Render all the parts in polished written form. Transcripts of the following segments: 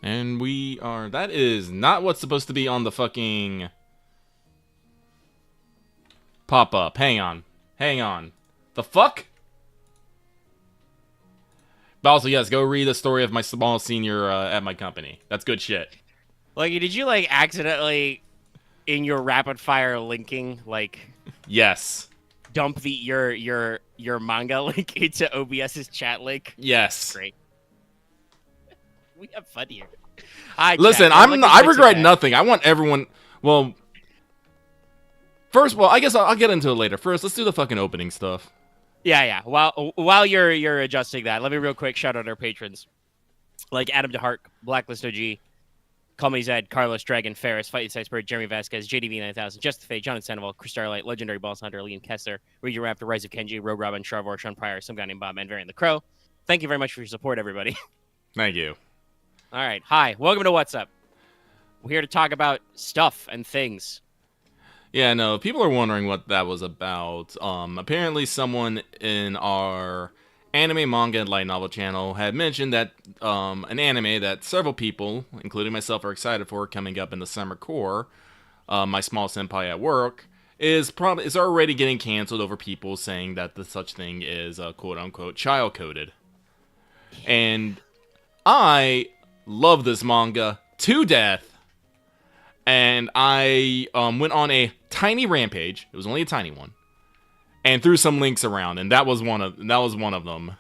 And we are. That is not what's supposed to be on the fucking pop up. Hang on. Hang on. The fuck? But also, yes, go read the story of my small senior at my company. That's good shit. Like, did you like accidentally in your rapid fire linking Yes. dump your manga link into OBS's chat link? Yes. Great. We have fun here. Hi, Listen, chat. I regret nothing. I want everyone. Well, first, I guess I'll get into it later. First, let's do the fucking opening stuff. Yeah. While you're adjusting that, let me real quick shout out our patrons like Adam DeHart, Blacklist OG, Call Me Zed, Carlos Dragon, Ferris, Fight Inside Spirit, Jeremy Vasquez, JDV 9000, Just the Fate, Jonathan Sandoval, Chris Starlight, Legendary Boss Hunter, Liam Kessler, Reed Raptor, Rise of Kenji, Rogue Robin, Charvor, Sean Pryor, some guy named Bob, and Varian the Crow. Thank you very much for your support, everybody. Thank you. All right. Hi. Welcome to What's Up. We're here to talk about stuff and things. Yeah, no, people are wondering what that was about. Apparently someone in our anime, manga, and light novel channel had mentioned that an anime that several people, including myself, are excited for coming up in the summer core, my small senpai at work, is already getting canceled over people saying that the such thing is quote unquote child coded. And I love this manga to death. And I went on a tiny rampage. It was only a tiny one, and threw some links around, and that was one of them.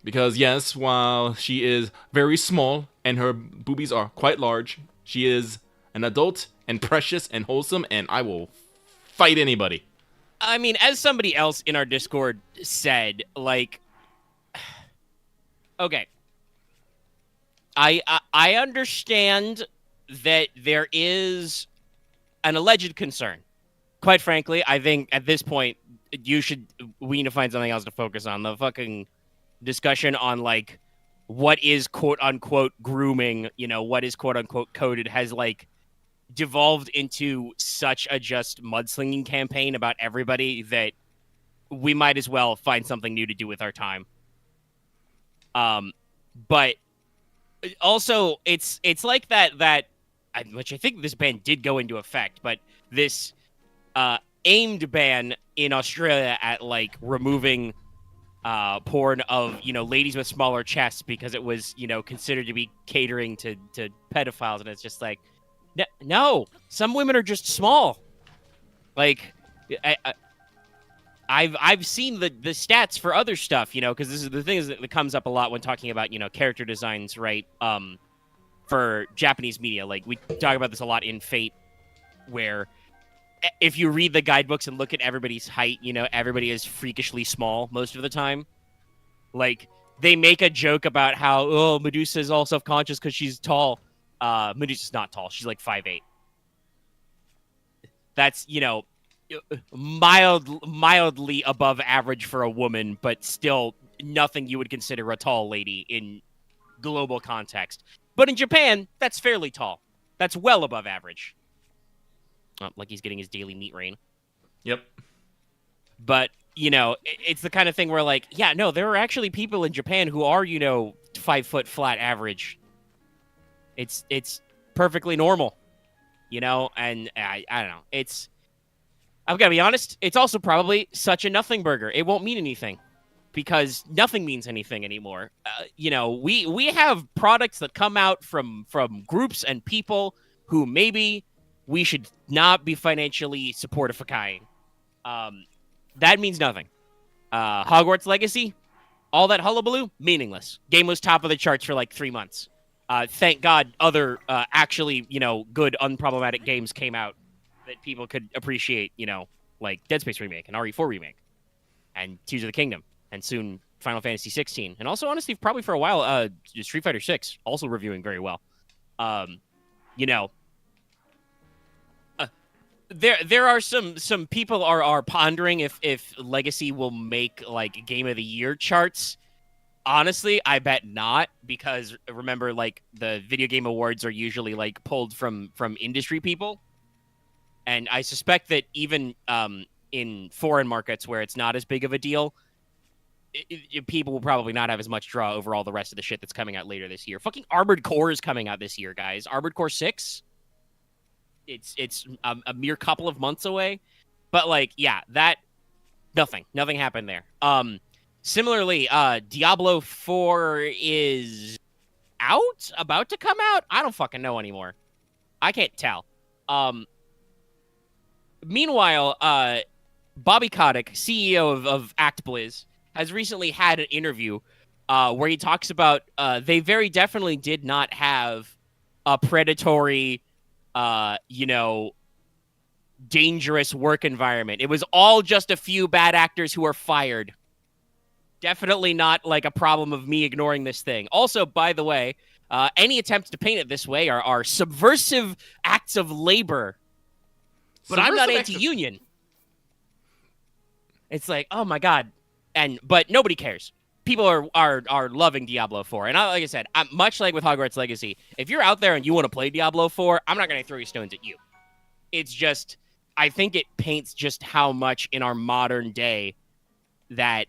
Because yes, while she is very small and her boobies are quite large, she is an adult and precious and wholesome, and I will fight anybody. I mean, as somebody else in our Discord said, like, okay. I understand that there is an alleged concern. Quite frankly, I think at this point we need to find something else to focus on. The fucking discussion on like what is quote unquote grooming, what is quote unquote coded has like devolved into such a just mudslinging campaign about everybody that we might as well find something new to do with our time. But also, it's like that which I think this ban did go into effect, but this aimed ban in Australia at like removing porn of ladies with smaller chests because it was considered to be catering to pedophiles, and it's just like no, some women are just small. Like I've seen the stats for other stuff, because this is the thing that comes up a lot when talking about, character designs, right? For Japanese media. Like, we talk about this a lot in Fate, where if you read the guidebooks and look at everybody's height, everybody is freakishly small most of the time. Like, they make a joke about how, oh, Medusa is all self-conscious because she's tall. Medusa's not tall. She's like 5'8". That's, mildly above average for a woman, but still nothing you would consider a tall lady in global context. But in Japan, that's fairly tall. That's well above average. Oh, like he's getting his daily meat rain. Yep. But, it's the kind of thing where, like, yeah, no, there are actually people in Japan who are, 5 foot flat average. It's perfectly normal, and I don't know. I've got to be honest, it's also probably such a nothing burger. It won't mean anything because nothing means anything anymore. We have products that come out from groups and people who maybe we should not be financially supportifying. That means nothing. Hogwarts Legacy, all that hullabaloo, meaningless. Game was top of the charts for like 3 months. Thank God other actually, good, unproblematic games came out that people could appreciate, like Dead Space Remake and RE4 Remake and Tears of the Kingdom and soon Final Fantasy 16. And also, honestly, probably for a while, Street Fighter 6 also reviewing very well. There are some people are pondering if Legacy will make like Game of the Year charts. Honestly, I bet not, because remember, like, the video game awards are usually like pulled from industry people. And I suspect that even in foreign markets where it's not as big of a deal, people will probably not have as much draw over all the rest of the shit that's coming out later this year. Fucking Armored Core is coming out this year, guys. Armored Core 6. It's a mere couple of months away, but like, yeah, that nothing happened there. Similarly, Diablo 4 is about to come out. I don't fucking know anymore. I can't tell. Meanwhile, Bobby Kotick, CEO of ActBliz, has recently had an interview where he talks about they very definitely did not have a predatory, dangerous work environment. It was all just a few bad actors who were fired. Definitely not like a problem of me ignoring this thing. Also, by the way, any attempts to paint it this way are subversive acts of labor. But I'm not anti-union. It's like, oh my god, but nobody cares. People are loving Diablo 4, and like I said, I'm much like with Hogwarts Legacy. If you're out there and you want to play Diablo 4, I'm not going to throw you stones at you. It's just, I think it paints just how much in our modern day that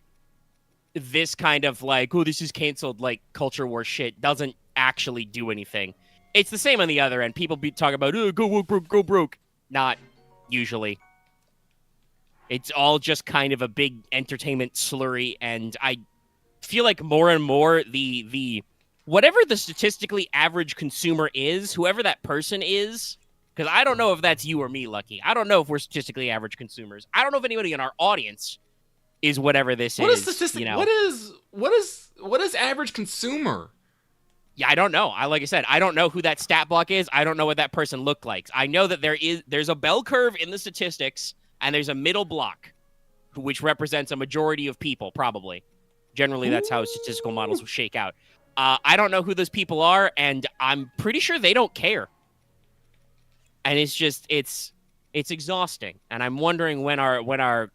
this kind of like, oh, this is canceled, like culture war shit doesn't actually do anything. It's the same on the other end. People be talking about, oh, go woke, broke, go broke. Not usually. It's all just kind of a big entertainment slurry, and I feel like more and more the whatever the statistically average consumer is, whoever that person is, because I don't know if that's you or me, Lucky. I don't know if we're statistically average consumers. I don't know if anybody in our audience is whatever this What is. is statistic? You know? What is average consumer? Yeah, I don't know. Like I said, I don't know who that stat block is. I don't know what that person looked like. I know that there's a bell curve in the statistics, and there's a middle block, which represents a majority of people, probably. Generally, that's how statistical models will shake out. I don't know who those people are, and I'm pretty sure they don't care. And it's just it's exhausting. And I'm wondering when our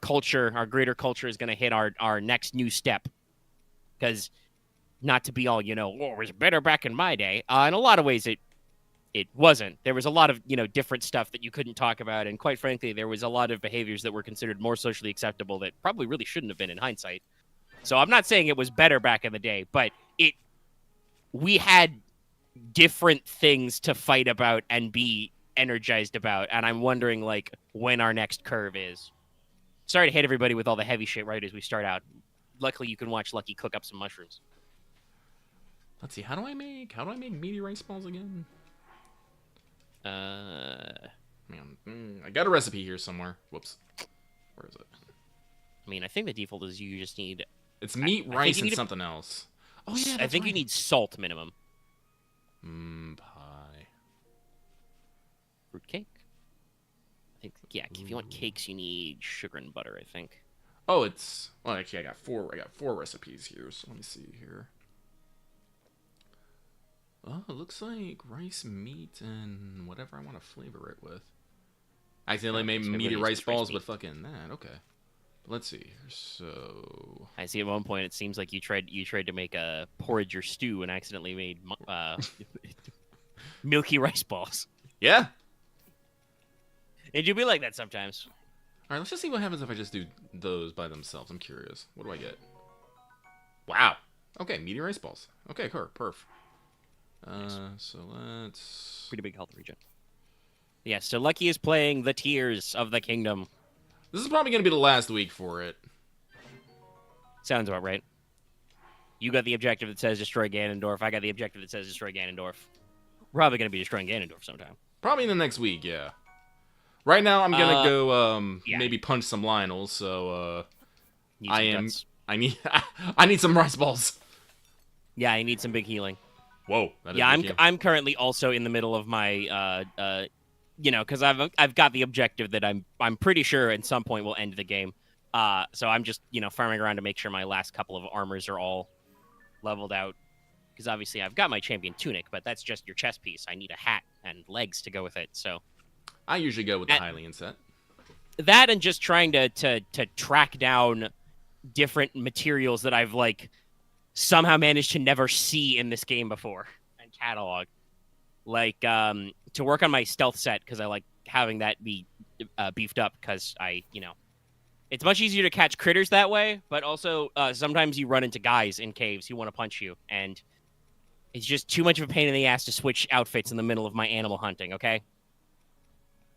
culture, our greater culture, is going to hit our next new step. Because not to be all, it was better back in my day. In a lot of ways, it wasn't. There was a lot of, different stuff that you couldn't talk about. And quite frankly, there was a lot of behaviors that were considered more socially acceptable that probably really shouldn't have been in hindsight. So I'm not saying it was better back in the day, but we had different things to fight about and be energized about. And I'm wondering, like, when our next curve is. Sorry to hit everybody with all the heavy shit right as we start out. Luckily, you can watch Lucky cook up some mushrooms. Let's see. How do I make meteor rice balls again? Man, I got a recipe here somewhere. Whoops. Where is it? I mean, I think the default is you just need... It's meat, rice, and something else. Oh, yeah, I think you need salt minimum. Pie. Fruit cake? I think, yeah, if you want cakes, you need sugar and butter, I think. Oh, well, actually, I got four recipes here, so let me see here. Oh, it looks like rice, meat, and whatever I want to flavor it with. I accidentally made meaty rice balls with fucking that. Okay. Let's see. So I see at one point it seems like you tried to make a porridge or stew and accidentally made milky rice balls. Yeah. It do be like that sometimes. All right, let's just see what happens if I just do those by themselves. I'm curious. What do I get? Wow. Okay, meaty rice balls. Okay, cool. Perf. Nice. So let's... Pretty big health regen. Yeah, so Lucky is playing the Tears of the Kingdom. This is probably going to be the last week for it. Sounds about right. You got the objective that says destroy Ganondorf. I got the objective that says destroy Ganondorf. We're probably going to be destroying Ganondorf sometime. Probably in the next week, yeah. Right now, I'm going to go maybe punch some Lionels, so I need some rice balls. Yeah, I need some big healing. Whoa. I'm currently also in the middle of my because I've got the objective that I'm pretty sure at some point will end the game. So I'm just farming around to make sure my last couple of armors are all leveled out. Because obviously I've got my champion tunic, but that's just your chest piece. I need a hat and legs to go with it. So I usually go with the Hylian set. That and just trying to track down different materials that I've somehow managed to never see in this game before and catalog. To work on my stealth set, because I like having that be beefed up, because I, It's much easier to catch critters that way, but also sometimes you run into guys in caves who want to punch you, and it's just too much of a pain in the ass to switch outfits in the middle of my animal hunting, okay?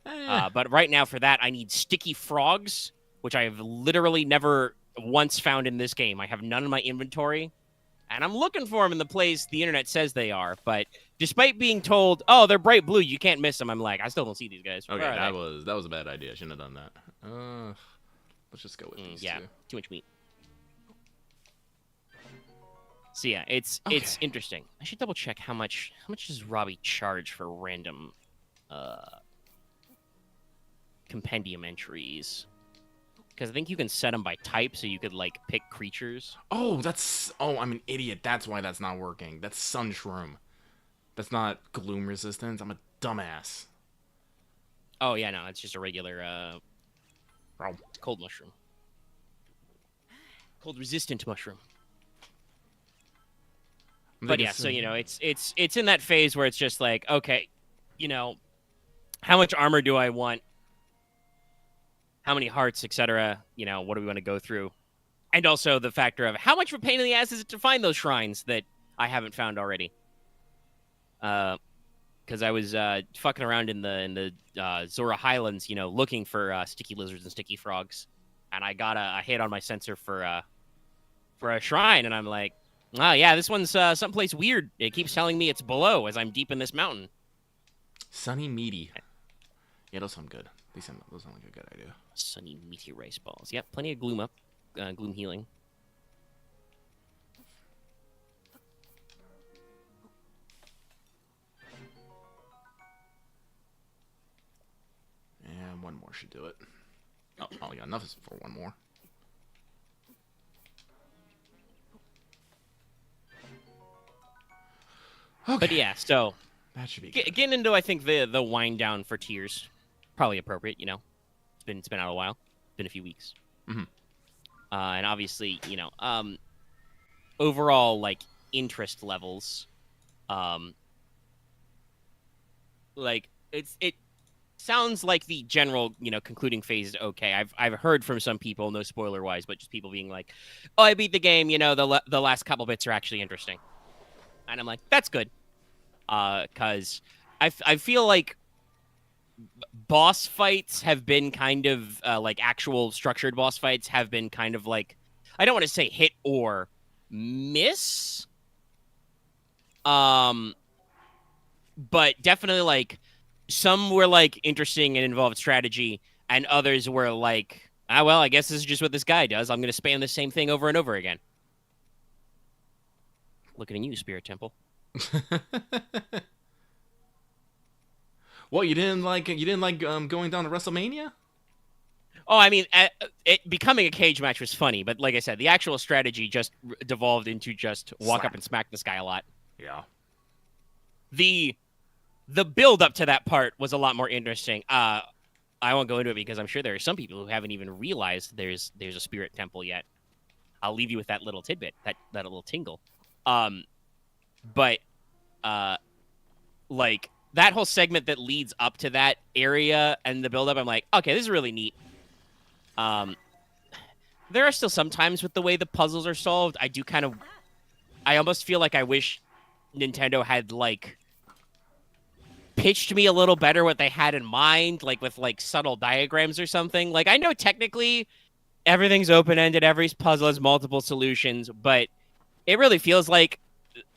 But right now for that, I need sticky frogs, which I have literally never once found in this game. I have none in my inventory, and I'm looking for them in the place the internet says they are, but despite being told, oh, they're bright blue, you can't miss them, I'm like, I still don't see these guys. Okay, that was a bad idea. I shouldn't have done that. Let's just go with these two. Too much meat. So yeah, it's interesting. I should double check how much does Robbie charge for random compendium entries? Because I think you can set them by type, so you could like pick creatures. Oh, I'm an idiot. That's why that's not working. That's sun shroom. That's not gloom resistance. I'm a dumbass. Oh yeah, no, it's just a regular cold mushroom. Cold resistant mushroom. But yeah, so you know, it's in that phase where it's just like, okay, you know, how much armor do I want? How many hearts, etc. You know, what do we want to go through? And also the factor of how much of a pain in the ass is it to find those shrines that I haven't found already? Because I was fucking around in the Zora Highlands, you know, looking for sticky lizards and sticky frogs, and I got a hit on my sensor for a shrine, and I'm like, oh yeah, this one's someplace weird. It keeps telling me it's below as I'm deep in this mountain. Sunny meaty. Yeah, those sound good. Those sound like a good idea. Sunny meaty rice balls. Yep, plenty of gloom gloom healing. And one more should do it. Oh yeah, enough is for one more. Okay. But yeah, so that should be good. Getting into, I think, the wind down for tiers, probably appropriate. You know, it's been out a while, been a few weeks, and obviously, you know, overall like interest levels, like it sounds like the general, you know, concluding phase is okay. I've heard from some people, no spoiler wise, but just people being like, oh, I beat the game. You know, the last couple bits are actually interesting, and I'm like, that's good. Because I feel like boss fights have been kind of like actual structured boss fights have been kind of like, I don't want to say hit or miss, but definitely like some were like interesting and involved strategy, and others were like, well, I guess this is just what this guy does. I'm gonna spam the same thing over and over again. Looking at you, Spirit Temple. What, you didn't like going down to WrestleMania? Oh, I mean, it becoming a cage match was funny, but like I said, the actual strategy just devolved into just walk up and smack this guy a lot. Yeah. The build up to that part was a lot more interesting. I won't go into it because I'm sure there are some people who haven't even realized there's a spirit temple yet. I'll leave you with that little tidbit, that little tingle. But like that whole segment that leads up to that area and the build up, I'm like, okay, this is really neat. There are still some times with the way the puzzles are solved, I almost feel like I wish Nintendo had like pitched me a little better what they had in mind, like with like subtle diagrams or something. Like, I know technically everything's open-ended, every puzzle has multiple solutions, but it really feels like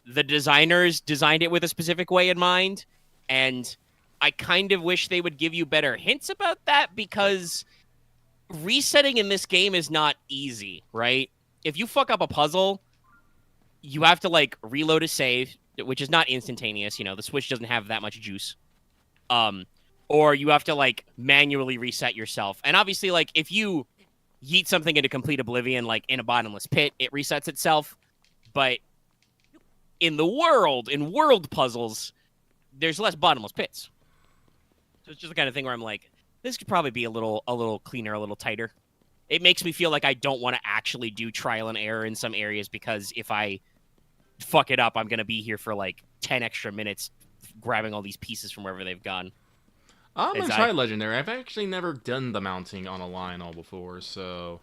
the designers designed it with a specific way in mind, and I kind of wish they would give you better hints about that, because resetting in this game is not easy, right? If you fuck up a puzzle, you have to like reload a save, which is not instantaneous. You know, the Switch doesn't have that much juice. Or you have to like manually reset yourself. And obviously, like if you yeet something into complete oblivion, like in a bottomless pit, it resets itself. But in world puzzles, there's less bottomless pits. So it's just the kind of thing where I'm like, this could probably be a little cleaner, a little tighter. It makes me feel like I don't want to actually do trial and error in some areas, because if I fuck it up, I'm going to be here for like 10 extra minutes grabbing all these pieces from wherever they've gone. I'm As gonna I try Legendary. I've actually never done the mounting on a Lionel before, so...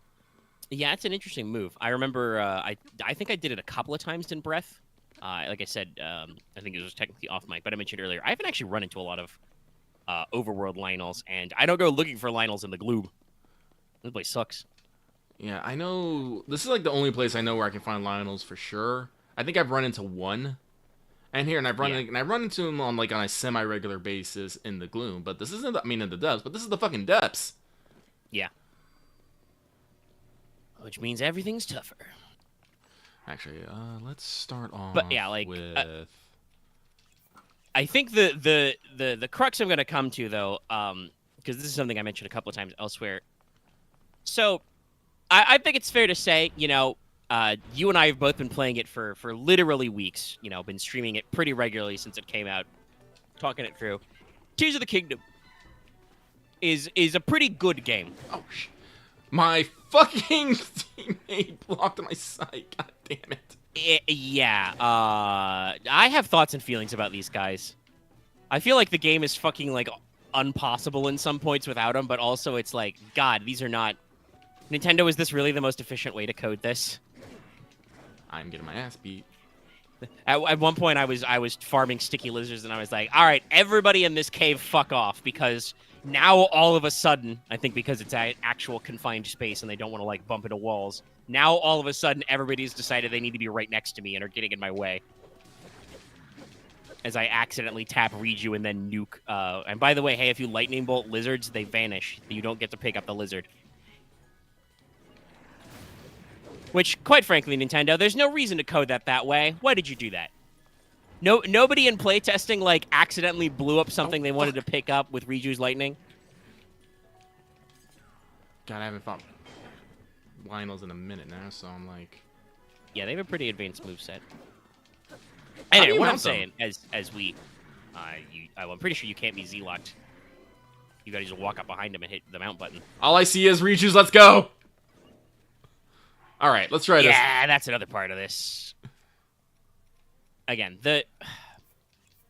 Yeah, it's an interesting move. I remember I think I did it a couple of times in Breath. Like I said, I think it was technically off mic, but I mentioned earlier, I haven't actually run into a lot of overworld Lionels, and I don't go looking for Lionels in the Gloob. This place sucks. Yeah, I know... This is like the only place I know where I can find Lionels for sure. I think I've run into one. And I've run into them on like on a semi-regular basis in the Gloom, but this isn't in the depths, but this is the fucking depths. Yeah. Which means everything's tougher. Actually, let's start off But yeah, like with... I think the crux I'm going to come to though, because this is something I mentioned a couple of times elsewhere. So, I think it's fair to say, you know, you and I have both been playing it for literally weeks. You know, been streaming it pretty regularly since it came out, talking it through. Tears of the Kingdom is a pretty good game. Oh, my fucking teammate blocked my sight. God damn it. Yeah, I have thoughts and feelings about these guys. I feel like the game is fucking, like, impossible in some points without them, but also it's like, God, these are not... Nintendo, is this really the most efficient way to code this? I'm getting my ass beat. At one point, I was farming sticky lizards, and I was like, all right, everybody in this cave, fuck off, because now all of a sudden, I think because it's an actual confined space and they don't want to, like, bump into walls, now all of a sudden, everybody's decided they need to be right next to me and are getting in my way. As I accidentally tap Riju and then nuke. And by the way, hey, if you lightning bolt lizards, they vanish. You don't get to pick up the lizard. Which, quite frankly, Nintendo, there's no reason to code that way. Why did you do that? Nobody in playtesting, like, accidentally blew up something they wanted to pick up with Riju's lightning? God, I haven't fought Lionels in a minute now, so I'm like... Yeah, they have a pretty advanced moveset. Anyway, what I'm saying, I'm pretty sure you can't be Z-locked. You gotta just walk up behind him and hit the mount button. All I see is Riju's, let's go! Alright, let's try this. Yeah, that's another part of this. Again,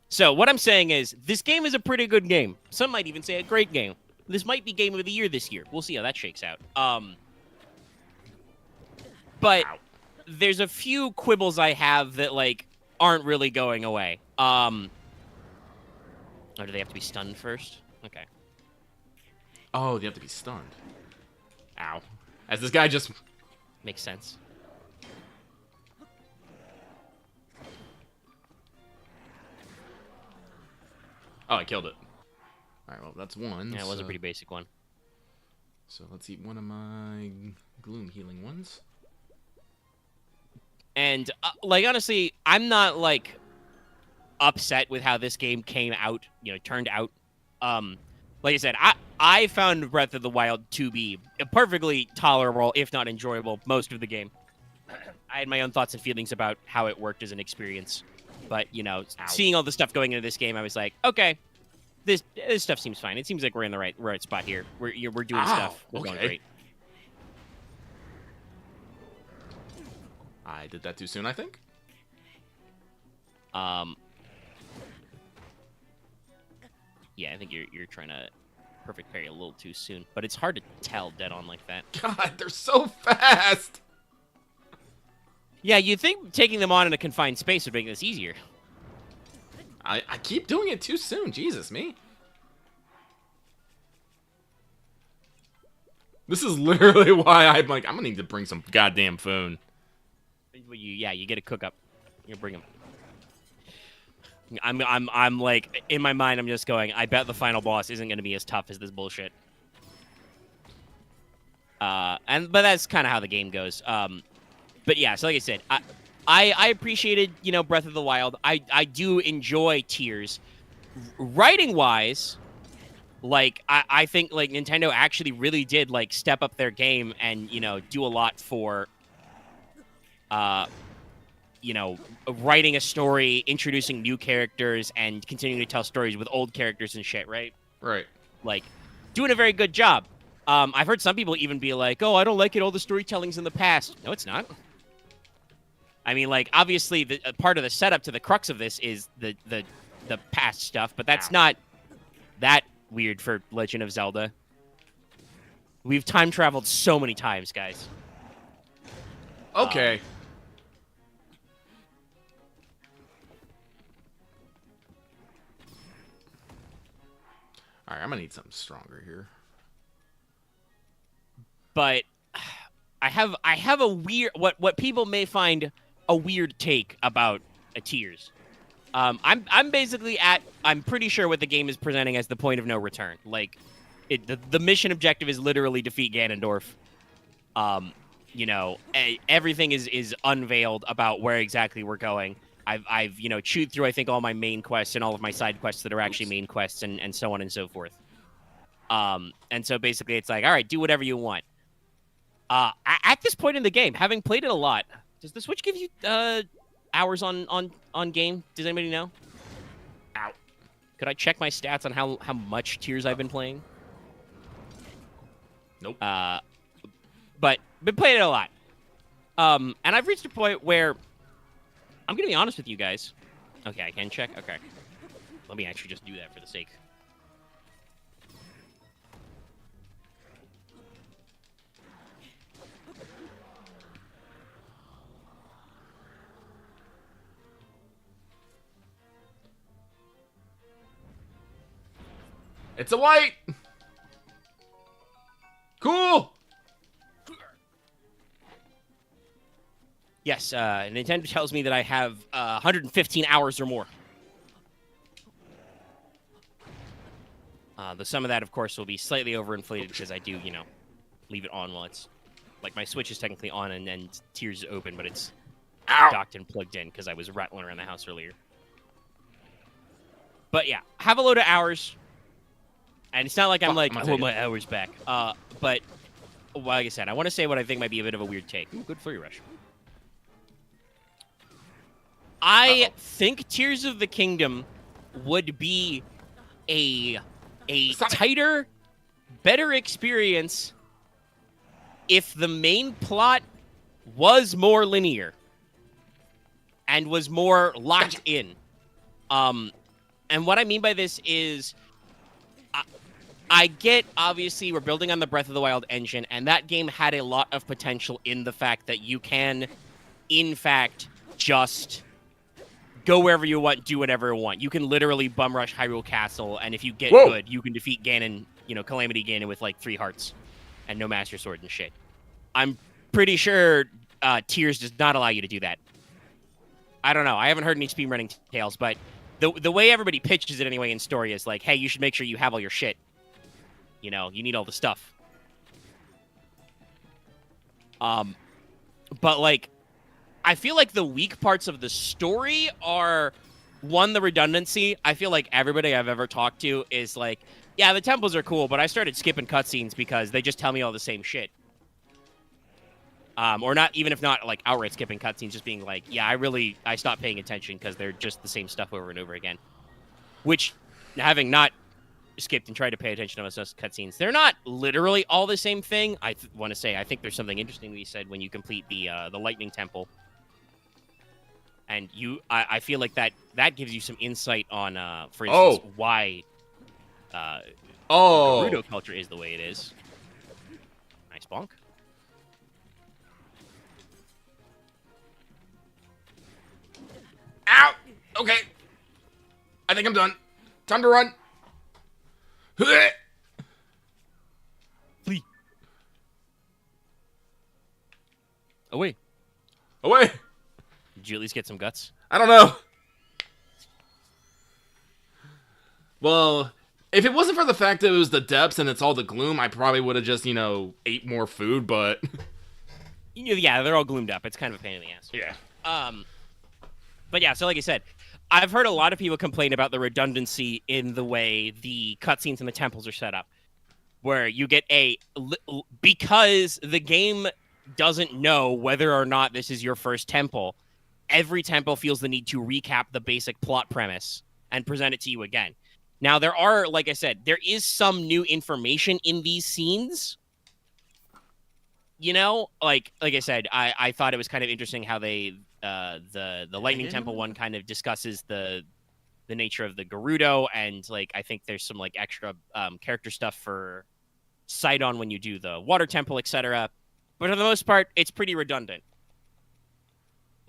So, what I'm saying is, this game is a pretty good game. Some might even say a great game. This might be Game of the Year this year. We'll see how that shakes out. But there's a few quibbles I have that, like, aren't really going away. Or do they have to be stunned first? Okay. Oh, they have to be stunned. Ow. As this guy just... Makes sense. Oh, I killed it. Alright, well, that's one. Yeah, it was a pretty basic one. So let's eat one of my gloom healing ones. And, like, honestly, I'm not, like, upset with how this game came out, turned out. Like I said, I found Breath of the Wild to be perfectly tolerable, if not enjoyable, most of the game. I had my own thoughts and feelings about how it worked as an experience. But, seeing all the stuff going into this game, I was like, okay, this stuff seems fine. It seems like we're in the right spot here. We're doing stuff. We're going great. I did that too soon, I think. Yeah, I think you're trying to perfect parry a little too soon, but it's hard to tell dead on like that. God, they're so fast. Yeah, you'd think taking them on in a confined space would make this easier. I keep doing it too soon. Jesus, me. This is literally why I'm like, I'm gonna need to bring some goddamn phone. You get a cook up. You bring them. I'm like, in my mind, I'm just going, I bet the final boss isn't going to be as tough as this bullshit. But that's kind of how the game goes. But yeah, so like I said, I appreciated, Breath of the Wild. I do enjoy Tears. Writing-wise, like, I think, like, Nintendo actually really did, like, step up their game and, do a lot for, writing a story, introducing new characters, and continuing to tell stories with old characters and shit, right? Right. Like, doing a very good job. I've heard some people even be like, oh, I don't like it, all the storytelling's in the past. No, it's not. I mean, like, obviously, the part of the setup to the crux of this is the past stuff, but that's not that weird for Legend of Zelda. We've time traveled so many times, guys. Okay. All right, I'm gonna need something stronger here. But I have a weird what people may find a weird take about a Tears. I'm basically I'm pretty sure what the game is presenting as the point of no return. Like, the mission objective is literally defeat Ganondorf. Everything is unveiled about where exactly we're going. I've chewed through I think all my main quests and all of my side quests that are actually main quests and so on and so forth. And so basically it's like, all right, do whatever you want. At this point in the game, having played it a lot, does the Switch give you hours on game? Does anybody know? Ow. Could I check my stats on how much Tears I've been playing? Nope. But been playing it a lot. And I've reached a point where I'm gonna be honest with you guys. Okay, I can check. Okay, let me actually just do that for the sake. It's a white. Cool. Yes, Nintendo tells me that I have 115 hours or more. The sum of that, of course, will be slightly overinflated because I do, leave it on while it's... Like, my Switch is technically on and Tears is open, but it's docked and plugged in because I was rattling around the house earlier. But yeah, have a load of hours. And it's not like I'm like, I want my hours back. But, like I said, I want to say what I think might be a bit of a weird take. Ooh, good for you, Rush. I think Tears of the Kingdom would be a tighter, better experience if the main plot was more linear and was more locked in. And what I mean by this is, I get, obviously, we're building on the Breath of the Wild engine, and that game had a lot of potential in the fact that you can, in fact, just go wherever you want, do whatever you want. You can literally bum rush Hyrule Castle, and if you get good, you can defeat Ganon, Calamity Ganon with, 3 hearts and no Master Sword and shit. I'm pretty sure Tears does not allow you to do that. I don't know. I haven't heard any speedrunning tales, but the way everybody pitches it anyway in story is like, hey, you should make sure you have all your shit. You need all the stuff. But, I feel like the weak parts of the story are, one, the redundancy. I feel like everybody I've ever talked to is like, yeah, the temples are cool, but I started skipping cutscenes because they just tell me all the same shit. Or not, even if not, outright skipping cutscenes, just being like, yeah, I stopped paying attention because they're just the same stuff over and over again. Which, having not skipped and tried to pay attention to those cutscenes, they're not literally all the same thing. I want to say, I think there's something interesting that you said when you complete the Lightning Temple. And I feel like that gives you some insight on, for instance, why Gerudo culture is the way it is. Nice bonk. Ow! Okay. I think I'm done. Time to run. Flee. Away. Away. Did you at least get some guts? I don't know. Well, if it wasn't for the fact that it was the depths and it's all the gloom, I probably would have just, ate more food, but... Yeah, they're all gloomed up. It's kind of a pain in the ass. Yeah. But yeah, so like I said, I've heard a lot of people complain about the redundancy in the way the cutscenes and the temples are set up, where you get because the game doesn't know whether or not this is your first temple, every temple feels the need to recap the basic plot premise and present it to you again. Now, there are, like I said, there is some new information in these scenes. Like I said, I thought it was kind of interesting how they... the Lightning Temple one kind of discusses the the nature of the Gerudo, and like I think there's some like extra character stuff for Sidon when you do the water temple, etc. But for the most part, it's pretty redundant.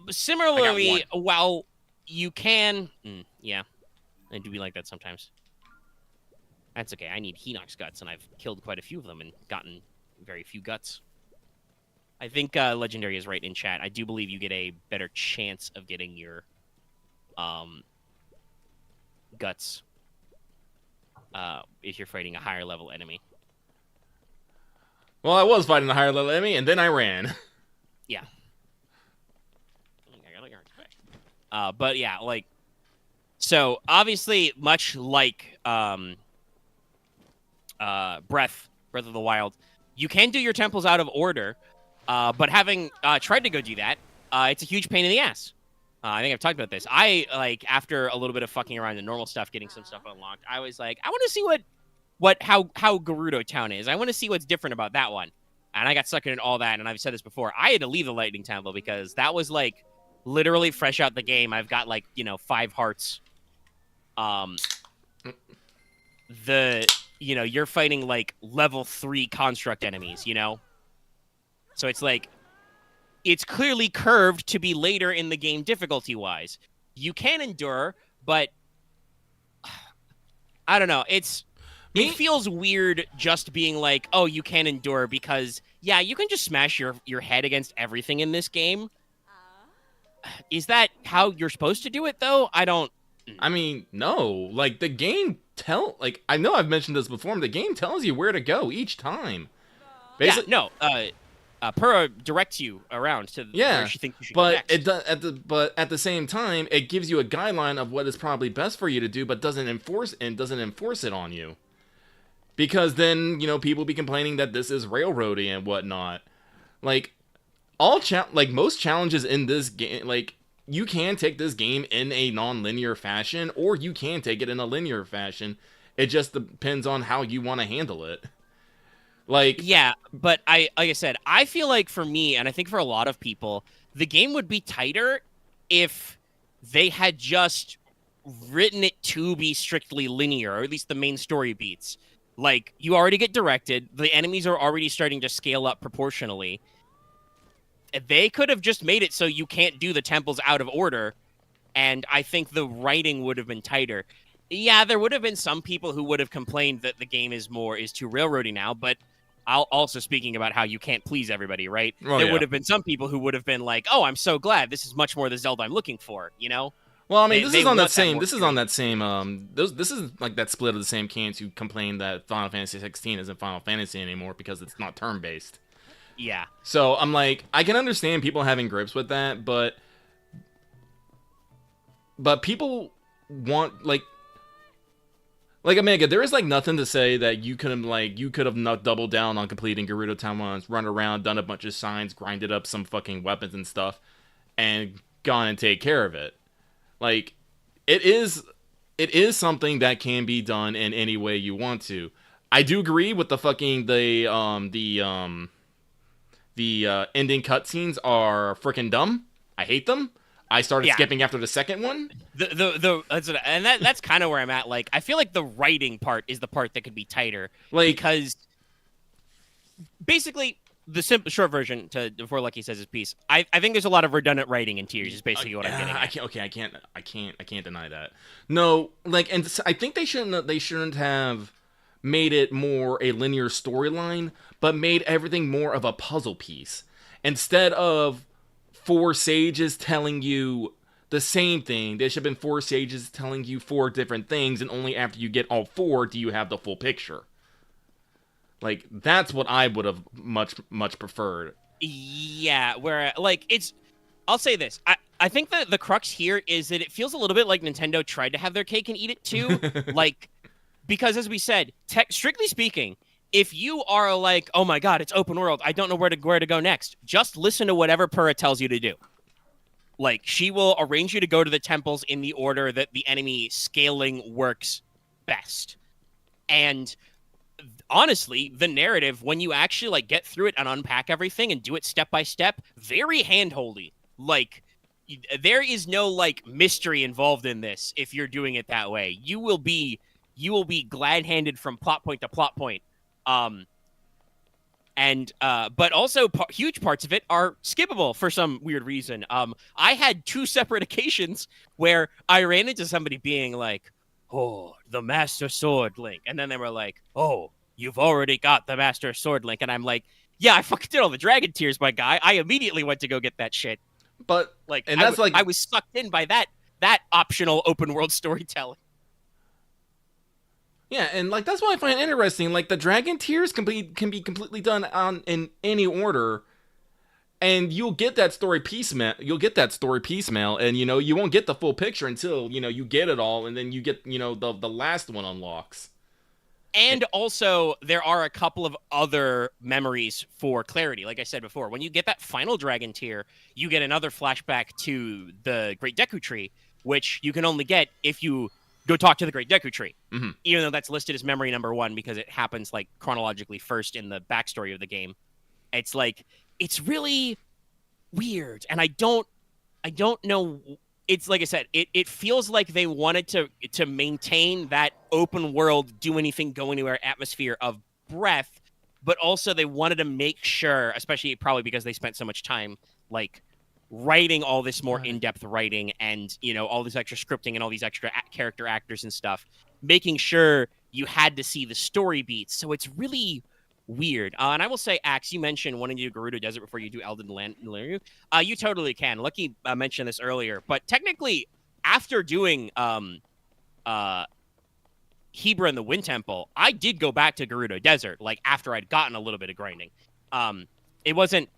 Similarly, while you can, yeah, I do be like that sometimes. That's okay. I need Hinox guts, and I've killed quite a few of them and gotten very few guts. I think Legendary is right in chat. I do believe you get a better chance of getting your guts if you're fighting a higher level enemy. Well, I was fighting a higher level enemy, and then I ran. Yeah. But yeah, like, so obviously, much like Breath of the Wild, you can do your temples out of order, but having tried to go do that, it's a huge pain in the ass. I think I've talked about this. I, like, after a little bit of fucking around the normal stuff, getting some stuff unlocked, I was like, I want to see how Gerudo Town is. I want to see what's different about that one. And I got sucked into all that, and I've said this before. I had to leave the Lightning Temple because that was, like, literally fresh out the game. I've got, like, 5 hearts. You're fighting, like, level 3 construct enemies, So it's like, it's clearly curved to be later in the game difficulty-wise. You can endure, but I don't know. It feels weird just being like, oh, you can endure because, yeah, you can just smash your head against everything in this game. Is that how you're supposed to do it, though? I mean, no. Like, the game I know I've mentioned this before, but the game tells you where to go each time. Basically, yeah, no. Purah directs you around to where she thinks you should go next. But at the same time, it gives you a guideline of what is probably best for you to do, but doesn't enforce it on you. Because then, people be complaining that this is railroady and whatnot. Like, most challenges in this game, like, you can take this game in a non-linear fashion, or you can take it in a linear fashion. It just depends on how you want to handle it. Like, yeah, but like I said, I feel like for me, and I think for a lot of people, the game would be tighter if they had just written it to be strictly linear, or at least the main story beats. Like, you already get directed, the enemies are already starting to scale up proportionally. They could have just made it so you can't do the temples out of order, and I think the writing would have been tighter. Yeah, there would have been some people who would have complained that the game is too railroady now, but also speaking about how you can't please everybody, right? There would have been some people who would have been like, "Oh, I'm so glad. This is much more the Zelda I'm looking for," Well, I mean, this is on that same. This is like that split of the same cans who complain that Final Fantasy 16 isn't Final Fantasy anymore because it's not turn-based. Yeah. So I'm like, I can understand people having grips with that, but people want like Omega, there is like nothing to say that you could have not doubled down on completing Gerudo Town once, run around, done a bunch of signs, grinded up some fucking weapons and stuff, and gone and take care of it. Like, it is something that can be done in any way you want to. I do agree with the ending cutscenes are freaking dumb. I hate them. I started skipping after the second one. That's kind of where I'm at. Like, I feel like the writing part is the part that could be tighter, because basically the simple short version before Lucky says his piece. I think there's a lot of redundant writing in Tears. Is basically what I'm getting at. I can't deny that. No, like, and I think they shouldn't have made it more a linear storyline, but made everything more of a puzzle piece instead of 4 sages telling you the same thing. There should have been 4 sages telling you 4 different things, and only after you get all 4 do you have the full picture. Like, that's what I would have much preferred. Yeah, where, like, I'll say this. I think that the crux here is that it feels a little bit like Nintendo tried to have their cake and eat it too. Like, because as we said, strictly speaking, if you are like, oh my god, it's open world, I don't know where to go next, just listen to whatever Purah tells you to do. Like, she will arrange you to go to the temples in the order that the enemy scaling works best. And honestly, the narrative, when you actually, like, get through it and unpack everything and do it step by step, very hand-holdy. Like, there is no like mystery involved in this if you're doing it that way. You will be glad-handed from plot point to plot point. And but also huge parts of it are skippable for some weird reason. I had 2 separate occasions where I ran into somebody being like, "Oh, the Master Sword Link," and then they were like, "Oh, you've already got the Master Sword Link," and I'm like, "Yeah, I fucking did all the Dragon Tears, my guy. I immediately went to go get that shit." But Like, and that's I was sucked in by that optional open world storytelling. yeah, and like that's what I find interesting. Like the Dragon Tears can be completely done on in any order, and you'll get that story piecemeal. You'll get that story piecemeal, and you won't get the full picture until you get it all, and then you get the last one unlocks. And also, there are a couple of other memories for clarity. Like I said before, when you get that final Dragon Tear, you get another flashback to the Great Deku Tree, which you can only get if you go talk to the Great Deku Tree. Mm-hmm. Even though that's listed as memory number 1 because it happens like chronologically first in the backstory of the game. It's like, it's really weird. And I don't know. It's like I said, it feels like they wanted to maintain that open world, do anything, go anywhere atmosphere of Breath, but also they wanted to make sure, especially probably because they spent so much time like writing all this more in-depth writing and all this extra scripting and all these extra character actors and stuff, making sure you had to see the story beats. So it's really weird. And I will say, Axe, you mentioned wanting to do Gerudo Desert before you do Elden Ring. You totally can. Lucky mentioned this earlier, but technically, after doing Hebra and the Wind Temple, I did go back to Gerudo Desert, like after I'd gotten a little bit of grinding. It wasn't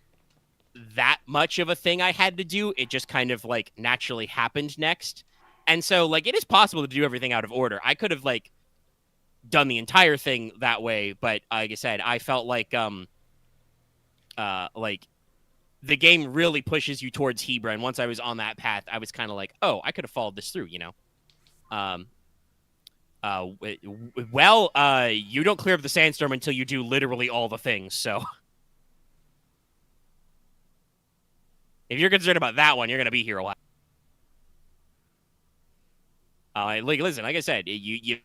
that much of a thing I had to do. It just kind of like naturally happened next. And so like it is possible to do everything out of order. I could have like done the entire thing that way, but like I said, I felt like the game really pushes you towards Hebra, and once I was on that path, I was kind of like, oh, I could have followed this through, you don't clear up the sandstorm until you do literally all the things, so if you're concerned about that one, you're gonna be here a while. Listen, like I said, you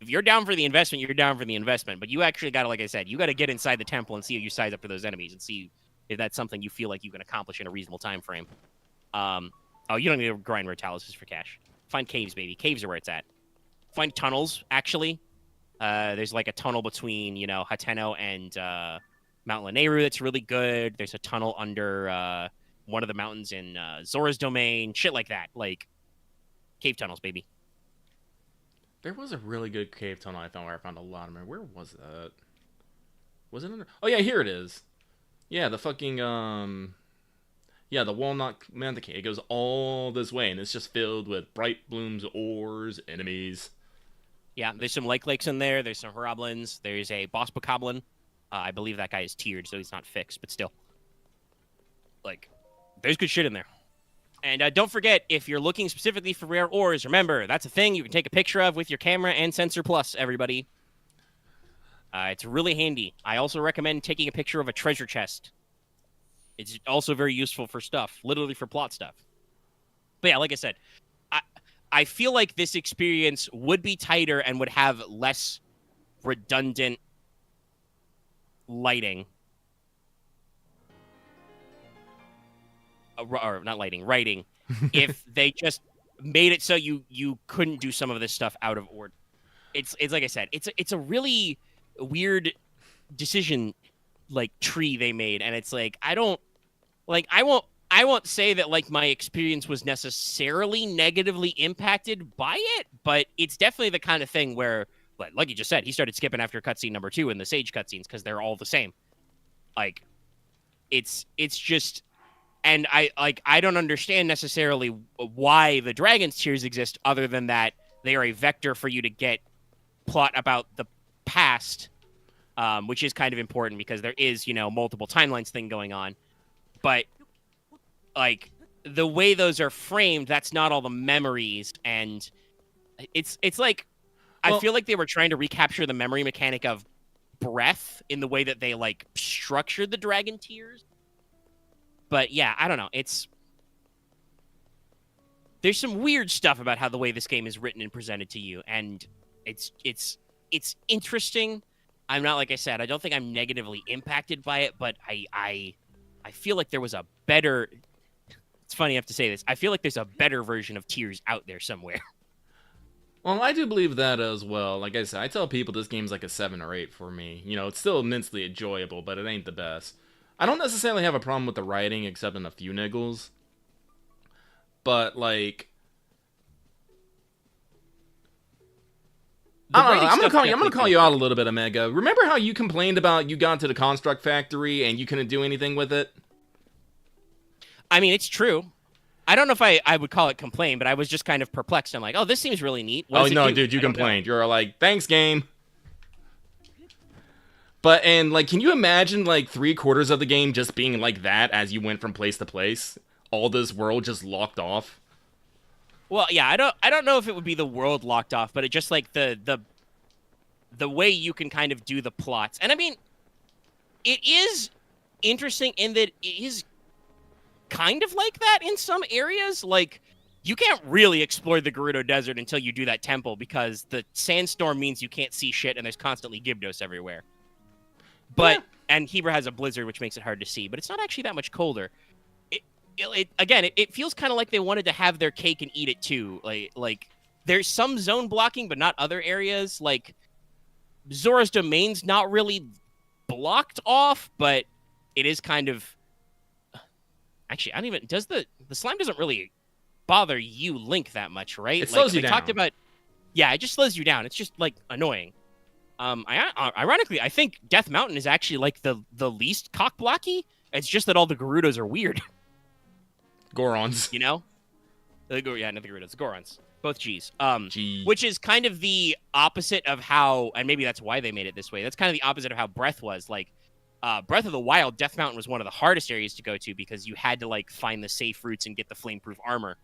if you're down for the investment, you're down for the investment. But you actually got to, like I said, you got to get inside the temple and see how you size up for those enemies and see if that's something you feel like you can accomplish in a reasonable time frame. You don't need to grind Rotalis for cash. Find caves, baby. Caves are where it's at. Find tunnels, actually. There's like a tunnel between, Hateno and Mount Lanayru that's really good. There's a tunnel under one of the mountains in Zora's domain. Shit like that. Like, cave tunnels, baby. There was a really good cave tunnel I found where I found a lot of them. Where was that? Was it under? Oh yeah, here it is. Yeah, the fucking yeah, the Walnut Manta Cave. It goes all this way, and it's just filled with Bright Bloom's ores, enemies. Yeah, there's some lakes in there. There's some Horoblins. There's a boss Bokoblin. I believe that guy is tiered, so he's not fixed, but still. Like, there's good shit in there. And don't forget, if you're looking specifically for rare ores, remember, that's a thing you can take a picture of with your camera and Sensor Plus, everybody. It's really handy. I also recommend taking a picture of a treasure chest. It's also very useful for stuff, literally for plot stuff. But yeah, like I said, I feel like this experience would be tighter and would have less redundant lighting. Or not lighting, writing, if they just made it so you couldn't do some of this stuff out of order. It's like I said, it's a really weird decision like tree they made, and it's like I won't say that like my experience was necessarily negatively impacted by it, but it's definitely the kind of thing where, like you just said, he started skipping after cutscene number 2 in the Sage cutscenes because they're all the same. Like, it's just. And I don't understand necessarily why the Dragon's Tears exist, other than that they are a vector for you to get plot about the past, which is kind of important because there is, multiple timelines thing going on. But like the way those are framed, that's not all the memories, and it's like I feel like they were trying to recapture the memory mechanic of Breath in the way that they like structured the Dragon Tears. But yeah, I don't know. It's there's some weird stuff about how the way this game is written and presented to you, and it's interesting. I'm not, like I said, I don't think I'm negatively impacted by it, but I feel like there was a better. It's funny I have to say this. I feel like there's a better version of Tears out there somewhere. Well, I do believe that as well. Like I said, I tell people this game's like a 7 or 8 for me. You know, it's still immensely enjoyable, but it ain't the best. I don't necessarily have a problem with the writing, except in a few niggles. But, like... I don't know, I'm gonna call you out a little bit, Omega. Remember how you complained about you got to the Construct Factory and you couldn't do anything with it? I mean, it's true. I don't know if I would call it complain, but I was just kind of perplexed. I'm like, oh, this seems really neat. What does it do? Dude, you complained. You're like, thanks, game. But, and, like, can you imagine, like, 3/4 of the game just being like that as you went from place to place? All this world just locked off? Well, yeah, I don't know if it would be the world locked off, but it just, like, the way you can kind of do the plots. And, I mean, it is interesting in that it is kind of like that in some areas. Like, you can't really explore the Gerudo Desert until you do that temple, because the sandstorm means you can't see shit and there's constantly Gyarados everywhere. But and Hebra has a blizzard, which makes it hard to see, but it's not actually that much colder. It feels kind of like they wanted to have their cake and eat it too. Like there's some zone blocking, but not other areas. Like Zora's Domain's not really blocked off, but it is kind of. Actually, I don't even. Does the slime doesn't really bother you, Link, that much, right? It slows you down. Talked about. Yeah, it just slows you down. It's just like annoying. Ironically, I think Death Mountain is actually like the least cock blocky. It's just that all the Gerudos are weird. Gorons. You know? Not the Gerudos, the Gorons. Both G's. G. Which is kind of the opposite of how, and maybe that's why they made it this way. That's kind of the opposite of how Breath was. Like, Breath of the Wild, Death Mountain was one of the hardest areas to go to because you had to, like, find the safe routes and get the flameproof armor.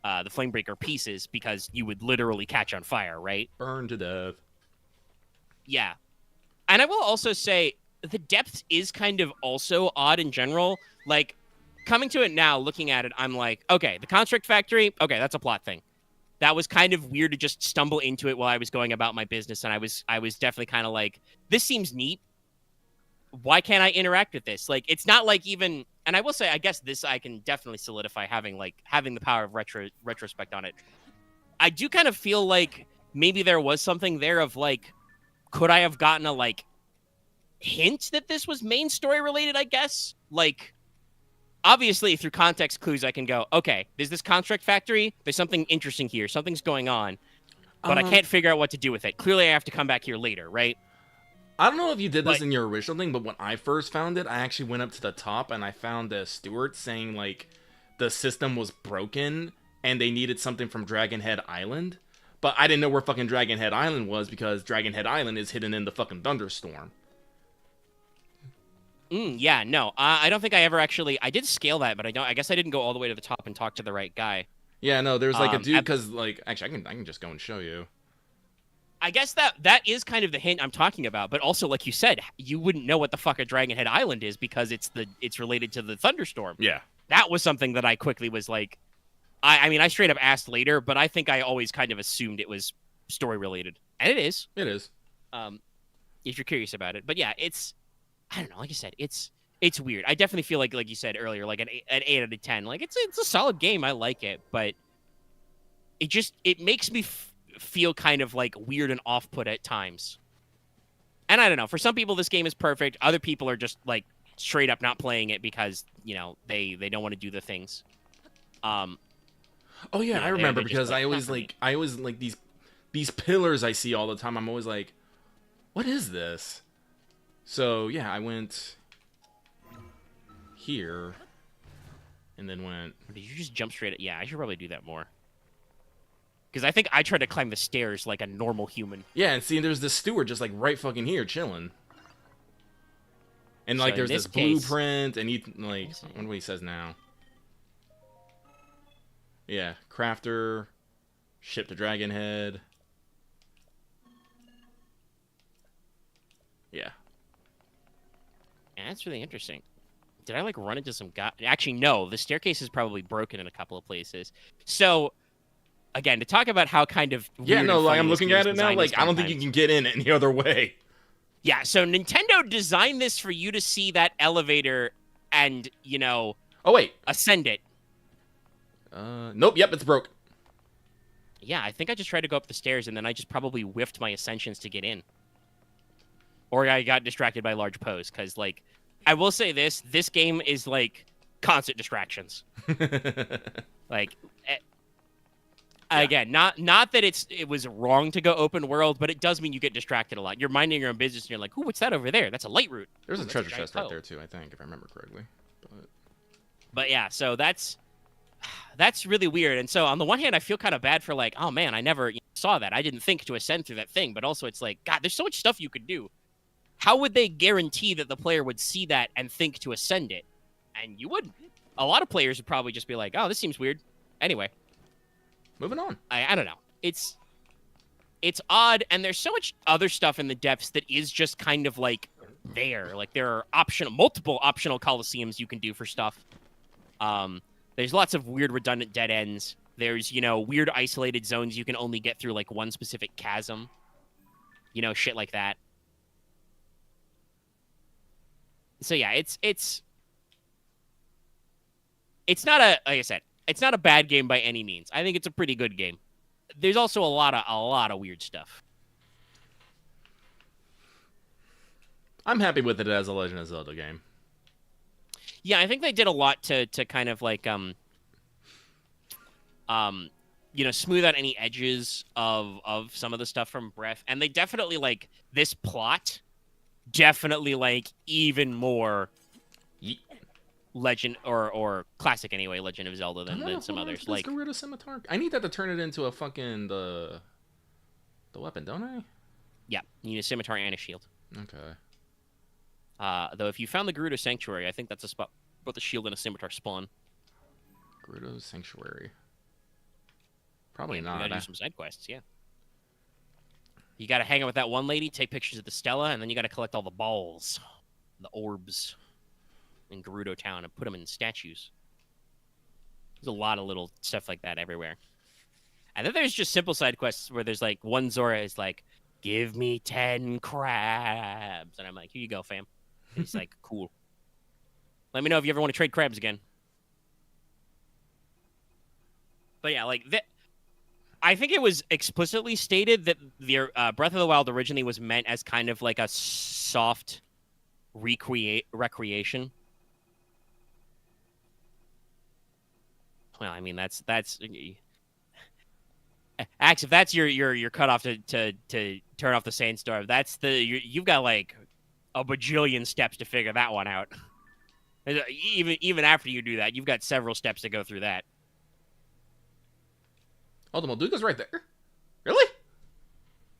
The Flamebreaker pieces, because you would literally catch on fire, right? Burn to death. Yeah. And I will also say, the depth is kind of also odd in general. Like, coming to it now, looking at it, I'm like, okay, the Construct Factory, okay, that's a plot thing. That was kind of weird to just stumble into it while I was going about my business, and I was definitely kind of like, this seems neat. Why can't I interact with this? Like, it's not like even, and I will say, I guess this I can definitely solidify having the power of retrospect on it. I do kind of feel like maybe there was something there of like, could I have gotten a like hint that this was main story related, I guess? Like, obviously through context clues I can go, okay, there's this Construct Factory, there's something interesting here, something's going on, but I can't figure out what to do with it. Clearly I have to come back here later, right? I don't know if you did this in your original thing, but when I first found it, I actually went up to the top and I found a steward saying, like, the system was broken and they needed something from Dragon Head Island. But I didn't know where fucking Dragon Head Island was because Dragon Head Island is hidden in the fucking thunderstorm. Yeah, no. I don't think I ever actually... I did scale that, but I guess I didn't go all the way to the top and talk to the right guy. Yeah, no, there's like a dude, because, like... Actually, I can just go and show you. I guess that is kind of the hint I'm talking about, but also, like you said, you wouldn't know what the fuck a Dragon Head Island is because it's related to the thunderstorm. Yeah. That was something that I quickly was like... I mean, I straight up asked later, but I think I always kind of assumed it was story related. And it is. It is. If you're curious about it. But yeah, it's... I don't know, like I said, it's weird. I definitely feel like you said earlier, like an 8 out of 10. Like, it's a solid game. I like it, but it makes me feel kind of like weird and off-put at times. And I don't know, for some people this game is perfect. Other people are just like straight up not playing it because, you know, they don't want to do the things. Oh yeah, I remember because I always like these pillars I see all the time. I'm always like, what is this? So yeah, I went here and then went. Did you just jump straight? Yeah, I should probably do that more. Because I think I tried to climb the stairs like a normal human. Yeah, and see, there's this steward just like right fucking here chilling. And like, there's this blueprint, and he like, I wonder what he says now. Yeah, crafter, ship to Dragon Head. Yeah. Yeah, that's really interesting. Did I like run into some guy? Actually, no. The staircase is probably broken in a couple of places. So again, to talk about how kind of Yeah, weird no, and like funny I'm this looking game's at it now. design is Like I don't think you sometimes. can get in any other way. Yeah, so Nintendo designed this for you to see that elevator and, Oh wait. ascend it. Nope. Yep, it's broke. Yeah, I think I just tried to go up the stairs and then I just probably whiffed my ascensions to get in. Or I got distracted by large pose because, like, I will say this game is like constant distractions. Like, again, not that it was wrong to go open world, but it does mean you get distracted a lot. You're minding your own business and you're like, "Ooh, what's that over there? That's a light route." There's Ooh, a that's treasure giant chest right hoe." there too, I think, if I remember correctly. But yeah, so that's really weird. And so on the one hand, I feel kind of bad for like, oh man, I never saw that. I didn't think to ascend through that thing. But also, it's like, God, there's so much stuff you could do. How would they guarantee that the player would see that and think to ascend it? And you wouldn't. A lot of players would probably just be like, oh, this seems weird. Anyway, Moving on. I don't know. It's odd, and there's so much other stuff in the depths that is just kind of like there. Like there are multiple optional coliseums you can do for stuff. There's lots of weird redundant dead ends. There's, weird isolated zones you can only get through like one specific chasm. Shit like that. So yeah, it's not like I said, it's not a bad game by any means. I think it's a pretty good game. There's also a lot of weird stuff. I'm happy with it as a Legend of Zelda game. Yeah, I think they did a lot to kind of like smooth out any edges of some of the stuff from Breath, and they definitely like this plot definitely like even more Legend or classic anyway, Legend of Zelda than some others. Like Gerudo Scimitar. I need that to turn it into a fucking the weapon, don't I? Yeah, you need a scimitar and a shield. Okay. Though if you found the Gerudo Sanctuary, I think that's a spot both a shield and a scimitar spawn. Gerudo Sanctuary. Probably You not. gotta do some side quests, yeah. You gotta hang out with that one lady, take pictures of the Stella, and then you gotta collect all the balls, the orbs, in Gerudo Town and put them in statues. There's a lot of little stuff like that everywhere. And then there's just simple side quests where there's like one Zora is like, "Give me 10 crabs," and I'm like, "Here you go, fam." And he's like, "Cool. Let me know if you ever want to trade crabs again." But yeah, like that. I think it was explicitly stated that the Breath of the Wild originally was meant as kind of like a soft recreation. Well, I mean that's Axe, if that's your cutoff to turn off the Sandstorm, that's you've got like a bajillion steps to figure that one out. Even after you do that, you've got several steps to go through that. Oh, the Molduga's right there. Really?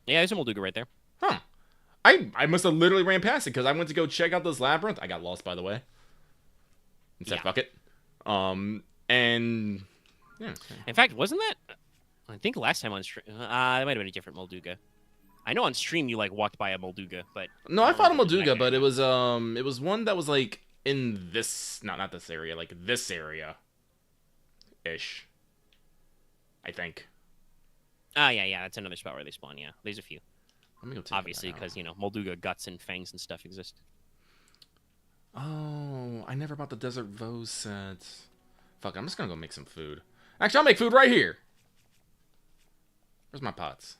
Yeah, there's a Molduga right there. Huh. I must have literally ran past it because I went to go check out this labyrinth. I got lost, by the way. And said, fuck it. And yeah. In fact, wasn't that? I think last time on stream, it might have been a different Molduga. I know on stream you like walked by a Molduga, but no, I fought a Molduga, but it was one that was like in this, not this area, like this area, ish. I think. Yeah, that's another spot where they spawn. Yeah, there's a few. Let me go take obviously because Molduga guts and fangs and stuff exist. Oh, I never bought the Desert Vose set. Fuck, I'm just gonna go make some food. Actually, I'll make food right here. Where's my pots?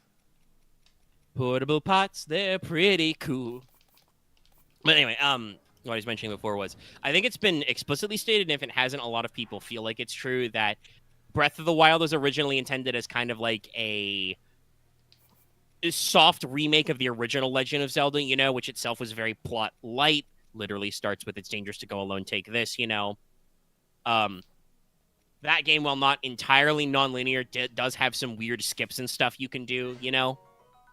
Portable pots, they're pretty cool. But anyway, what I was mentioning before was, I think it's been explicitly stated, and if it hasn't, a lot of people feel like it's true, that Breath of the Wild was originally intended as kind of like a soft remake of the original Legend of Zelda, which itself was very plot light. Literally starts with "It's dangerous to go alone, take this," That game, while not entirely non-linear, does have some weird skips and stuff you can do,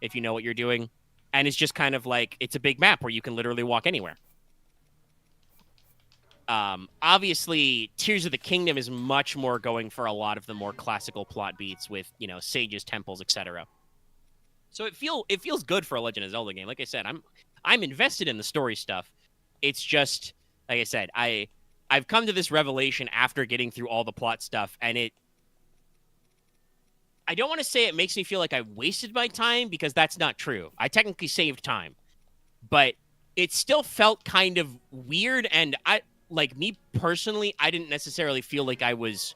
if you know what you're doing. And it's just kind of like, it's a big map where you can literally walk anywhere. Obviously, Tears of the Kingdom is much more going for a lot of the more classical plot beats with, sages, temples, etc. So it feels good for a Legend of Zelda game. Like I said, I'm invested in the story stuff. It's just, like I said, I've come to this revelation after getting through all the plot stuff, and I don't want to say it makes me feel like I wasted my time, because that's not true. I technically saved time, but it still felt kind of weird. And me personally, I didn't necessarily feel like I was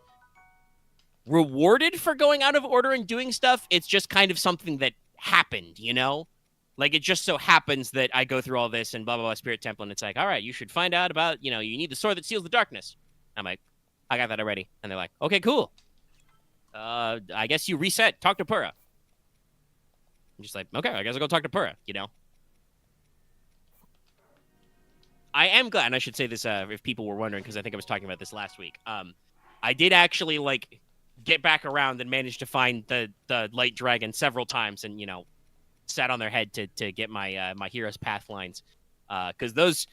rewarded for going out of order and doing stuff. It's just kind of something that happened, you know? Like, it just so happens that I go through all this and blah, blah, blah, Spirit Temple, and it's like, all right, you should find out about, you need the sword that seals the darkness. I'm like, I got that already. And they're like, okay, cool. I guess you reset. Talk to Pura. I'm just like, okay, I guess I'll go talk to Pura, I am glad, and I should say this if people were wondering, because I think I was talking about this last week. I did actually, get back around and manage to find the light dragon several times, and, sat on their head to get my my hero's path lines. Because those,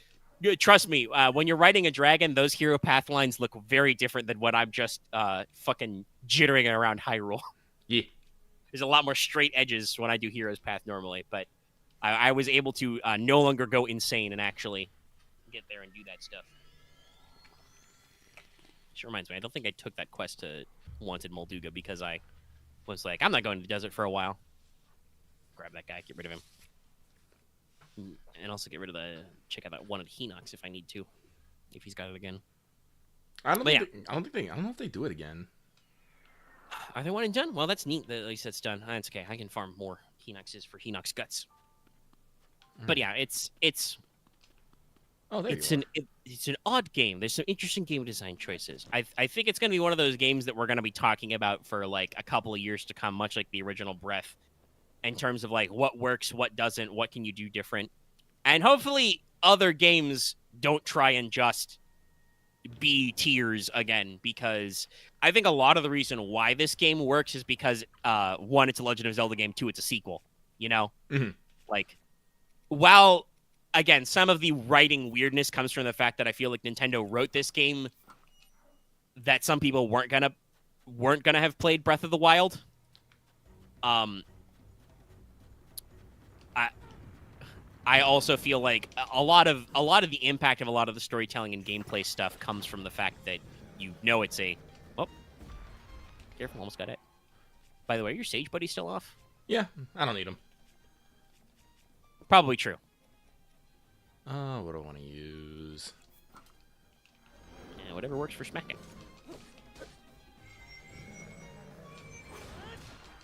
trust me, when you're riding a dragon, those hero path lines look very different than when I'm just fucking jittering around Hyrule. Yeah. There's a lot more straight edges when I do hero's path normally, but I was able to no longer go insane and actually get there and do that stuff. Which reminds me, I don't think I took that quest to Wanted Molduga, because I was like, I'm not going to the desert for a while. Grab that guy, get rid of him. And also get rid of check out that one at Hinox if I need to. If he's got it again. I don't know if they do it again. Are they one and done? Well, that's neat that at least that's done. That's okay. I can farm more Hinoxes for Hinox guts. But yeah, it's an odd game. There's some interesting game design choices. I think it's going to be one of those games that we're going to be talking about for like a couple of years to come, much like the original Breath, in terms of like what works, what doesn't, what can you do different. And hopefully other games don't try and just be tiers again, because I think a lot of the reason why this game works is because one, it's a Legend of Zelda game, two, it's a sequel, Mm-hmm. Like, while again, some of the writing weirdness comes from the fact that I feel like Nintendo wrote this game that some people weren't gonna have played Breath of the Wild. I also feel like a lot of the impact of a lot of the storytelling and gameplay stuff comes from the fact that it's a. Oh, careful! Almost got it. By the way, are your Sage buddy still off? Yeah, I don't need him. Probably true. What do I want to use? Yeah, whatever works for smacking.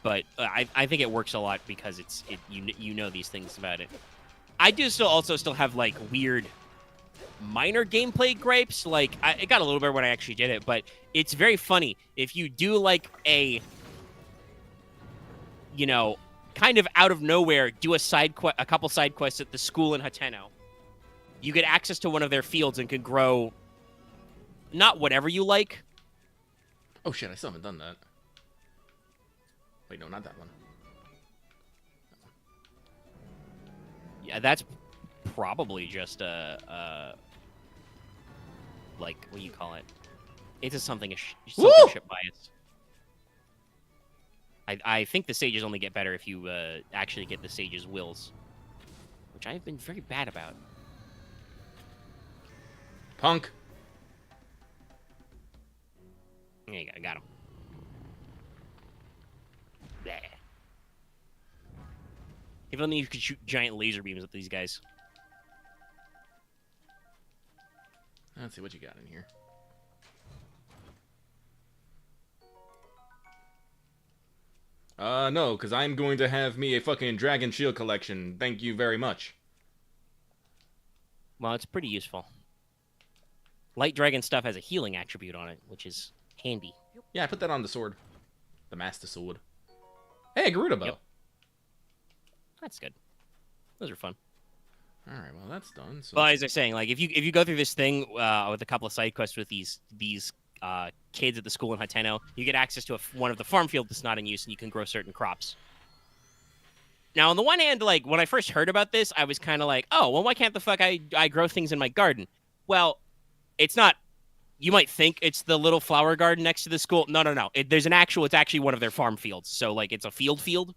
But I think it works a lot because you know these things about it. I do still have like weird minor gameplay gripes. Like it got a little better when I actually did it, but it's very funny if you do like a kind of out of nowhere do a couple side quests at the school in Hateno. You get access to one of their fields and can grow not whatever you like. Oh shit, I still haven't done that. Wait, no, not that one. Yeah, that's probably just like, what do you call it? It's something ship bias. I think the sages only get better if you actually get the sages' wills, which I've been very bad about. Punk. There you go, I got him. Bleh. If only you could shoot giant laser beams at these guys. Let's see what you got in here. No, because I'm going to have me a fucking Dragon Shield collection. Thank you very much. Well, it's pretty useful. Light Dragon stuff has a healing attribute on it, which is handy. Yeah, I put that on the sword. The Master Sword. Hey, Garuda Bow. Yep. That's good. Those are fun. All right, well, that's done. So well, as I was saying, like, if you go through this thing with a couple of side quests with these kids at the school in Hateno, you get access to one of the farm fields that's not in use, and you can grow certain crops. Now, on the one hand, like, when I first heard about this, I was kind of like, oh, well, why can't the fuck I grow things in my garden? Well, it's not. You might think it's the little flower garden next to the school. No. It's actually one of their farm fields. So, like, it's a field.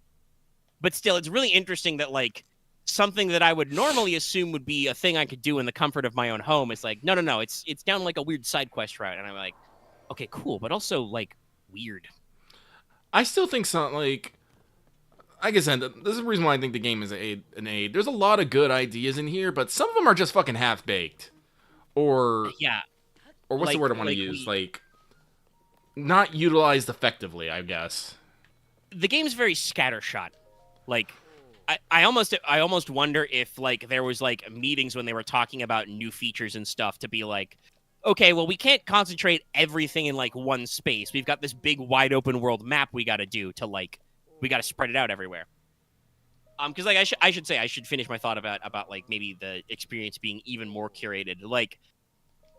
But still, it's really interesting that, like, something that I would normally assume would be a thing I could do in the comfort of my own home. It's like, no, it's down like a weird side quest route, and I'm like, okay, cool, but also like weird. I still think something like I said, this is the reason why I think the game is an aid. There's a lot of good ideas in here, but some of them are just fucking half baked, or Yeah, what's the word I want to use? Like not utilized effectively, I guess. The game's very scattershot. Like, I almost wonder if like there was like meetings when they were talking about new features and stuff to be like, okay, well, we can't concentrate everything in like one space. We've got this big wide open world map we got to do to like we got to spread it out everywhere. Because like I should say I should finish my thought about like maybe the experience being even more curated. Like,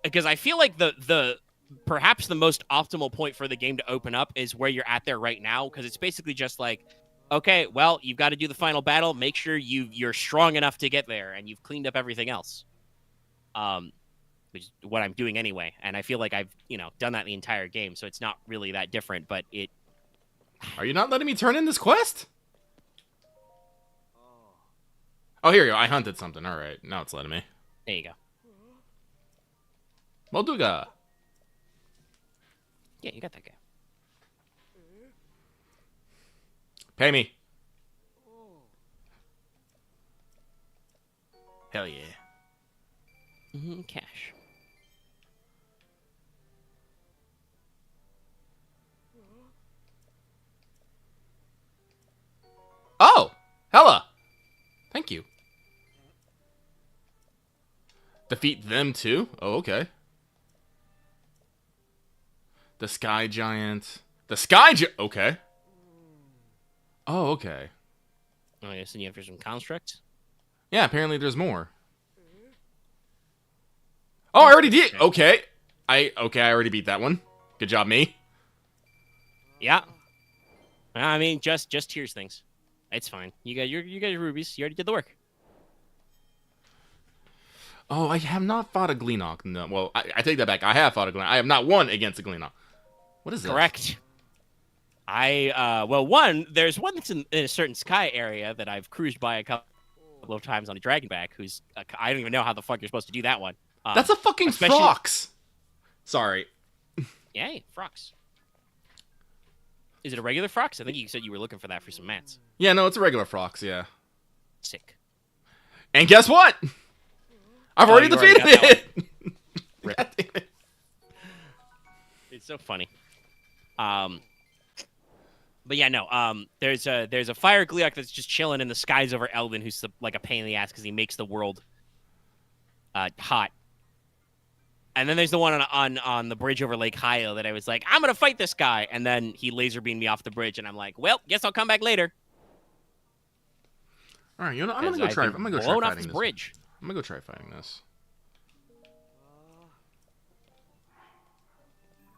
because I feel like the perhaps the most optimal point for the game to open up is where you're at there right now, because it's basically just like, okay, well, you've got to do the final battle. Make sure you're strong enough to get there, and you've cleaned up everything else. Which is what I'm doing anyway, and I feel like I've done that the entire game, so it's not really that different. But it. Are you not letting me turn in this quest? Oh, here you go. I hunted something. All right, now it's letting me. There you go. Molduga. Yeah, you got that guy. Pay me. Hell yeah. Cash. Oh, hella. Thank you. Defeat them too? Oh, okay. The Sky Giant. The Sky Giant. Okay. Oh, okay. Oh, yes, and you have for some constructs? Yeah, apparently there's more. Oh, I already did. Okay. I already beat that one. Good job, me. Yeah. I mean, just here's things. It's fine. You got your rubies. You already did the work. Oh, I have not fought a Gleenock. No, well, I take that back. I have fought a Gleenock. I have not won against a Gleenock. What is this? Correct. There's one that's in a certain sky area that I've cruised by a couple of times on a Dragonback. Who's I don't even know how the fuck you're supposed to do that one. That's a fucking Frox. Sorry. Yay, Frox. Is it a regular Frox? I think you said you were looking for that for some mats. Yeah, no, it's a regular Frox. Yeah. Sick. And guess what? I've already defeated it. God damn it. It's so funny. But yeah, no. There's a fire Gleeok that's just chilling in the skies over Eldin, who's like a pain in the ass because he makes the world hot. And then there's the one on the bridge over Lake Hio that I was like, I'm gonna fight this guy, and then he laser beamed me off the bridge, and I'm like, well, guess I'll come back later. All right, I'm gonna go try. I'm gonna go try fighting this bridge. I'm gonna go try fighting this.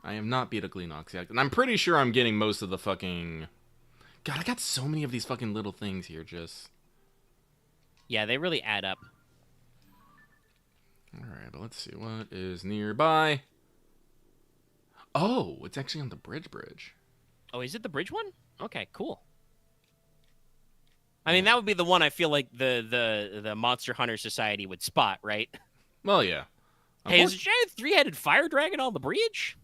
I have not beat a Gleenox yet, and I'm pretty sure I'm getting most of the fucking. God, I got so many of these fucking little things here. Just. Yeah, they really add up. All right, but let's see what is nearby. Oh, it's actually on the bridge. Oh, is it the bridge one? Okay, cool. I mean, that would be the one I feel like the Monster Hunter Society would spot, right? Well, yeah. Hey, is a giant three-headed fire dragon on the bridge?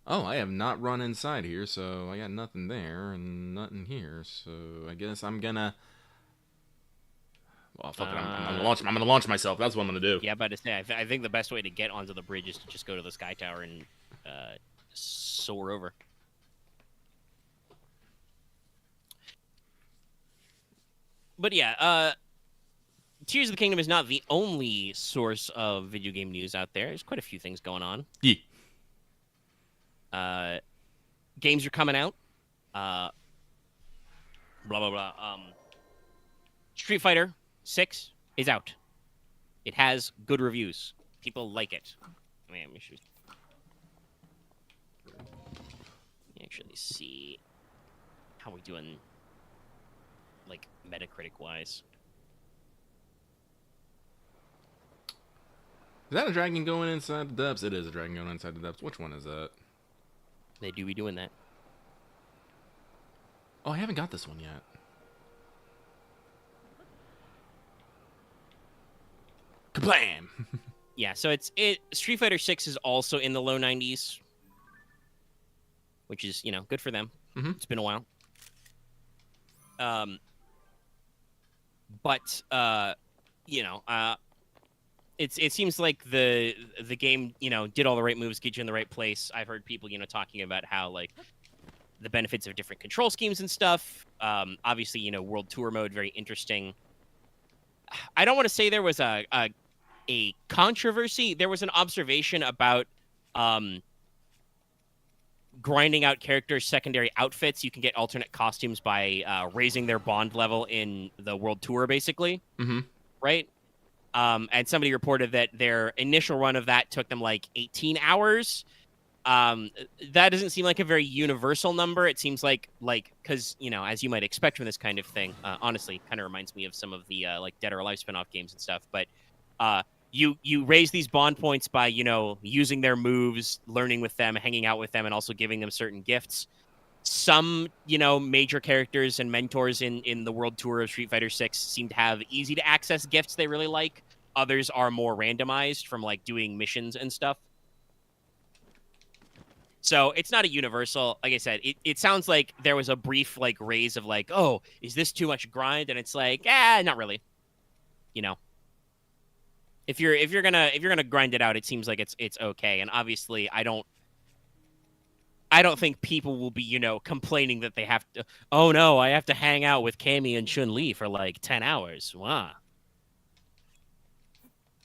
Oh, I have not run inside here, so I got nothing there and nothing here. So I guess I'm gonna. Well, fuck it. I'm gonna launch myself. That's what I'm gonna do. Yeah, but I think the best way to get onto the bridge is to just go to the Sky Tower and soar over. But yeah, Tears of the Kingdom is not the only source of video game news out there. There's quite a few things going on. Yeah. Games are coming out. Blah blah blah. Street Fighter 6 is out. It has good reviews. People like it. Man, we should actually see how we doing, like Metacritic wise. Is that a dragon going inside the depths? It is a dragon going inside the depths. Which one is that? They do be doing that. Oh, I haven't got this one yet. Kablam! Yeah, so Street Fighter 6 is also in the low 90s, which is, good for them. Mm-hmm. It's been a while. But it seems like the game, did all the right moves, get you in the right place. I've heard people, talking about how like the benefits of different control schemes and stuff. Obviously, World Tour mode, very interesting. I don't want to say there was a controversy. There was an observation about grinding out characters' secondary outfits. You can get alternate costumes by raising their bond level in the World Tour, basically. Mm-hmm. Right? And somebody reported that their initial run of that took them like 18 hours. That doesn't seem like a very universal number. It seems like because, as you might expect from this kind of thing, honestly, kind of reminds me of some of the like Dead or Alive spinoff games and stuff. But you raise these bond points by, using their moves, learning with them, hanging out with them, and also giving them certain gifts. Some, major characters and mentors in the World Tour of Street Fighter 6 seem to have easy to access gifts they really like. Others are more randomized from like doing missions and stuff. So it's not a universal. Like I said, it sounds like there was a brief like raise of like, oh, is this too much grind? And it's like, not really. If you're gonna grind it out, it seems like it's okay. And obviously, I don't think people will be, complaining that they have to. Oh no, I have to hang out with Cammy and Chun-Li for like 10 hours. Wow.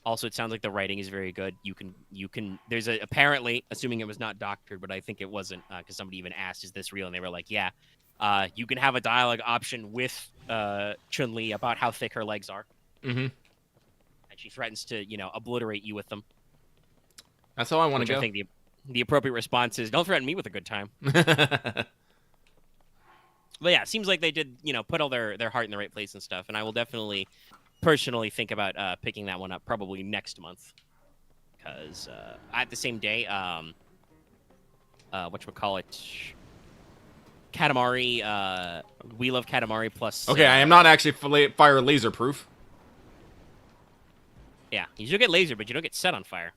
Also, it sounds like the writing is very good. You can. There's apparently, assuming it was not doctored, but I think it wasn't, because somebody even asked, "Is this real?" And they were like, "Yeah." You can have a dialogue option with Chun-Li about how thick her legs are. Mm-hmm. And she threatens to, obliterate you with them. That's how I want to go. I think the appropriate response is, "Don't threaten me with a good time." But yeah, it seems like they did, put all their heart in the right place and stuff. And I will definitely personally think about picking that one up probably next month, because at the same day, whatchamacallit, Katamari, We Love Katamari plus. Okay, I am not actually fire laser proof. Yeah, you do get laser, but you don't get set on fire.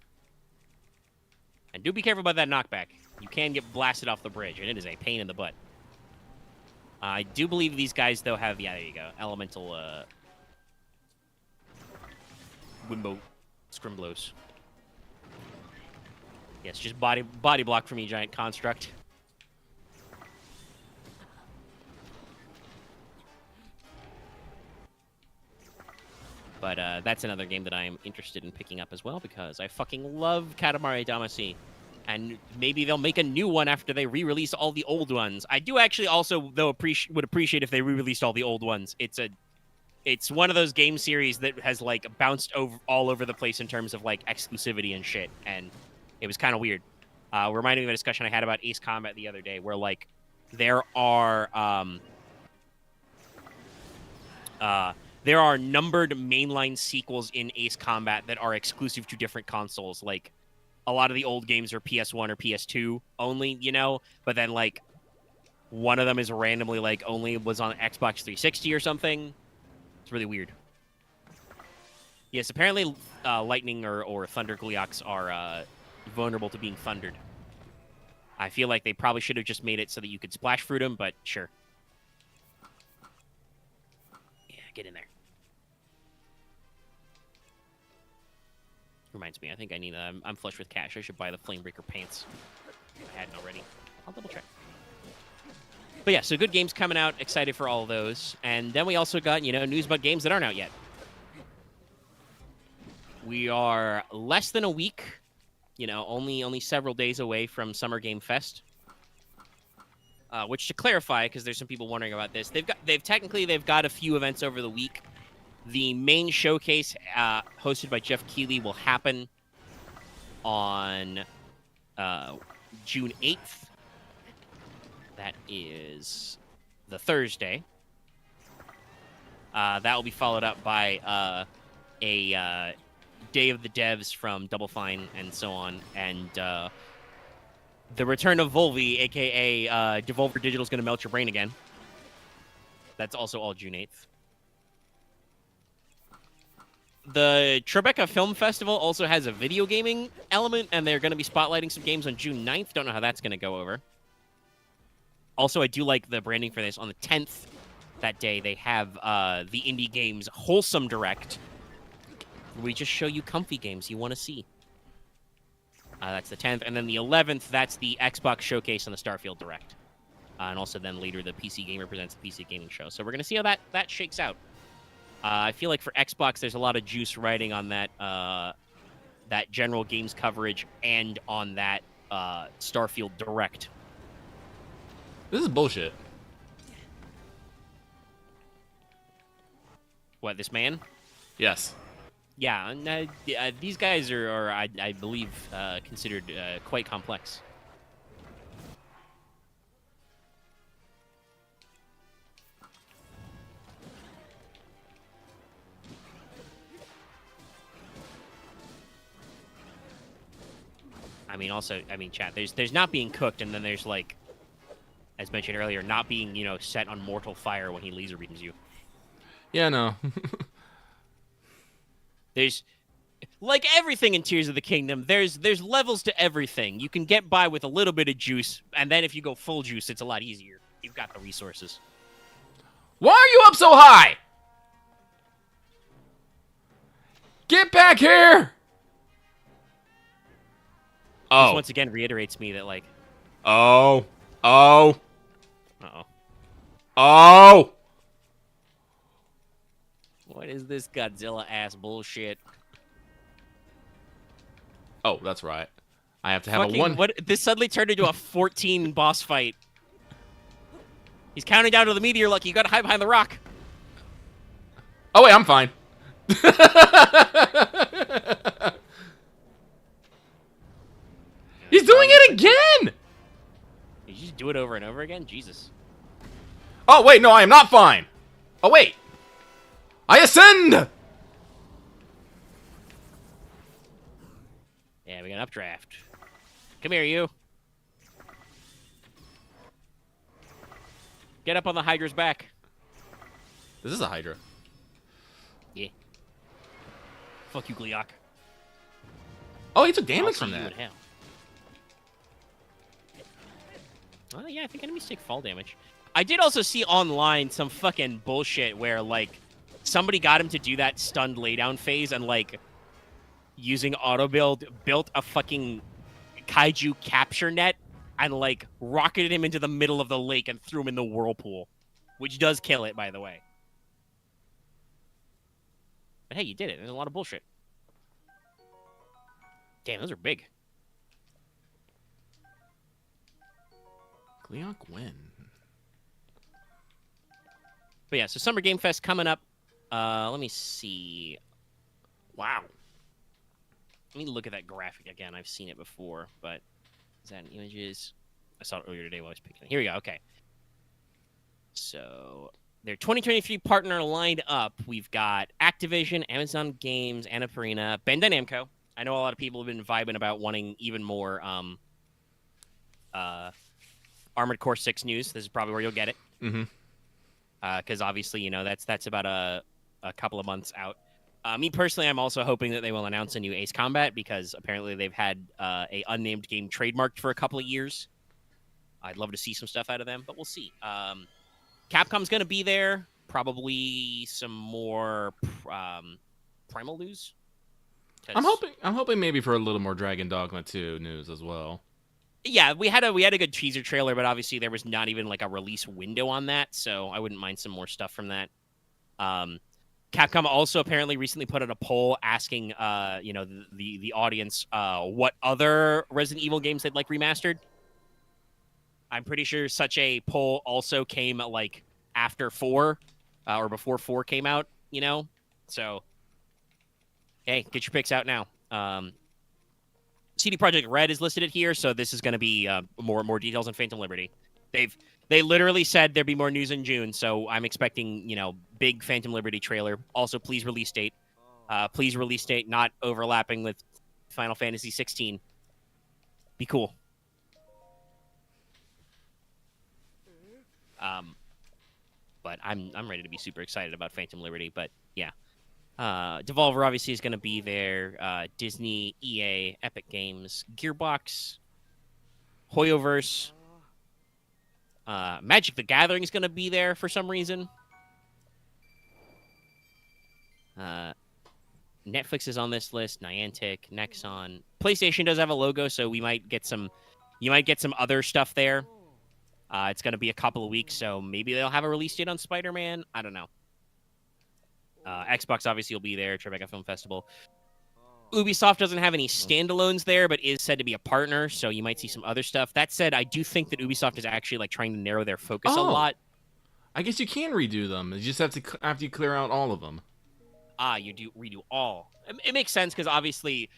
And do be careful about that knockback. You can get blasted off the bridge, and it is a pain in the butt. I do believe these guys, though, have, there you go, elemental Wimbo Scrimblows. Yes, just body block for me, giant construct. But that's another game that I am interested in picking up as well, because I fucking love Katamari Damacy. And maybe they'll make a new one after they re-release all the old ones. I do actually also, though, would appreciate if they re-released all the old ones. It's one of those game series that has, like, bounced all over the place in terms of, like, exclusivity and shit. And it was kind of weird. Reminding me of a discussion I had about Ace Combat the other day, where, like, there are numbered mainline sequels in Ace Combat that are exclusive to different consoles. Like, a lot of the old games are PS1 or PS2 only, but then, like, one of them is randomly, like, only was on Xbox 360 or something. It's really weird. Yes, apparently Lightning or Thunder Gleeoks are vulnerable to being thundered. I feel like they probably should have just made it so that you could splash fruit them, but sure. Yeah, get in there. Reminds me, I think I need I'm flush with cash. I should buy the Flamebreaker pants. If I hadn't already. I'll double check. But yeah, so good games coming out. Excited for all of those. And then we also got, news about games that aren't out yet. We are less than a week, only several days away from Summer Game Fest. Which, to clarify, because there's some people wondering about this, they've got a few events over the week. The main showcase, hosted by Jeff Keighley, will happen on June 8th. That is the Thursday. That will be followed up by a Day of the Devs from Double Fine and so on. And the return of Volvi, a.k.a. Devolver Digital, is going to melt your brain again. That's also all June 8th. the Tribeca Film Festival also has a video gaming element, and they're going to be spotlighting some games on June 9th. Don't know how that's going to go over. Also, I do like the branding for this. On the 10th, that day, they have the Indie Games Wholesome Direct. We just show you comfy games you want to see. That's the 10th. And then the 11th, that's the Xbox Showcase and the Starfield Direct. And also then later, the PC Gamer presents the PC Gaming Show. So we're going to see how that shakes out. I feel like for Xbox, there's a lot of juice riding on that that general games coverage and on that Starfield Direct. This is bullshit. What, this man? Yes. Yeah, and, these guys are I believe, considered quite complex. Chat, there's not being cooked, and then there's, like, as mentioned earlier, not being, set on mortal fire when he laser beams you. Yeah, no. There's, like everything in Tears of the Kingdom, there's levels to everything. You can get by with a little bit of juice, and then if you go full juice, it's a lot easier. You've got the resources. Why are you up so high? Get back here! Oh. This once again reiterates me that, like... Oh. Uh-oh. Oh! What is this Godzilla-ass bullshit? Oh, that's right. I have to have a one... This suddenly turned into a 14 boss fight. He's counting down to the meteor, Lucky. You gotta hide behind the rock. Oh, wait, I'm fine. He's doing it again! Did you just do it over and over again? Jesus. Oh, wait, no, I am not fine. Oh, wait. I ascend! Yeah, we got an updraft. Come here, you. Get up on the Hydra's back. This is a Hydra. Yeah. Fuck you, Gleeok. Oh, he took damage from that. Well, yeah, I think enemies take fall damage. I did also see online some fucking bullshit where, like, somebody got him to do that stunned laydown phase and, like, using auto-build, built a fucking kaiju capture net and, like, rocketed him into the middle of the lake and threw him in the whirlpool. Which does kill it, by the way. But hey, you did it. There's a lot of bullshit. Damn, those are big. Gleeok win. But yeah, so Summer Game Fest coming up. Let me see. Wow. Let me look at that graphic again. I've seen it before, but is that in images? I saw it earlier today while I was picking it. Here we go. Okay. So their 2023 partner lined up. We've got Activision, Amazon Games, Annapurna, Bandai Namco. I know a lot of people have been vibing about wanting even more Armored Core 6 news. This is probably where you'll get it. Mm-hmm. Because obviously, that's about a couple of months out. Me personally, I'm also hoping that they will announce a new Ace Combat because apparently they've had a unnamed game trademarked for a couple of years. I'd love to see some stuff out of them, but we'll see. Capcom's going to be there. Probably some more Primal news. I'm hoping maybe for a little more Dragon Dogma 2 news as well. Yeah, we had a good teaser trailer, but obviously there was not even like a release window on that, so I wouldn't mind some more stuff from that. Capcom also apparently recently put out a poll asking, the audience what other Resident Evil games they'd like remastered. I'm pretty sure such a poll also came like after 4 or before 4 came out. So hey, get your picks out now. CD Projekt Red is listed here, so this is going to be more details on Phantom Liberty. They literally said there'd be more news in June, so I'm expecting big Phantom Liberty trailer. Also, please release date. Please release date not overlapping with Final Fantasy 16. Be cool. But I'm ready to be super excited about Phantom Liberty. But yeah, Devolver obviously is going to be there. Disney, EA, Epic Games, Gearbox, Hoyoverse, Magic the Gathering is going to be there for some reason. Netflix is on this list. Niantic, Nexon, PlayStation does have a logo, so we might get some. You might get some other stuff there. It's going to be a couple of weeks, so maybe they'll have a release date on Spider-Man. I don't know. Xbox obviously will be there. Tribeca Film Festival. Ubisoft doesn't have any standalones there, but is said to be a partner, so you might see some other stuff. That said, I do think that Ubisoft is actually like trying to narrow their focus a lot. I guess you can redo them. You just have to after you clear out all of them. You do redo all. It makes sense because obviously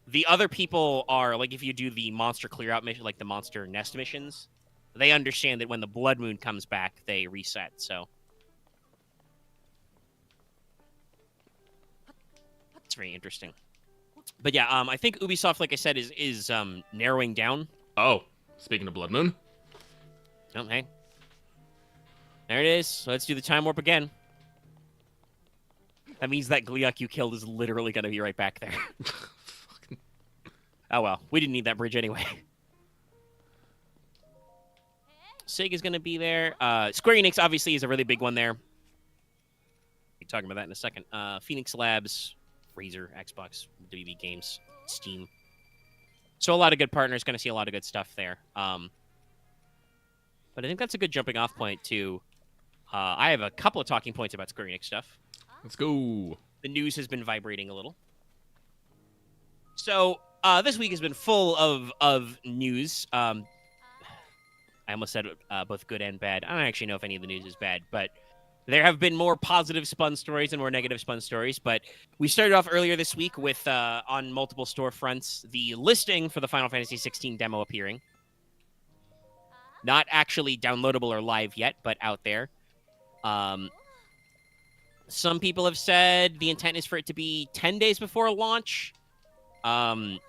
the other people are like if you do the monster clear out mission, like the monster nest missions, they understand that when the Blood Moon comes back, they reset. So it's very interesting. But yeah, I think Ubisoft, like I said, is narrowing down. Oh, speaking of Blood Moon. Oh, hey. There it is. So let's do the time warp again. That means that Gliok you killed is literally going to be right back there. Oh, well. We didn't need that bridge anyway. Sega's going to be there. Square Enix, obviously, is a really big one there. We'll be talking about that in a second. Phoenix Labs, Razer, Xbox, WB Games, Steam. So a lot of good partners. Going to see a lot of good stuff there. But I think that's a good jumping off point to... I have a couple of talking points about Square Enix stuff. Let's go. The news has been vibrating a little. So this week has been full of news. I almost said both good and bad. I don't actually know if any of the news is bad, but there have been more positive spun stories and more negative spun stories. But we started off earlier this week with, on multiple storefronts, the listing for the Final Fantasy XVI demo appearing. Not actually downloadable or live yet, but out there. Some people have said the intent is for it to be 10 days before launch. Maybe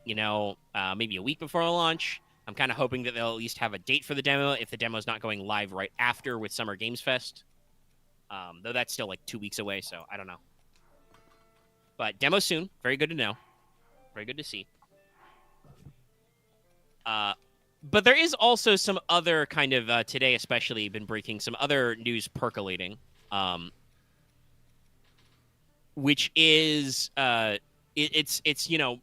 a week before launch. I'm kind of hoping that they'll at least have a date for the demo if the demo's not going live right after with Summer Games Fest. Though that's still like 2 weeks away, so I don't know. But demo soon. Very good to know. Very good to see. But there is also some other kind of, today especially, been breaking some other news percolating, which is, it's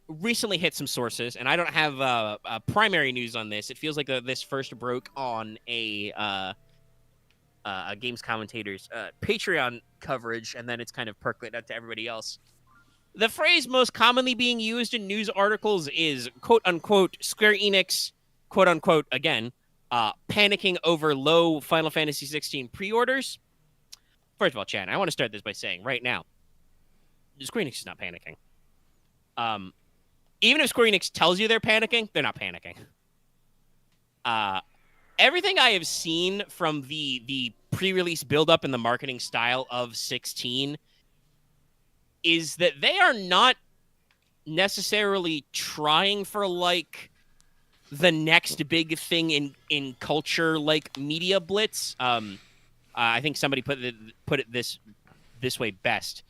recently hit some sources, and I don't have primary news on this. It feels like this first broke on a games commentator's Patreon coverage, and then it's kind of percolated out to everybody else. The phrase most commonly being used in news articles is, quote-unquote, Square Enix, quote-unquote, again, panicking over low Final Fantasy XVI pre-orders. First of all, Chad, I want to start this by saying, right now, Square Enix is not panicking. Even if Square Enix tells you they're panicking, they're not panicking. Everything I have seen from the pre-release build-up and the marketing style of 16 is that they are not necessarily trying for, like, the next big thing in culture, like media blitz. I think somebody put it this way best.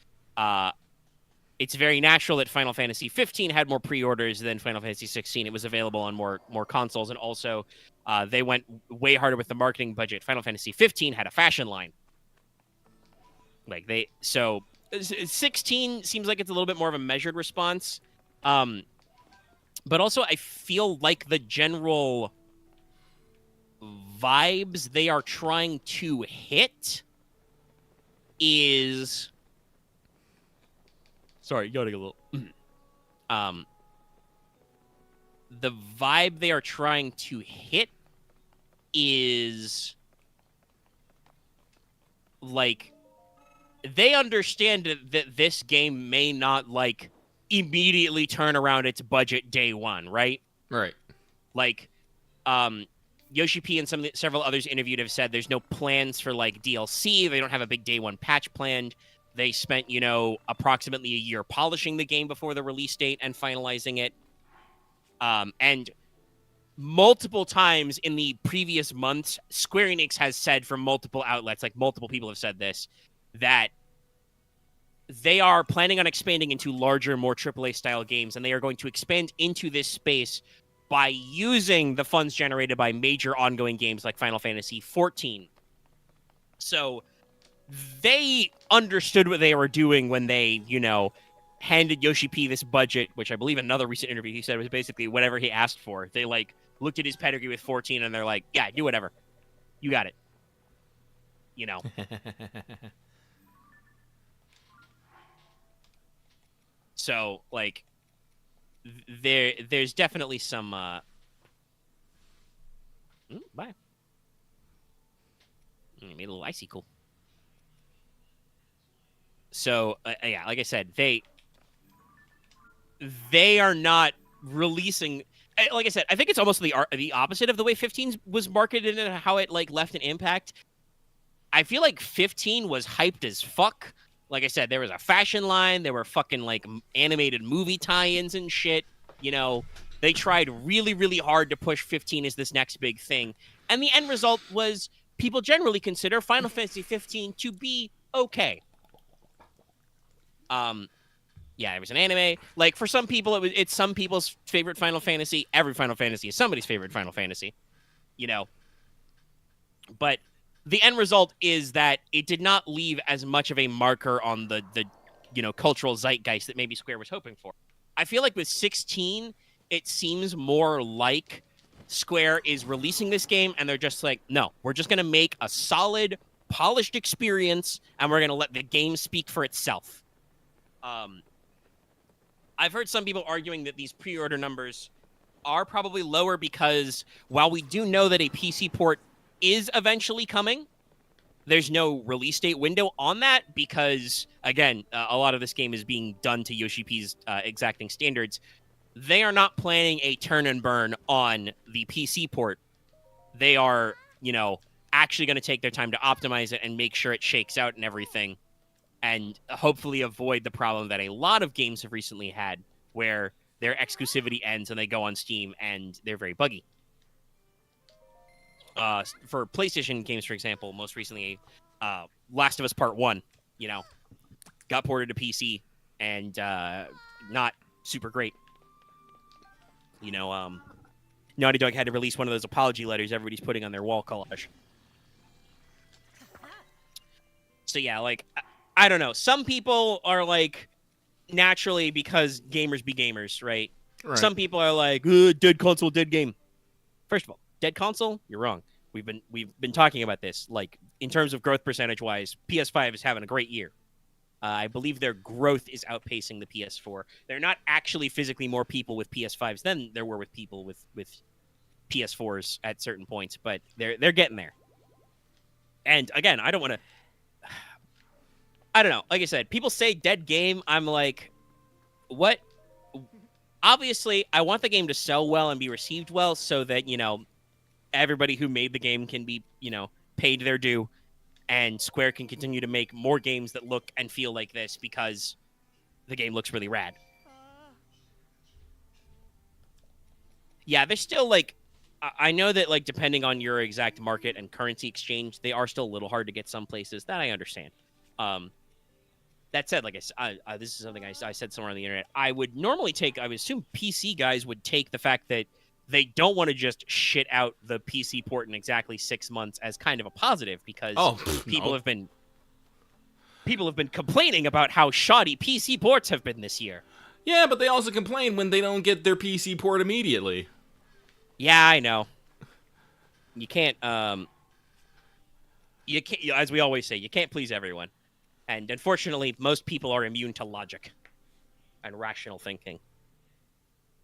It's very natural that Final Fantasy 15 had more pre-orders than Final Fantasy 16. It was available on more consoles, and also they went way harder with the marketing budget. Final Fantasy 15 had a fashion line. 16 seems like it's a little bit more of a measured response. But also, I feel like the general vibes they are trying to hit is... Sorry, getting a little... the vibe they are trying to hit is... like, they understand that this game may not, like, immediately turn around its budget day one, right? Right. Like, Yoshi P and several others interviewed have said there's no plans for, like, DLC. They don't have a big day one patch planned. They spent, approximately a year polishing the game before the release date and finalizing it. And multiple times in the previous months, Square Enix has said from multiple outlets, like multiple people have said this, that they are planning on expanding into larger, more AAA style games, and they are going to expand into this space by using the funds generated by major ongoing games like Final Fantasy XIV. So they understood what they were doing when they, handed Yoshi P this budget, which I believe in another recent interview he said was basically whatever he asked for. They looked at his pedigree with 14 and they're like, yeah, do whatever. You got it. So there's definitely some bye. Made a little icicle. So yeah, like I said, they are not releasing. Like I said, I think it's almost the opposite of the way 15 was marketed and how it left an impact. I feel like 15 was hyped as fuck. Like I said, there was a fashion line, there were fucking animated movie tie-ins and shit. They tried really, really hard to push 15 as this next big thing, and the end result was people generally consider Final Fantasy 15 to be okay. Yeah, it was an anime. For some people, it's some people's favorite Final Fantasy. Every Final Fantasy is somebody's favorite Final Fantasy, But the end result is that it did not leave as much of a marker on the cultural zeitgeist that maybe Square was hoping for. I feel like with 16, it seems more like Square is releasing this game and they're just like, no, we're just going to make a solid, polished experience and we're going to let the game speak for itself. I've heard some people arguing that these pre-order numbers are probably lower because while we do know that a PC port is eventually coming, there's no release date window on that because, again, a lot of this game is being done to Yoshi P's exacting standards. They are not planning a turn and burn on the PC port. They are, actually going to take their time to optimize it and make sure it shakes out and everything, and hopefully avoid the problem that a lot of games have recently had where their exclusivity ends and they go on Steam and they're very buggy. For PlayStation games, for example, most recently, Last of Us Part 1, got ported to PC and not super great. Naughty Dog had to release one of those apology letters everybody's putting on their wall collage. So yeah, I don't know. Some people are naturally, because gamers be gamers, right? Some people are like, dead console, dead game. First of all, dead console, you're wrong. We've been talking about this. In terms of growth percentage wise, PS5 is having a great year. I believe their growth is outpacing the PS4. They're not actually physically more people with PS5s than there were with people with PS4s at certain points, but they're getting there. And again, I don't want to. I don't know. Like I said, people say dead game. I'm like, what? Obviously, I want the game to sell well and be received well so that, everybody who made the game can be, paid their due and Square can continue to make more games that look and feel like this because the game looks really rad. Yeah, there's still I know that depending on your exact market and currency exchange, they are still a little hard to get some places. That I understand. That said, this is something I said somewhere on the internet. I would assume PC guys would take the fact that they don't want to just shit out the PC port in exactly 6 months as kind of a positive because people have been complaining about how shoddy PC ports have been this year. Yeah, but they also complain when they don't get their PC port immediately. Yeah, I know. You can't, as we always say, you can't please everyone. And unfortunately, most people are immune to logic and rational thinking.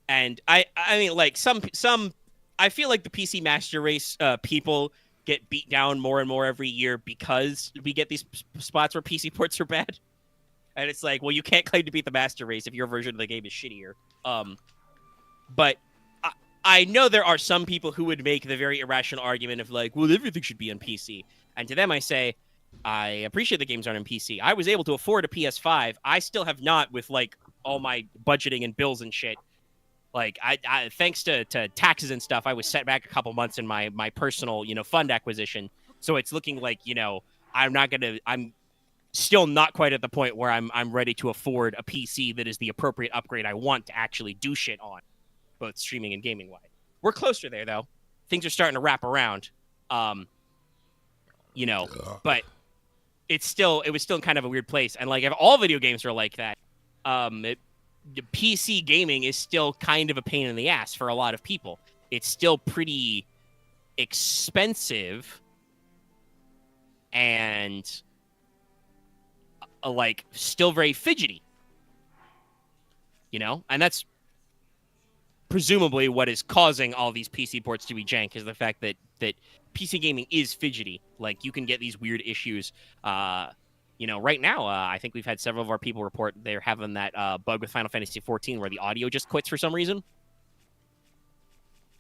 And I mean, some, I feel like the PC Master Race people get beat down more and more every year because we get these spots where PC ports are bad. And it's like, well, you can't claim to beat the Master Race if your version of the game is shittier. But I know there are some people who would make the very irrational argument of well, everything should be on PC. And to them, I say, I appreciate the games aren't on PC. I was able to afford a PS5. I still have not with all my budgeting and bills and shit. I thanks to taxes and stuff, I was set back a couple months in my personal, fund acquisition. So it's looking I'm Still not quite at the point where I'm ready to afford a PC that is the appropriate upgrade I want to actually do shit on, both streaming and gaming wise. We're closer there though. Things are starting to wrap around. But it was still kind of a weird place. And like if all video games are like that, PC gaming is still kind of a pain in the ass for a lot of people. It's still pretty expensive and like still very fidgety, and that's presumably what is causing all these PC ports to be jank, is the fact that PC gaming is fidgety. Like you can get these weird issues. Right now, I think we've had several of our people report they're having that bug with Final Fantasy XIV where the audio just quits for some reason.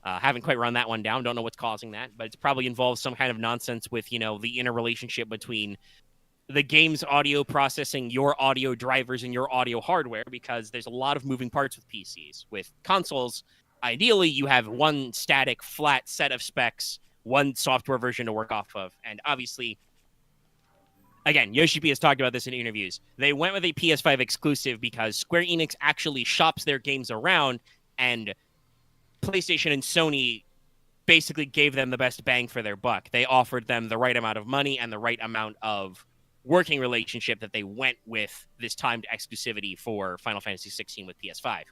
Haven't quite run that one down. Don't know what's causing that, but it's probably involves some kind of nonsense with, the interrelationship between the game's audio processing, your audio drivers, and your audio hardware, because there's a lot of moving parts with PCs. With consoles, ideally, you have one static, flat set of specs, one software version to work off of, and obviously, again, Yoshi P has talked about this in interviews. They went with a PS5 exclusive because Square Enix actually shops their games around, and PlayStation and Sony basically gave them the best bang for their buck. They offered them the right amount of money and the right amount of working relationship that they went with this timed exclusivity for Final Fantasy 16 with PS5.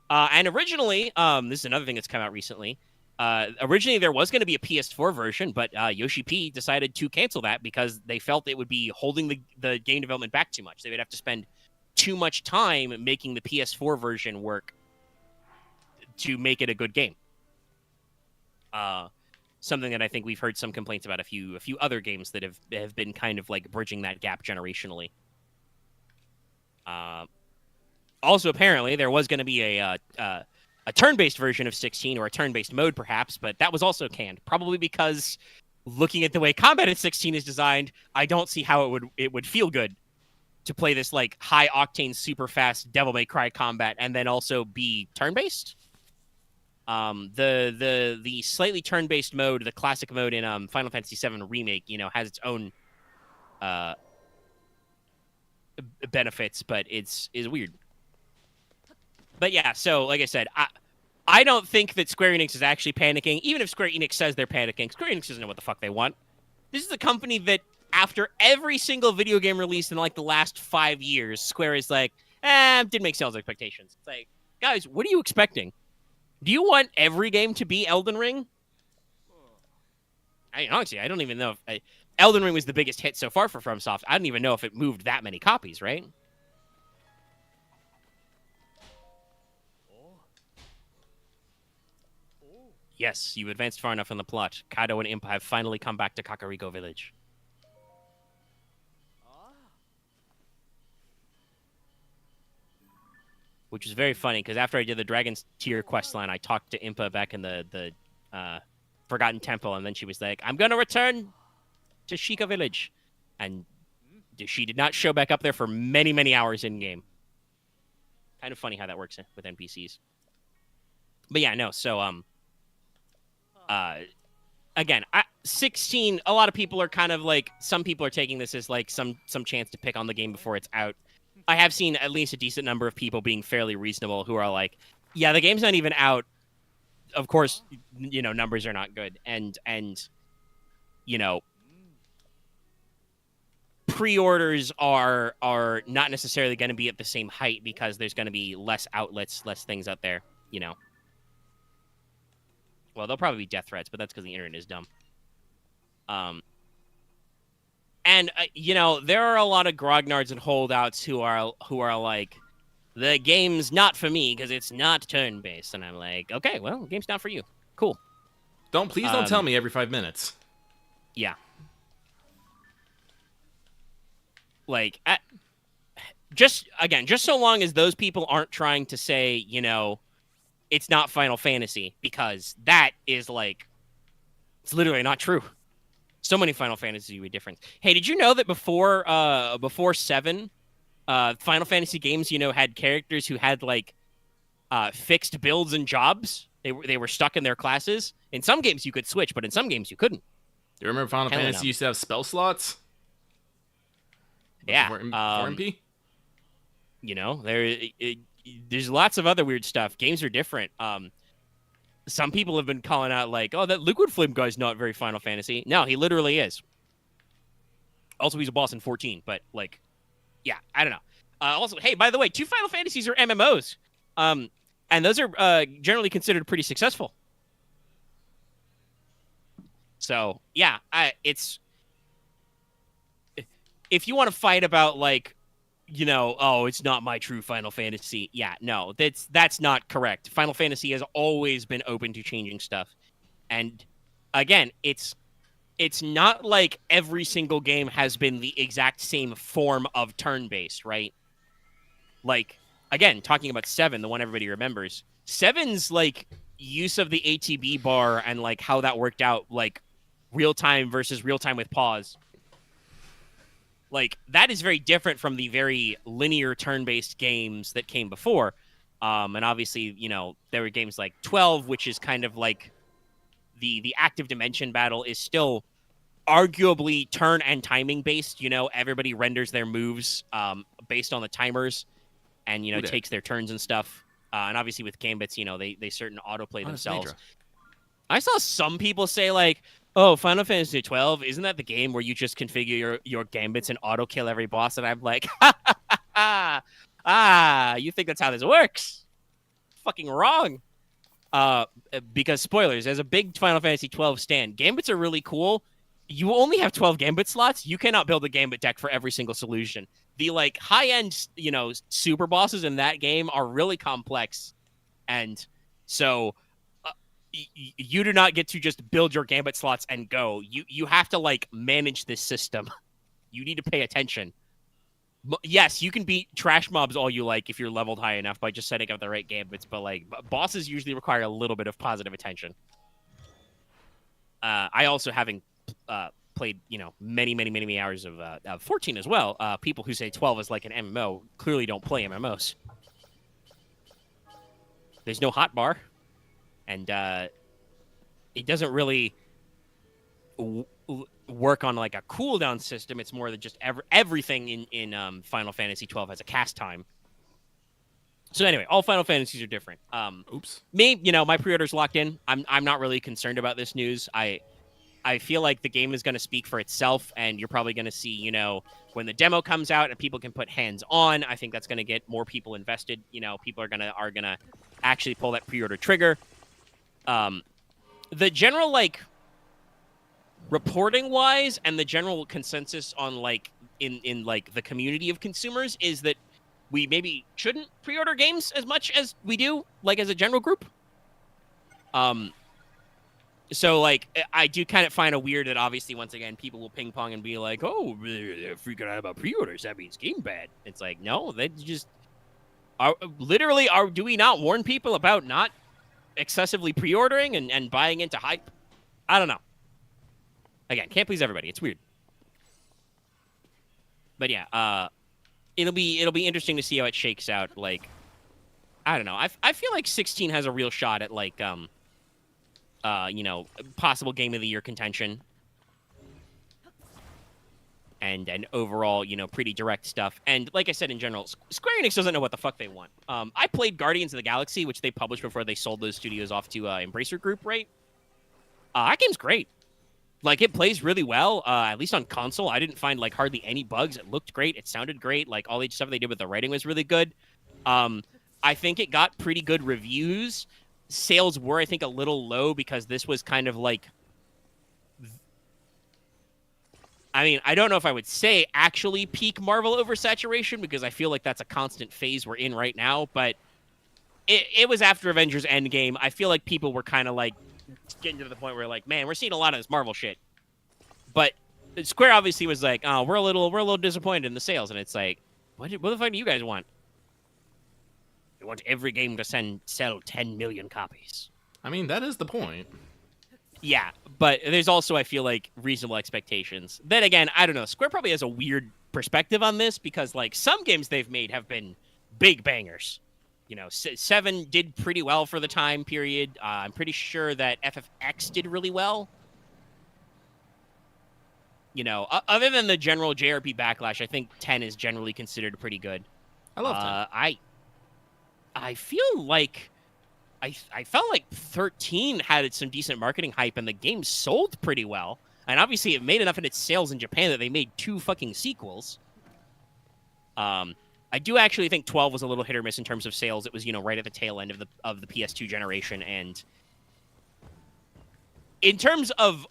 And originally, this is another thing that's come out recently. Originally, there was going to be a PS4 version, but Yoshi P decided to cancel that because they felt it would be holding the game development back too much. They would have to spend too much time making the PS4 version work to make it a good game. Something that I think we've heard some complaints about a few other games that have been kind of like bridging that gap generationally. Also, apparently, there was going to be a turn-based version of 16, or a turn-based mode, perhaps, but that was also canned. Probably because, looking at the way combat in 16 is designed, I don't see how it would feel good to play this like high-octane, super-fast Devil May Cry combat and then also be turn-based. The slightly turn-based mode, the classic mode in Final Fantasy VII Remake, has its own benefits, but is weird. But yeah, so like I said, I don't think that Square Enix is actually panicking. Even if Square Enix says they're panicking, Square Enix doesn't know what the fuck they want. This is a company that, after every single video game released in like the last 5 years, Square is like, didn't make sales expectations. It's like, guys, what are you expecting? Do you want every game to be Elden Ring? Honestly, I don't even know if Elden Ring was the biggest hit so far for FromSoft. I don't even know if it moved that many copies, right? Yes, you advanced far enough in the plot. Kaido and Impa have finally come back to Kakariko Village. Which is very funny, because after I did the Dragon's Tear questline, I talked to Impa back in the Forgotten Temple, and then she was like, I'm going to return to Sheikah Village. And she did not show back up there for many, many hours in-game. Kind of funny how that works with NPCs. But yeah, no, so, again, 16, a lot of people are kind of like, some people are taking this as like some chance to pick on the game before it's out. I have seen at least a decent number of people being fairly reasonable who are like, yeah, the game's not even out. Of course, numbers are not good. And pre-orders are not necessarily going to be at the same height because there's going to be less outlets, less things out there, Well, there'll probably be death threats, but that's because the internet is dumb. And, there are a lot of grognards and holdouts who are like, the game's not for me because it's not turn-based. And I'm like, okay, well, the game's not for you. Cool. Please don't tell me every 5 minutes. Yeah. Like, just so long as those people aren't trying to say, it's not Final Fantasy, because that is like, it's literally not true. So many Final Fantasy would be different. Hey, did you know that before 7, Final Fantasy games, had characters who had like fixed builds and jobs? They were stuck in their classes. In some games you could switch, but in some games you couldn't. Do you remember Final Fantasy used to have spell slots? Yeah. For MP? You know, there's lots of other weird stuff. Games are different. Some people have been calling out like, oh, that Liquid Flame guy's not very Final Fantasy. No, he literally is. Also, he's a boss in 14, but like, yeah, I don't know. Also, hey, by the way, 2 Final Fantasies are MMOs, and those are generally considered pretty successful. So yeah, it's if you want to fight about like, you know, oh, it's not my true Final Fantasy. Yeah, no, that's not correct. Final Fantasy has always been open to changing stuff, and again, it's not like every single game has been the exact same form of turn-based, right? Like, again, talking about 7, the one everybody remembers, 7's like use of the ATB bar and like how that worked out, like real time versus real time with pause. Like, that is very different from the very linear turn-based games that came before. And obviously, you know, there were games like 12, which is kind of like the active dimension battle is still arguably turn and timing based. You know, everybody renders their moves based on the timers and, you know, takes their turns and stuff. And obviously with Gambits, you know, they certain autoplay themselves. I saw some people say like, oh, Final Fantasy 12, isn't that the game where you just configure your Gambits and auto kill every boss? And I'm like, you think that's how this works? Fucking wrong. Because spoilers, as a big Final Fantasy 12 stan, Gambits are really cool. You only have 12 Gambit slots. You cannot build a Gambit deck for every single solution. The like high-end, you know, super bosses in that game are really complex. And so you do not get to just build your Gambit slots and go. You have to like manage this system. You need to pay attention. Yes, you can beat trash mobs all you like if you're leveled high enough by just setting up the right Gambits, but like bosses usually require a little bit of positive attention. I also, having played, you know, many hours of 14 as well, people who say 12 is like an MMO clearly don't play MMOs. There's no hotbar, and it doesn't really work on like a cooldown system. It's more than just everything in Final Fantasy 12 has a cast time. So anyway, all Final Fantasies are different. Me, you know, my pre-order's locked in. I'm not really concerned about this news. I feel like the game is going to speak for itself, and you're probably going to see, you know, when the demo comes out and people can put hands on, I think that's going to get more people invested. You know, people are gonna actually pull that pre-order trigger. The general like reporting wise and the general consensus on like in like the community of consumers is that we maybe shouldn't pre-order games as much as we do, like as a general group. So, like, I do kind of find it weird that obviously, once again, people will ping pong and be like, oh, they're freaking out about pre-orders. That means game bad. It's like, no, they just do we not warn people about not excessively pre-ordering and buying into hype? I don't know. Again, can't please everybody. It's weird. But yeah, it'll be interesting to see how it shakes out. Like, I don't know. I feel like 16 has a real shot at like you know, possible game of the year contention, and overall, you know, pretty direct stuff. And like I said, in general, Square Enix doesn't know what the fuck they want. I played Guardians of the Galaxy, which they published before they sold those studios off to Embracer Group, right? That game's great. Like, it plays really well, at least on console. I didn't find like hardly any bugs. It looked great. It sounded great. Like, all the stuff they did with the writing was really good. I think it got pretty good reviews. Sales were, I think, a little low because this was kind of like, I mean, I don't know if I would say actually peak Marvel oversaturation, because I feel like that's a constant phase we're in right now, but it was after Avengers Endgame. I feel like people were kind of like getting to the point where like, man, we're seeing a lot of this Marvel shit. But Square obviously was like, oh, we're a little disappointed in the sales, and it's like, what the fuck do you guys want? We want every game to sell 10 million copies. I mean, that is the point. Yeah, but there's also, I feel like, reasonable expectations. Then again, I don't know. Square probably has a weird perspective on this because, like, some games they've made have been big bangers. You know, 7 did pretty well for the time period. I'm pretty sure that FFX did really well. Other than the general JRP backlash, I think 10 is generally considered pretty good. I love 10. I feel like I felt like 13 had some decent marketing hype, and the game sold pretty well. And obviously, it made enough in its sales in Japan that they made 2 fucking sequels. I do actually think 12 was a little hit or miss in terms of sales. It was, right at the tail end of the PS2 generation, and in terms of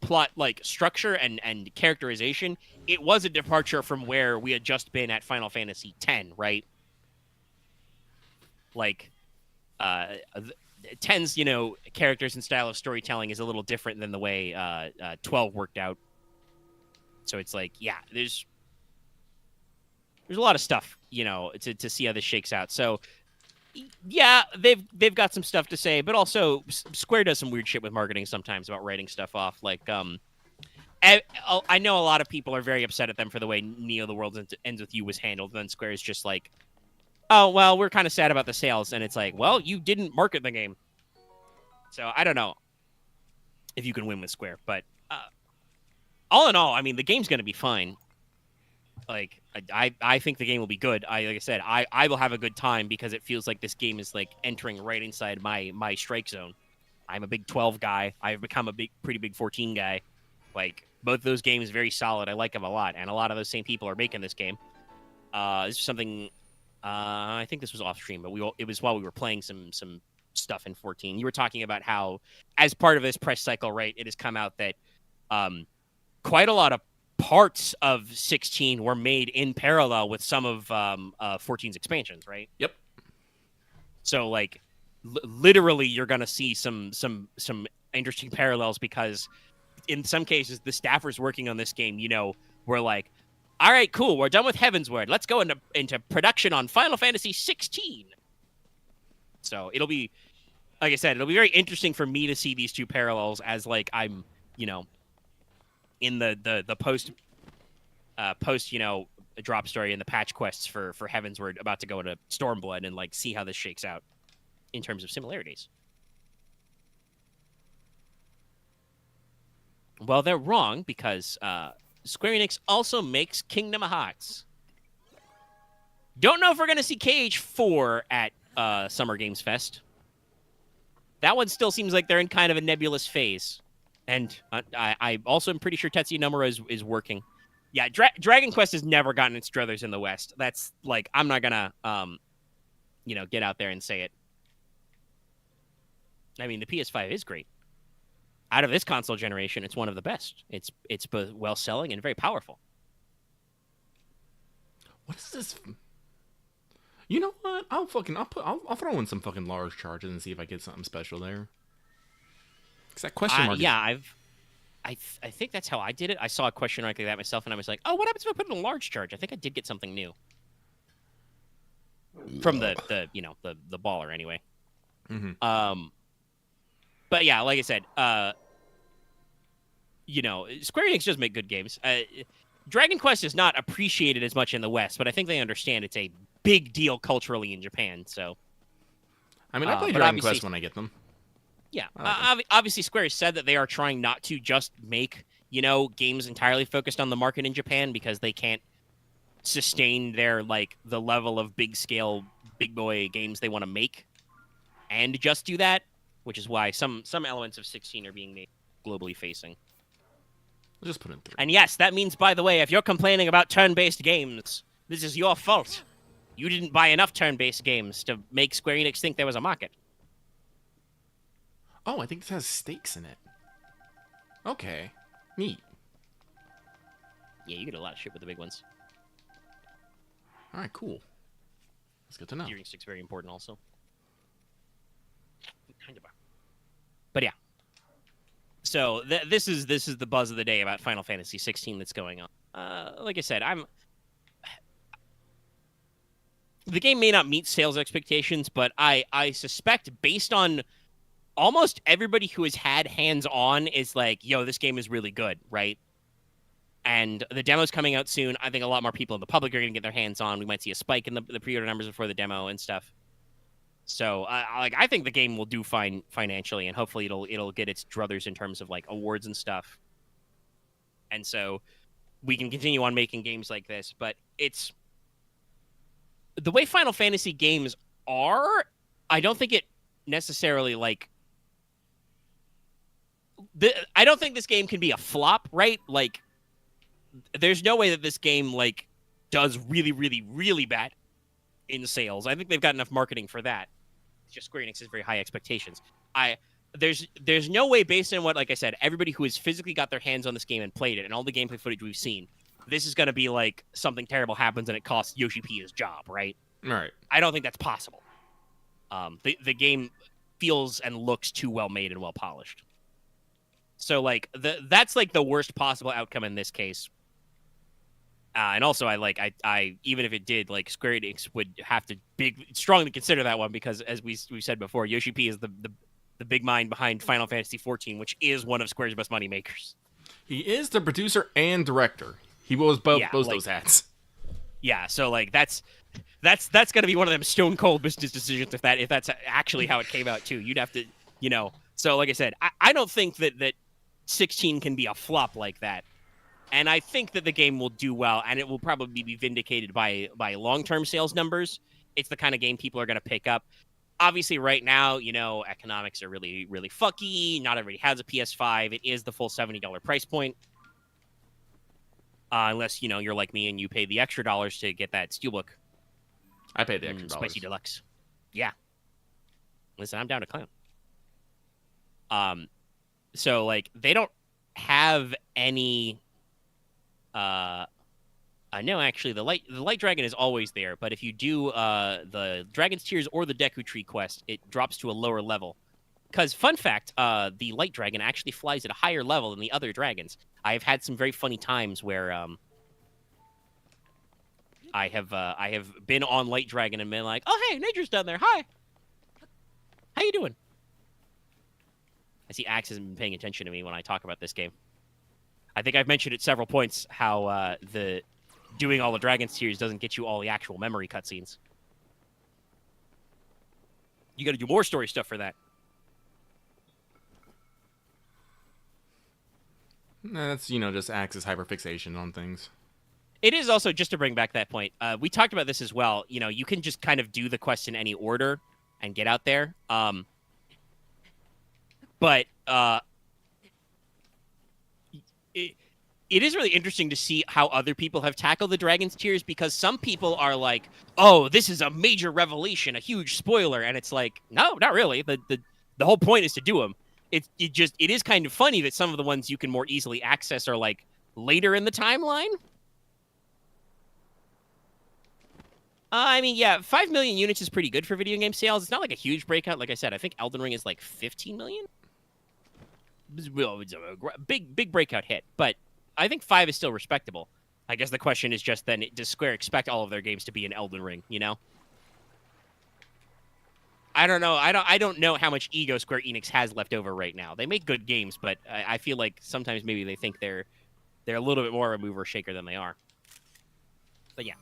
plot like structure and characterization, it was a departure from where we had just been at Final Fantasy X, right? Like, 10's characters and style of storytelling is a little different than the way 12 worked out. So it's like, yeah, there's a lot of stuff, to see how this shakes out. So yeah, they've got some stuff to say, but also Square does some weird shit with marketing sometimes about writing stuff off. Like, I know a lot of people are very upset at them for the way Neo: The World Ends With You was handled. And then Square is just like, oh, well, we're kind of sad about the sales. And it's like, well, you didn't market the game. So I don't know if you can win with Square. But all in all, I mean, the game's going to be fine. Like, I think the game will be good. Like I said, I will have a good time because it feels like this game is, like, entering right inside my strike zone. I'm a big 12 guy. I've become a pretty big 14 guy. Like, both those games very solid. I like them a lot. And a lot of those same people are making this game. This is something... I think this was off stream, but it was while we were playing some stuff in 14. You were talking about how, as part of this press cycle, right, it has come out that quite a lot of parts of 16 were made in parallel with some of 14's expansions, right? Yep. So, like, literally, you're gonna see some interesting parallels because, in some cases, the staffers working on this game, were like, all right, cool. We're done with Heavensward. Let's go into production on Final Fantasy 16. So it'll be, like I said, it'll be very interesting for me to see these 2 parallels as, like, I'm, in the post drop story and the patch quests for Heavensward about to go into Stormblood and, like, see how this shakes out in terms of similarities. Well, they're wrong because Square Enix also makes Kingdom Hearts. Don't know if we're going to see KH4 at Summer Games Fest. That one still seems like they're in kind of a nebulous phase. And I also am pretty sure Tetsuya Nomura is working. Yeah, Dragon Quest has never gotten its druthers in the West. That's, like, I'm not going to, get out there and say it. I mean, the PS5 is great. Out of this console generation, it's one of the best. It's both well-selling and very powerful. What is this? You know what? I'll throw in some fucking large charges and see if I get something special there. Cause that question mark. Yeah, I think that's how I did it. I saw a question mark like that myself, and I was like, oh, what happens if I put in a large charge? I think I did get something new from the baller anyway. Mm-hmm. But yeah, like I said, Square Enix does make good games. Dragon Quest is not appreciated as much in the West, but I think they understand it's a big deal culturally in Japan. So, I mean, I play Dragon Quest when I get them. Yeah, obviously, Square has said that they are trying not to just make games entirely focused on the market in Japan because they can't sustain their the level of big scale, big boy games they want to make, and just do that. Which is why some elements of 16 are being made globally facing. I'll just put in 3. And yes, that means, by the way, if you're complaining about turn-based games, this is your fault. You didn't buy enough turn-based games to make Square Enix think there was a market. Oh, I think this has stakes in it. Okay. Neat. Yeah, you get a lot of shit with the big ones. Alright, cool. That's good to know. Gearing stick's very important also. But yeah. So this is the buzz of the day about Final Fantasy 16 that's going on. Like I said, the game may not meet sales expectations, but I suspect based on almost everybody who has had hands-on is like, yo, this game is really good, right? And the demo's coming out soon. I think a lot more people in the public are going to get their hands on. We might see a spike in the pre-order numbers before the demo and stuff. So, I think the game will do fine financially, and hopefully it'll get its druthers in terms of awards and stuff. And so we can continue on making games like this, but it's the way Final Fantasy games are, I don't think it necessarily like I don't think this game can be a flop, right? Like there's no way that this game like does really, really, really bad in sales. I think they've got enough marketing for that. It's just Square Enix has very high expectations. There's no way, based on what, like I said, everybody who has physically got their hands on this game and played it, and all the gameplay footage we've seen, this is going to be like something terrible happens and it costs Yoshi P his job, right? Right. I don't think that's possible. The game feels and looks too well made and well polished. So like that's like the worst possible outcome in this case. And also, I even if it did, like Square Enix would have to strongly consider that one because, as we said before, Yoshi P is the big mind behind Final Fantasy XIV, which is one of Square's best money makers. He is the producer and director. He was both those hats. Yeah, so like that's gonna be one of them stone cold business decisions if that's actually how it came out too. You'd have to, So like I said, I don't think that 16 can be a flop like that. And I think that the game will do well, and it will probably be vindicated by long-term sales numbers. It's the kind of game people are going to pick up. Obviously, right now, economics are really, really fucky. Not everybody has a PS5. It is the full $70 price point. Unless, you're like me and you pay the extra dollars to get that Steelbook. I paid the extra dollars. Spicy Deluxe. Yeah. Listen, I'm down to clown. So, like, they don't have any... no, actually, the light dragon is always there, but if you do the Dragon's Tears or the Deku Tree quest, it drops to a lower level. Because, fun fact, the light dragon actually flies at a higher level than the other dragons. I've had some very funny times where I have been on light dragon and been like, "Oh, hey, Nature's down there. Hi, how you doing?" I see Axe hasn't been paying attention to me when I talk about this game. I think I've mentioned at several points how the doing all the Dragon's Tears doesn't get you all the actual memory cutscenes. You got to do more story stuff for that. That's, just Axe's hyperfixation on things. It is also, just to bring back that point, we talked about this as well. You can just kind of do the quest in any order and get out there. But it is really interesting to see how other people have tackled the Dragon's Tears, because some people are like, "Oh, this is a major revelation, a huge spoiler," and it's like, no, not really. The whole point is to do them. It is kind of funny that some of the ones you can more easily access are like later in the timeline. I mean, yeah, 5 million units is pretty good for video game sales. It's not like a huge breakout. Like I said, I think Elden Ring is like 15 million. It's a big breakout hit, but I think 5 is still respectable. I guess the question is just then, does Square expect all of their games to be an Elden Ring, I don't know. I don't know how much ego Square Enix has left over right now. They make good games, but I feel like sometimes maybe they think they're a little bit more of a mover shaker than they are. But yeah.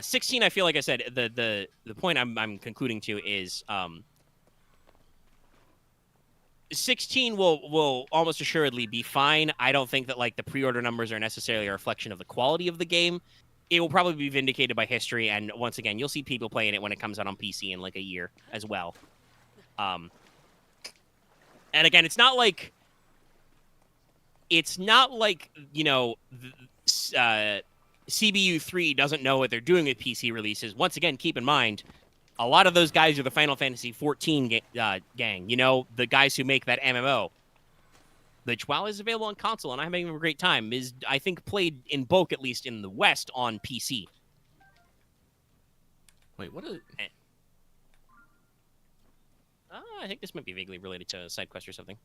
16, I feel like I said, the point I'm concluding to is 16 will almost assuredly be fine. I don't think that like the pre-order numbers are necessarily a reflection of the quality of the game. It will probably be vindicated by history, and once again, you'll see people playing it when it comes out on PC in like a year as well. And again, it's not like CBU 3 doesn't know what they're doing with PC releases. Once again, keep in mind, a lot of those guys are the Final Fantasy XIV gang. The guys who make that MMO, which, while is available on console and I'm having a great time, is, I think, played in bulk, at least in the West, on PC. Wait, what is it? I think this might be vaguely related to a side quest or something.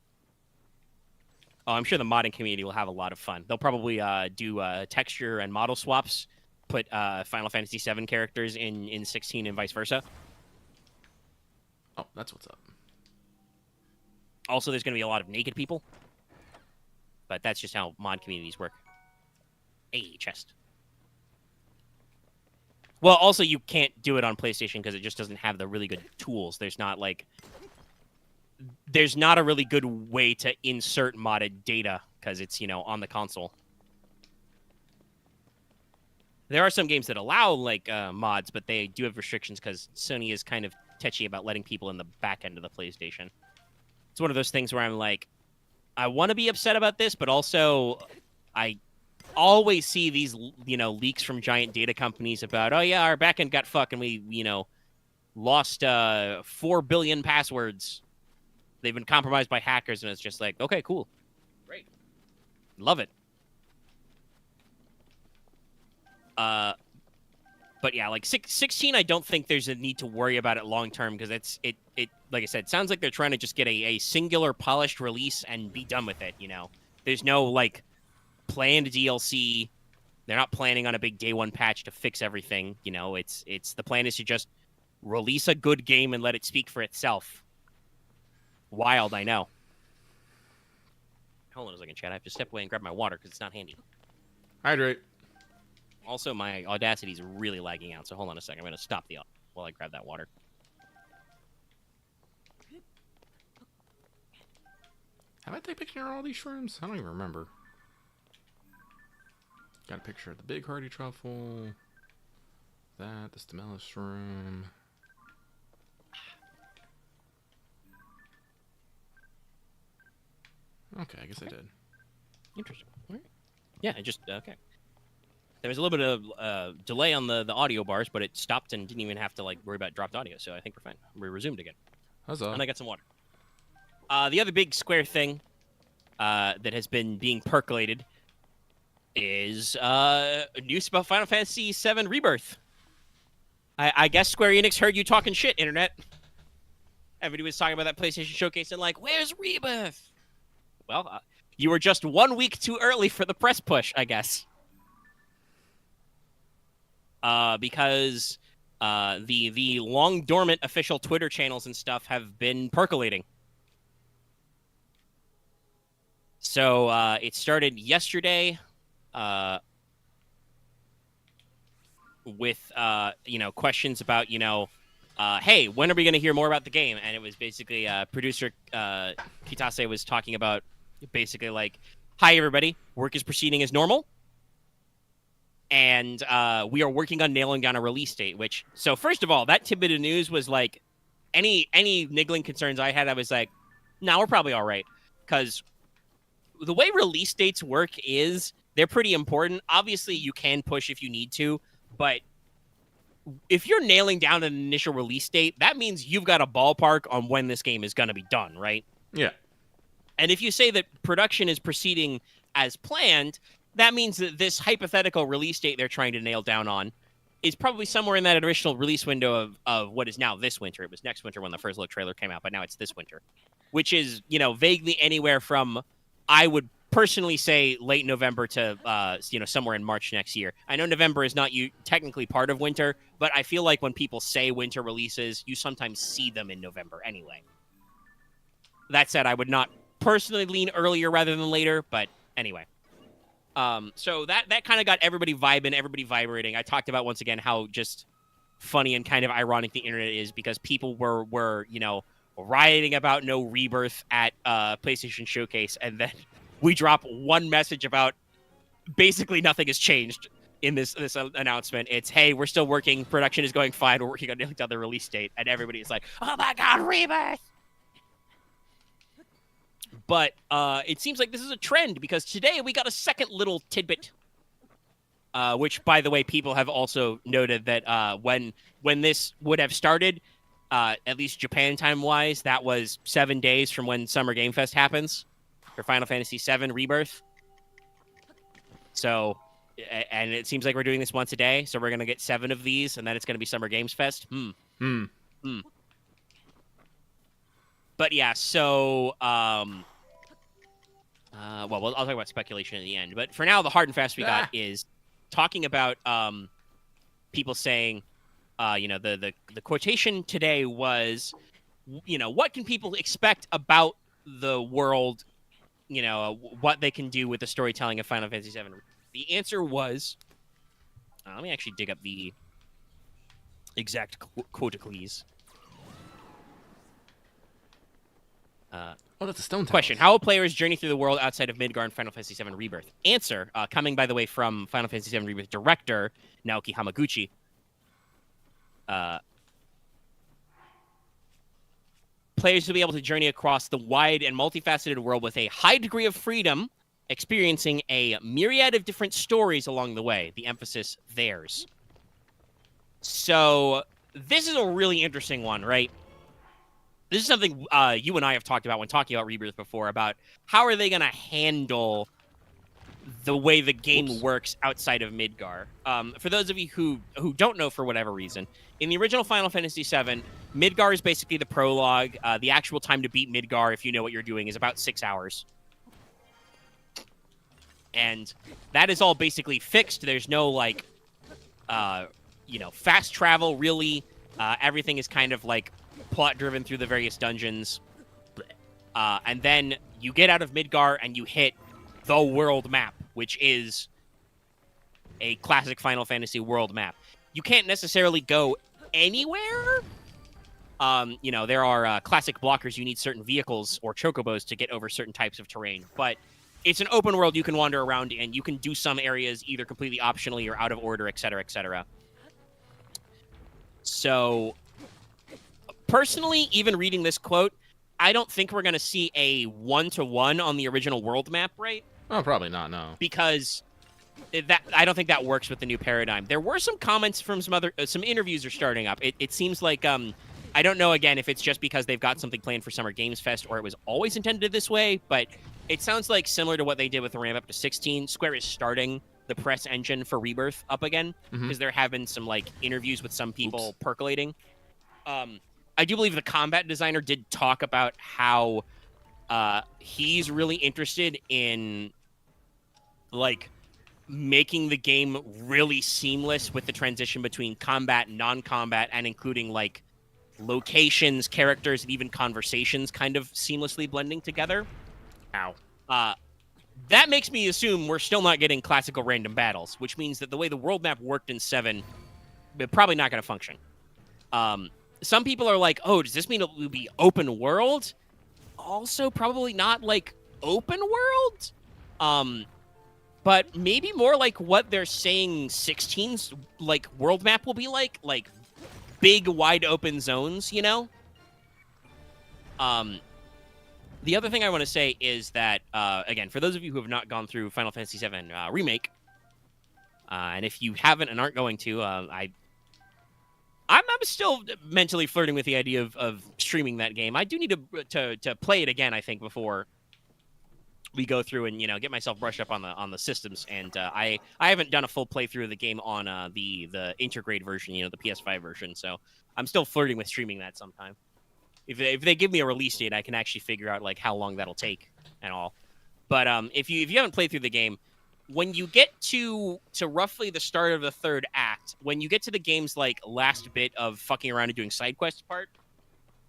Oh, I'm sure the modding community will have a lot of fun. They'll probably do texture and model swaps, put Final Fantasy VII characters in 16 and vice versa. Oh, that's what's up. Also, there's going to be a lot of naked people. But that's just how mod communities work. Hey, chest. Well, also, you can't do it on PlayStation because it just doesn't have the really good tools. There's not a really good way to insert modded data because it's, on the console. There are some games that allow like mods, but they do have restrictions because Sony is kind of touchy about letting people in the back end of the PlayStation. It's one of those things where I'm like, I want to be upset about this, but also I always see these, leaks from giant data companies about, oh yeah, our backend got fucked and we, lost 4 billion passwords. They've been compromised by hackers, and it's just like, okay, cool, great, love it. But yeah, like 16, I don't think there's a need to worry about it long term because it like I said, sounds like they're trying to just get a singular polished release and be done with it. There's no like planned DLC. They're not planning on a big day one patch to fix everything. It's the plan is to just release a good game and let it speak for itself. Wild, I know. Hold on a second, chat. I have to step away and grab my water because it's not handy. Hydrate. Also, my Audacity is really lagging out, so hold on a second. I'm going to stop the while I grab that water. Have I taken a picture of all these shrooms? I don't even remember. Got a picture of the big hardy truffle. That, the Stamella shroom. Okay, I guess I did. Interesting. All right. Yeah, I just, okay. There was a little bit of delay on the audio bars, but it stopped and didn't even have to like worry about dropped audio, so I think we're fine. We resumed again. Huzzah. And I got some water. The other big Square thing that has been being percolated is news about Final Fantasy VII Rebirth. I guess Square Enix heard you talking shit, internet. Everybody was talking about that PlayStation Showcase and like, where's Rebirth? Well, you were just 1 week too early for the press push, I guess. Because the long dormant official Twitter channels and stuff have been percolating. So it started yesterday with questions about hey, when are we going to hear more about the game? And it was basically producer Kitase was talking about basically like, hi everybody, work is proceeding as normal. And we are working on nailing down a release date, so first of all, that tidbit of news was like, any niggling concerns I had, I was like, no, we're probably all right. Because the way release dates work is they're pretty important. Obviously, you can push if you need to, but if you're nailing down an initial release date, that means you've got a ballpark on when this game is going to be done, right? Yeah. And if you say that production is proceeding as planned, that means that this hypothetical release date they're trying to nail down on is probably somewhere in that original release window of what is now this winter. It was next winter when the first look trailer came out, but now it's this winter, which is, vaguely anywhere from, I would personally say, late November to, somewhere in March next year. I know November is not technically part of winter, but I feel like when people say winter releases, you sometimes see them in November anyway. That said, I would not personally lean earlier rather than later, but anyway. So that kind of got everybody vibing, everybody vibrating. I talked about, once again, how just funny and kind of ironic the internet is, because people were rioting about no Rebirth at PlayStation Showcase, and then we drop one message about basically nothing has changed in this announcement. It's, hey, we're still working, production is going fine, we're working on nailing down the release date, and everybody is like, oh my god, Rebirth! But it seems like this is a trend, because today we got a second little tidbit, which, by the way, people have also noted that when this would have started, at least Japan time-wise, that was 7 days from when Summer Game Fest happens for Final Fantasy VII Rebirth. So, and it seems like we're doing this once a day, so we're going to get 7 of these, and then it's going to be Summer Games Fest. But yeah, so, well, I'll talk about speculation in the end. But for now, the hard and fast we got is talking about people saying, the quotation today was, what can people expect about the world, what they can do with the storytelling of Final Fantasy VII. The answer was, let me actually dig up the exact quotacles. Oh, that's a stone Question: talus. how will players journey through the world outside of Midgar and Final Fantasy VII Rebirth? Answer: coming, by the way, from Final Fantasy VII Rebirth director Naoki Hamaguchi. Players will be able to journey across the wide and multifaceted world with a high degree of freedom, experiencing a myriad of different stories along the way. The emphasis theirs. So this is a really interesting one, right? This is something you and I have talked about when talking about Rebirth before, about how are they going to handle the way the game works outside of Midgar. For those of you who don't know for whatever reason, in the original Final Fantasy VII, Midgar is basically the prologue. The actual time to beat Midgar, if you know what you're doing, is about 6 hours. And that is all basically fixed. There's no, like, fast travel, really. Everything is kind of, like, plot-driven through the various dungeons. And then you get out of Midgar and you hit the world map, which is a classic Final Fantasy world map. You can't necessarily go anywhere. There are classic blockers. You need certain vehicles or chocobos to get over certain types of terrain. But it's an open world you can wander around in. You can do some areas either completely optionally or out of order, etc., etc. So, personally, even reading this quote, I don't think we're going to see a one-to-one on the original world map, right? Oh, probably not, no. Because I don't think that works with the new paradigm. There were some comments from some interviews are starting up. It seems like, I don't know, again, if it's just because they've got something planned for Summer Games Fest or it was always intended this way, but it sounds like similar to what they did with the ramp up to 16, Square is starting the press engine for Rebirth up again, because there have been some, like, interviews with some people percolating. I do believe the combat designer did talk about how he's really interested in, like, making the game really seamless with the transition between combat and non-combat, and including, like, locations, characters, and even conversations kind of seamlessly blending together. Ow. That makes me assume we're still not getting classical random battles, which means that the way the world map worked in 7, it's probably not going to function. Some people are like, oh, does this mean it will be open world? Also, probably not, like, open world? But maybe more like what they're saying 16's, like, world map will be like big, wide open zones, you know? The other thing I want to say is that, again, for those of you who have not gone through Final Fantasy VII Remake, and if you haven't and aren't going to, I'm still mentally flirting with the idea of streaming that game. I do need to play it again, I think, before we go through and, get myself brushed up on the systems. And I haven't done a full playthrough of the game on the Intergrade version, the PS5 version. So I'm still flirting with streaming that sometime. If they give me a release date, I can actually figure out, like, how long that'll take and all. But if you haven't played through the game, when you get to roughly the start of the third act, when you get to the game's, like, last bit of fucking around and doing side quests part,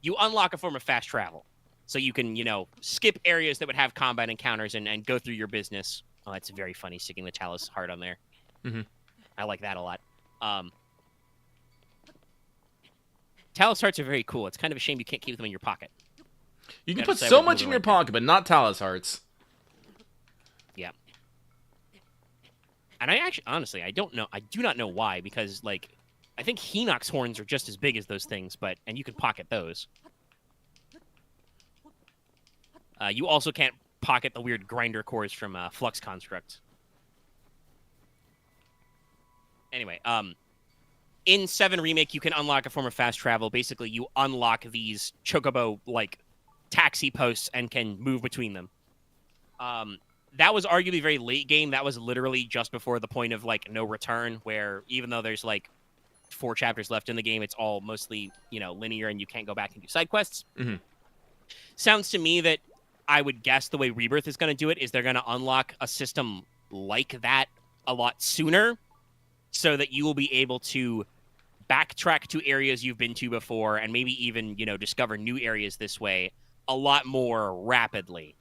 you unlock a form of fast travel. So you can, skip areas that would have combat encounters and go through your business. Oh, that's very funny, sticking the Talus heart on there. Mm-hmm. I like that a lot. Talus hearts are very cool. It's kind of a shame you can't keep them in your pocket. You can put so much in your pocket, but not Talus hearts. Yeah. And I actually, honestly, I don't know. I do not know why, because, like, I think Hinox horns are just as big as those things, and you can pocket those. You also can't pocket the weird grinder cores from Flux Construct. Anyway, in 7 Remake, you can unlock a form of fast travel. Basically, you unlock these chocobo, like, taxi posts and can move between them. That was arguably very late game. That was literally just before the point of, like, no return, where even though there's, like, 4 chapters left in the game, it's all mostly, linear and you can't go back and do side quests. Mm-hmm. Sounds to me that I would guess the way Rebirth is going to do it is they're going to unlock a system like that a lot sooner, so that you will be able to backtrack to areas you've been to before and maybe even, discover new areas this way a lot more rapidly.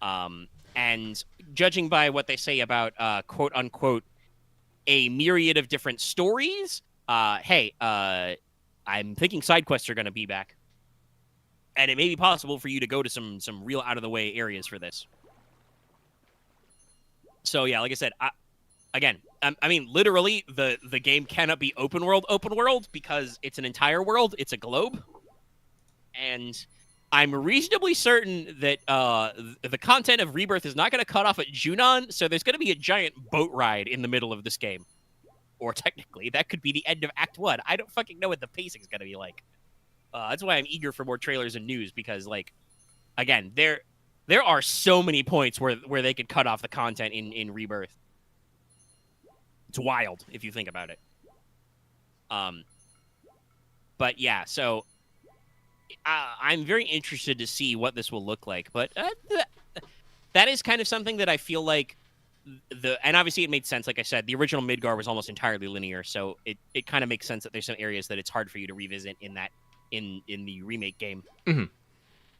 And judging by what they say about, quote unquote, a myriad of different stories, I'm thinking side quests are going to be back. and it may be possible for you to go to some real out of the way areas for this. So yeah, like I said, I mean, literally, the game cannot be open world because it's an entire world. It's a globe, and I'm reasonably certain that the content of Rebirth is not going to cut off at Junon, so there's going to be a giant boat ride in the middle of this game. Or technically, that could be the end of Act 1. I don't fucking know what the pacing's going to be like. That's why I'm eager for more trailers and news, because, like, again, there are so many points where they could cut off the content in Rebirth. It's wild if you think about it. But yeah, so I'm very interested to see what this will look like. But that is kind of something that I feel like and obviously it made sense. Like I said, the original Midgar was almost entirely linear, so it kind of makes sense that there's some areas that it's hard for you to revisit in the remake game. Mm-hmm.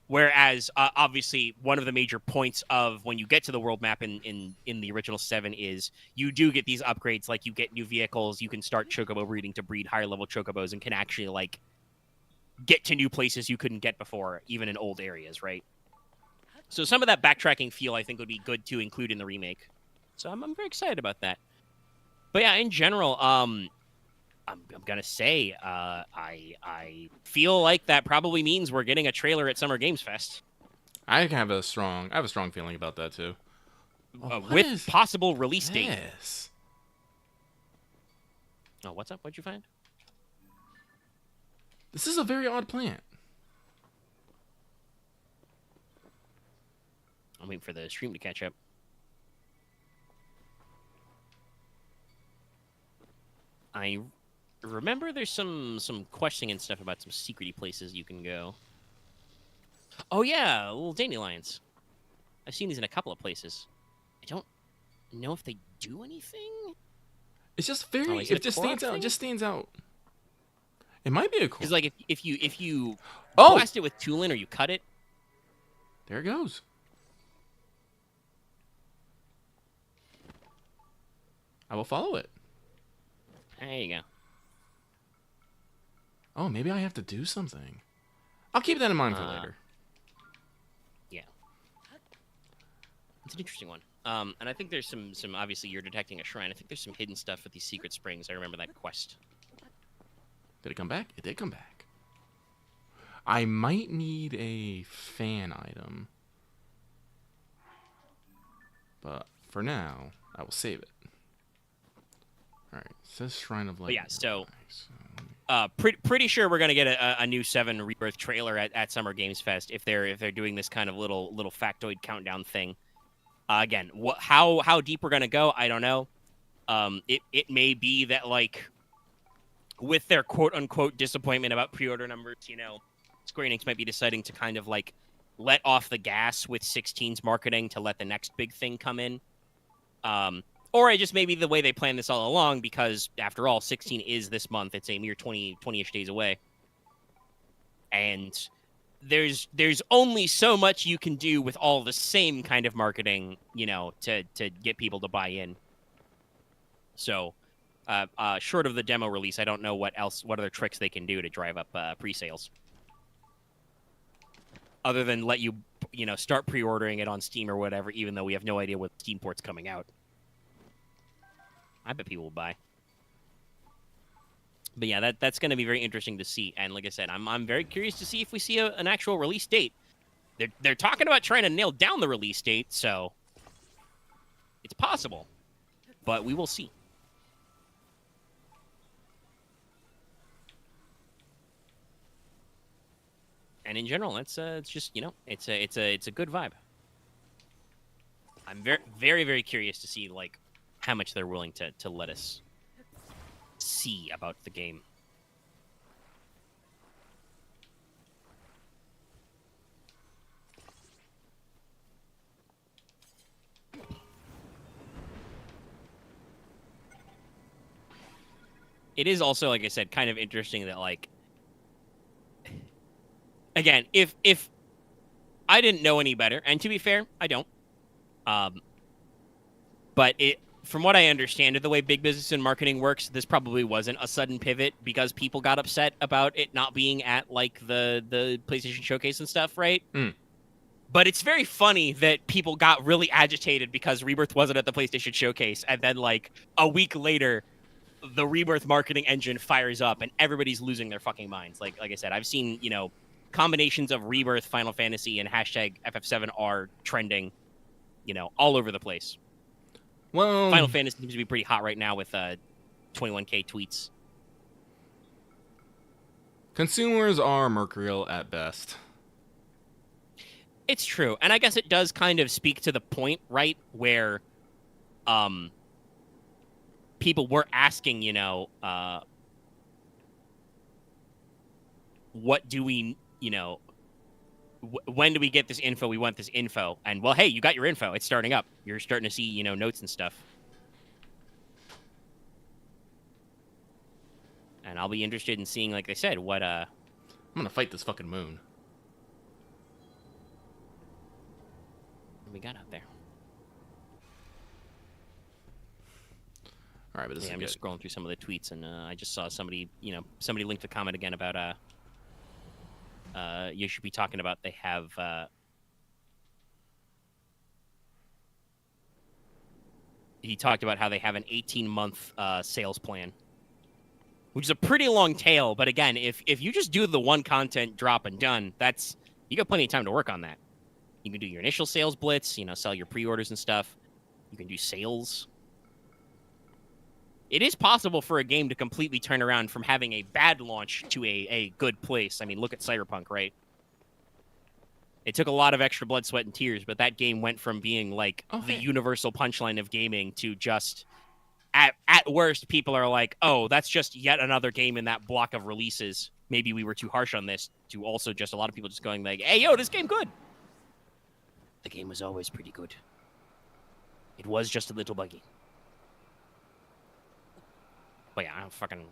Whereas, obviously, one of the major points of when you get to the world map in the original 7 is you do get these upgrades, like you get new vehicles, you can start chocobo breeding to breed higher-level chocobos, and can actually, like, get to new places you couldn't get before, even in old areas, right? So some of that backtracking feel, I think, would be good to include in the remake. So I'm very excited about that. But yeah, in general, I'm gonna say I feel like that probably means we're getting a trailer at Summer Games Fest. I have a strong feeling about that too. With possible release date. Yes. Oh, what's up? What'd you find? This is a very odd plant. I'm waiting for the stream to catch up. I remember there's some questioning and stuff about some secrety places you can go. Oh yeah, little dandelions. I've seen these in a couple of places. I don't know if they do anything. It's just very. It just stands out. It just stands out. It might be a cool. It's like if you blast it with Tulin or you cut it. There it goes. I will follow it. There you go. Oh, maybe I have to do something. I'll keep that in mind for later. Yeah. It's an interesting one. And I think there's some obviously you're detecting a shrine. I think there's some hidden stuff with these secret springs. I remember that quest. Did it come back? It did come back. I might need a fan item. But for now, I will save it. All right, it says Shrine of Light. Yeah, so pretty sure we're gonna get a new 7 Rebirth trailer at Summer Games Fest if they're doing this kind of little factoid countdown thing. Again, how deep we're gonna go, I don't know. It may be that, like, with their quote unquote disappointment about pre-order numbers, Square Enix might be deciding to kind of like let off the gas with 16's marketing to let the next big thing come in. Or it just may be the way they planned this all along, because, after all, 16 is this month. It's a mere 20-ish days away. And there's only so much you can do with all the same kind of marketing, to get people to buy in. So, short of the demo release, I don't know what other tricks they can do to drive up pre-sales. Other than let you, start pre-ordering it on Steam or whatever, even though we have no idea what Steam port's coming out. I bet people will buy. But yeah, that's going to be very interesting to see. And like I said, I'm very curious to see if we see an actual release date. They're talking about trying to nail down the release date, so it's possible. But we will see. And in general, it's just, it's a good vibe. I'm very, very, very curious to see, like, how much they're willing to let us see about the game. It is also, like I said, kind of interesting that, like, again, if I didn't know any better, and to be fair, I don't, but from what I understand of the way big business and marketing works, this probably wasn't a sudden pivot because people got upset about it not being at like the PlayStation Showcase and stuff, right? Mm. But it's very funny that people got really agitated because Rebirth wasn't at the PlayStation Showcase, and then like a week later, the Rebirth marketing engine fires up, and everybody's losing their fucking minds. Like I said, I've seen combinations of Rebirth, Final Fantasy, and hashtag FF7R trending, all over the place. Well, Final Fantasy seems to be pretty hot right now with 21K tweets. consumers are mercurial at best. It's true, and I guess it does kind of speak to the point, right, where people were asking, what do we, when do we get this info? We want this info. And, well, hey, you got your info. It's starting up. You're starting to see, notes and stuff. And I'll be interested in seeing, like I said, what... I'm gonna fight this fucking moon. What we got out there? All right, but this is I'm good. just scrolling through some of the tweets, and I just saw somebody linked a comment again about you should be talking about they have he talked about how they have an 18-month sales plan, which is a pretty long tail. But again, if you just do the one content drop and done, you got plenty of time to work on that. You can do your initial sales blitz, sell your pre-orders and stuff. You can do sales. It is possible for a game to completely turn around from having a bad launch to a good place. I mean, look at Cyberpunk, right? It took a lot of extra blood, sweat, and tears, but that game went from being like the universal punchline of gaming to just, at worst, people are like, oh, that's just yet another game in that block of releases. Maybe we were too harsh on this, to also just a lot of people just going like, hey, yo, this game good. The game was always pretty good. It was just a little buggy. But yeah, I don't fucking...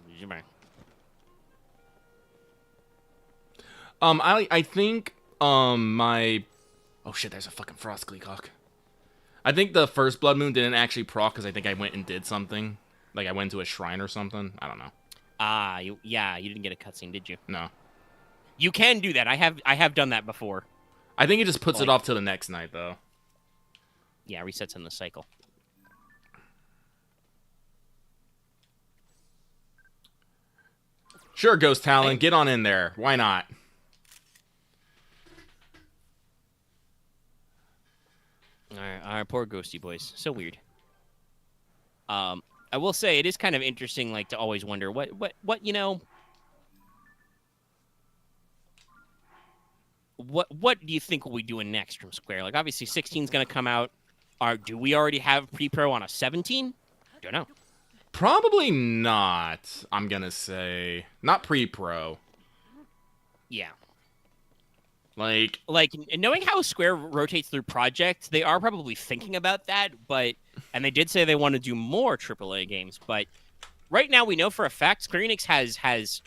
I think, my... Oh shit, there's a fucking Frost Gleecock. I think the first Blood Moon didn't actually proc because I think I went and did something. Like, I went to a shrine or something. I don't know. You didn't get a cutscene, did you? No. You can do that. I have done that before. I think it just puts it off till the next night, though. Yeah, resets in the cycle. Sure, Ghost Talon, get on in there. Why not? Our poor ghosty boys. So weird. I will say it is kind of interesting, like, to always wonder what what do you think we'll be doing next from Square? Like, obviously 16 is going to come out. Do we already have pre-pro on a 17? Don't know. Probably not, I'm gonna say. Not pre-pro. Yeah. Like, knowing how Square rotates through projects, they are probably thinking about that, and they did say they want to do more AAA games, but right now we know for a fact Square Enix has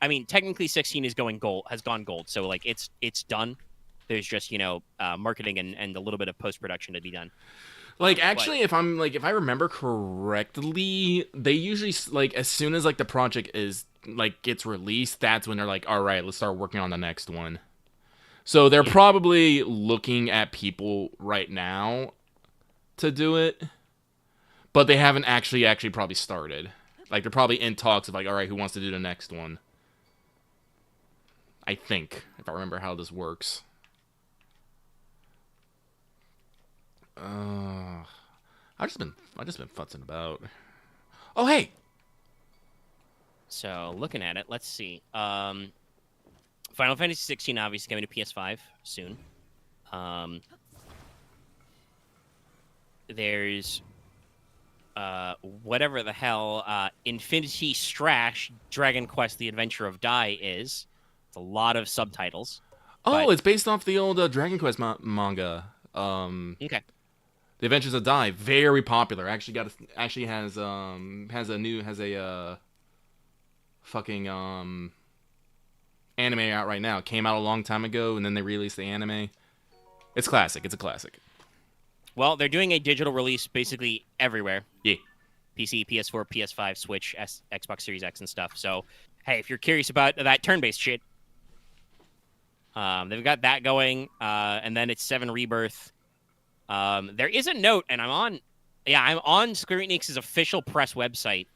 I mean, technically 16 has gone gold, so, like, it's done. There's just, marketing and a little bit of post-production to be done. Like, actually, if I remember correctly, they usually, like, as soon as, like, the project is, like, gets released, that's when they're like, all right, let's start working on the next one. So they're probably looking at people right now to do it, but they haven't actually probably started. Like, they're probably in talks of, like, all right, who wants to do the next one? I think, if I remember how this works. I've just been futzing about. Oh, hey. So looking at it, let's see. Final Fantasy 16 obviously coming to PS5 soon. There's whatever the hell Infinity Strash Dragon Quest: The Adventure of Dai is. It's a lot of subtitles. Oh, it's based off the old Dragon Quest manga. Okay. The Adventures of Dai, very popular. Actually has a fucking anime out right now. It came out a long time ago, and then they released the anime. It's classic. It's a classic. Well, they're doing a digital release basically everywhere. Yeah. PC, PS4, PS5, Switch, Xbox Series X, and stuff. So, hey, if you're curious about that turn-based shit, they've got that going, and then it's 7 Rebirth. There is a note, and I'm on Square Enix's official press website.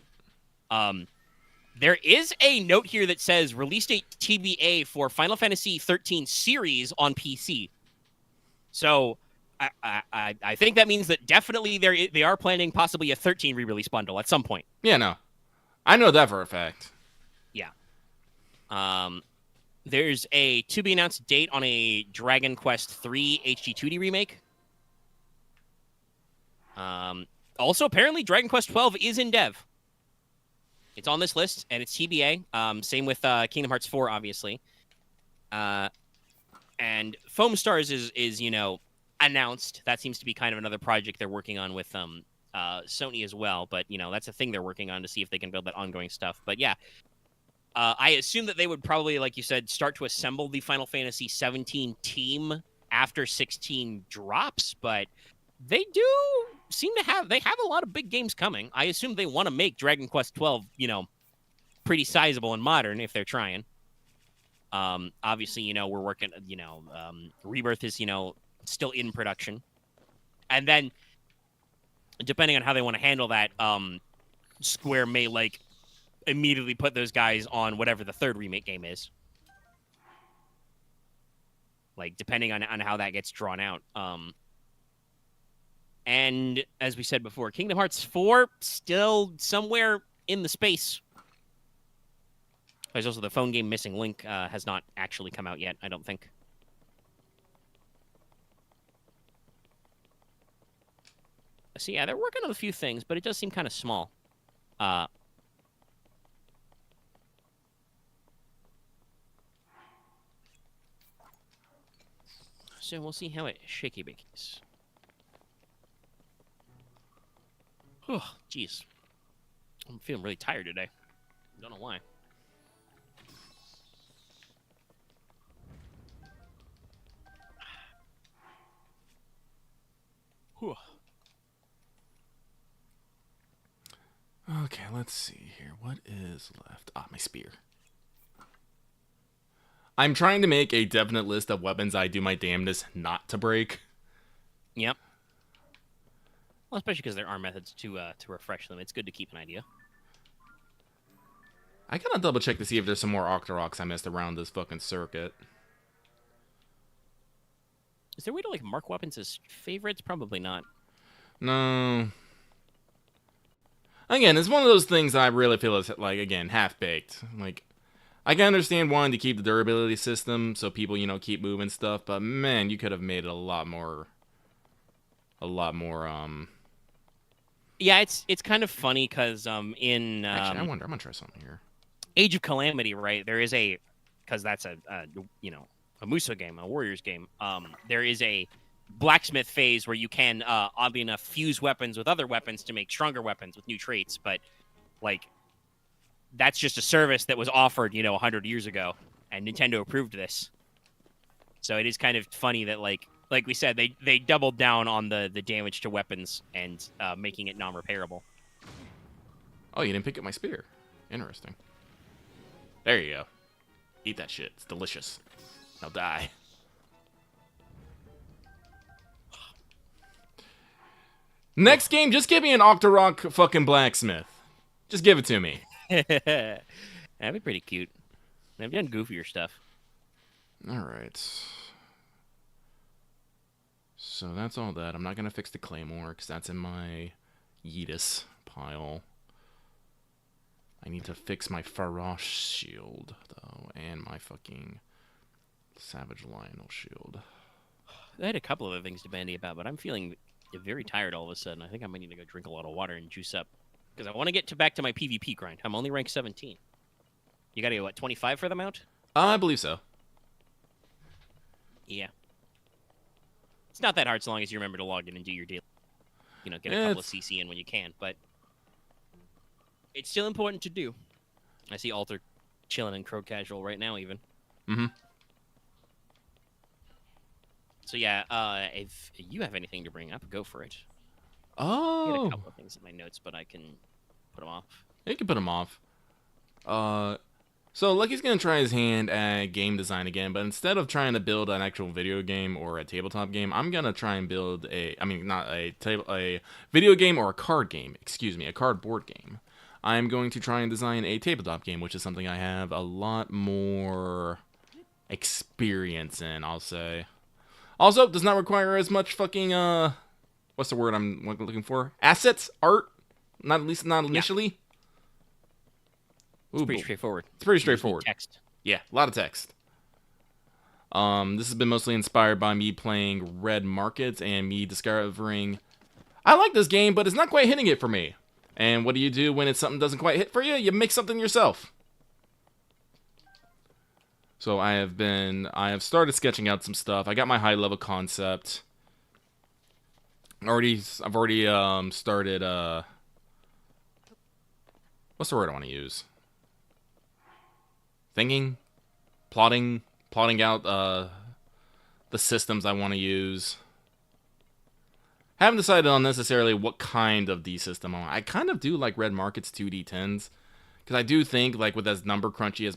There is a note here that says release date TBA for Final Fantasy 13 series on PC. So I think that means that definitely they are planning possibly a 13 re-release bundle at some point. Yeah, no. I know that for a fact. Yeah. There's a to-be-announced date on a Dragon Quest III HD2D remake. Also, apparently, Dragon Quest XII is in dev. It's on this list, and it's TBA. Same with Kingdom Hearts 4, obviously. And Foam Stars is announced. That seems to be kind of another project they're working on with Sony as well. But, that's a thing they're working on to see if they can build that ongoing stuff. But, yeah. I assume that they would probably, like you said, start to assemble the Final Fantasy 17 team after 16 drops, but they do seem to have a lot of big games coming. I assume they want to make Dragon Quest 12, pretty sizable and modern if they're trying. Obviously, we're working, Rebirth is, still in production. And then depending on how they want to handle that, Square may immediately put those guys on whatever the third remake game is. Depending on how that gets drawn out. And as we said before, Kingdom Hearts 4 still somewhere in the space. There's also the phone game Missing Link has not actually come out yet, I don't think. So yeah, they're working on a few things, but it does seem kind of small. So we'll see how it shaky bakies. Oh, jeez. I'm feeling really tired today. Don't know why. Whew. Okay, let's see here. What is left? My spear. I'm trying to make a definite list of weapons I do my damnedest not to break. Yep. Well, especially because there are methods to refresh them. It's good to keep an idea. I gotta double check to see if there's some more Octoroks I missed around this fucking circuit. Is there a way to mark weapons as favorites? Probably not. No. Again, it's one of those things I really feel is again half-baked. I can understand wanting to keep the durability system so people, keep moving stuff, but man, you could have made it a lot more. Yeah, it's kind of funny because in actually, I wonder. I'm gonna try something here. Age of Calamity, right? There is because that's a Muso game, a Warriors game. There is a blacksmith phase where you can, oddly enough, fuse weapons with other weapons to make stronger weapons with new traits, but that's just a service that was offered, 100 years ago, and Nintendo approved this. So it is kind of funny that, like we said, they doubled down on the damage to weapons and making it non-repairable. Oh, you didn't pick up my spear. Interesting. There you go. Eat that shit. It's delicious. Now die. Next game, just give me an Octorok fucking blacksmith. Just give it to me. That'd be pretty cute. They've done goofier stuff. Alright. So that's all that. I'm not going to fix the Claymore, because that's in my Yeetus pile. I need to fix my Farosh shield, though, and my fucking Savage Lionel shield. I had a couple of other things to bandy about, but I'm feeling very tired all of a sudden. I think I might need to go drink a lot of water and juice up. Because I want to get back to my PvP grind. I'm only rank 17. You got to go, 25 for the mount? I believe so. Yeah. It's not that hard so long as you remember to log in and do your daily. Get a couple of CC in when you can, but it's still important to do. I see Alter chilling in Crow Casual right now, even. Mm-hmm. So yeah, if you have anything to bring up, go for it. I had a Oh, couple of things in my notes, but I can put them off. you can put him off. So Lucky's gonna try his hand at game design again, but instead of trying to build an actual video game or a tabletop game, I'm gonna try and build not a video game or a card game. Excuse me, a cardboard game. I'm going to try and design a tabletop game, which is something I have a lot more experience in, I'll say. Also, does not require as much fucking what's the word I'm looking for? Assets, art. Not at least not initially. It's pretty straightforward. It's pretty You just need straightforward. Text. Yeah, a lot of text. This has been mostly inspired by me playing Red Markets and me discovering I like this game, but it's not quite hitting it for me. And what do you do when it's something doesn't quite hit for you? You make something yourself. So I have started sketching out some stuff. I got my high level concept. I've already started what's the word I want to use? Thinking, plotting out the systems I want to use. Haven't decided on necessarily what kind of D system I want. I kind of do like Red Market's 2D10s because I do think like with as number crunchy as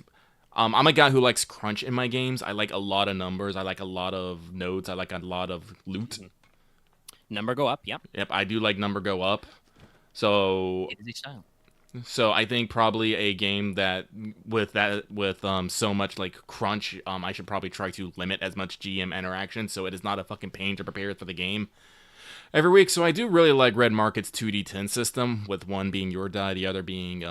I'm a guy who likes crunch in my games. I like a lot of numbers. I like a lot of nodes. I like a lot of loot. Number go up. Yep. Yep, I do like number go up. So It is a style. So I think probably a game that with so much like crunch, I should probably try to limit as much GM interaction so it is not a fucking pain to prepare for the game every week. So I do really like Red Market's 2D10 system, with one being your die, the other being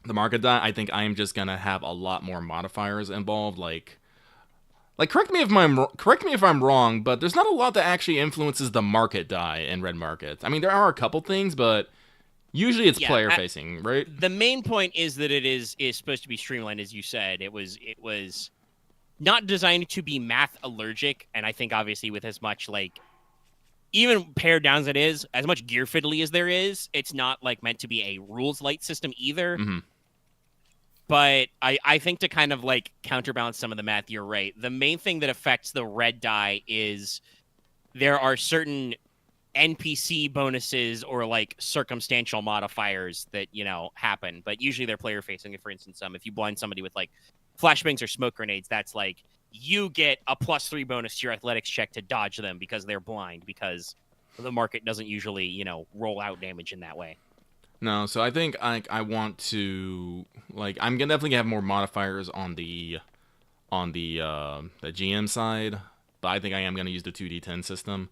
the market die. I think I am just gonna have a lot more modifiers involved, like correct me if I'm wrong, but there's not a lot that actually influences the market die in Red Markets. I mean, there are a couple things, but usually it's player facing, right? The main point is that it is supposed to be streamlined, as you said. It was not designed to be math allergic, and I think obviously with as much like even pared down as it is, as much gear fiddly as there is, it's not like meant to be a rules light system either. Mm-hmm. But I think to kind of like counterbalance some of the math, you're right. The main thing that affects the red die is there are certain NPC bonuses or like circumstantial modifiers that, you know, happen, but usually they're player facing. For instance, if you blind somebody with like flashbangs or smoke grenades, that's like you get a +3 bonus to your athletics check to dodge them because they're blind, because the market doesn't usually, you know, roll out damage in that way. No, so I think I want to I'm gonna definitely have more modifiers on the GM side, but I think I am gonna use the 2D10 system.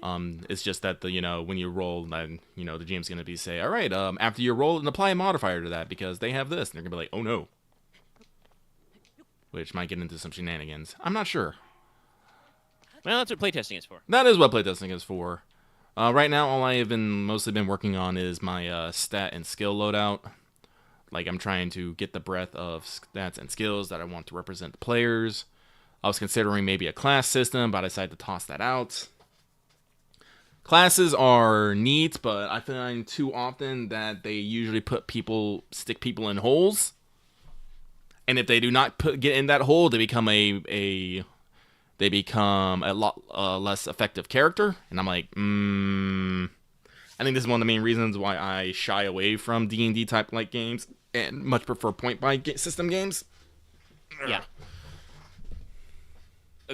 It's just that when you roll, then the GM's gonna be say, all right, after you roll and apply a modifier to that because they have this, and they're gonna be like, oh no, which might get into some shenanigans. I'm not sure. Well, that's what playtesting is for. That is what playtesting is for. Right now, all I have mostly been working on is my stat and skill loadout. Like, I'm trying to get the breadth of stats and skills that I want to represent the players. I was considering maybe a class system, but I decided to toss that out. Classes are neat, but I find too often that they usually stick people in holes. And if they do not get in that hole, they become a lot less effective character. And I'm like, I think this is one of the main reasons why I shy away from D&D type like games and much prefer point buy system games. Yeah.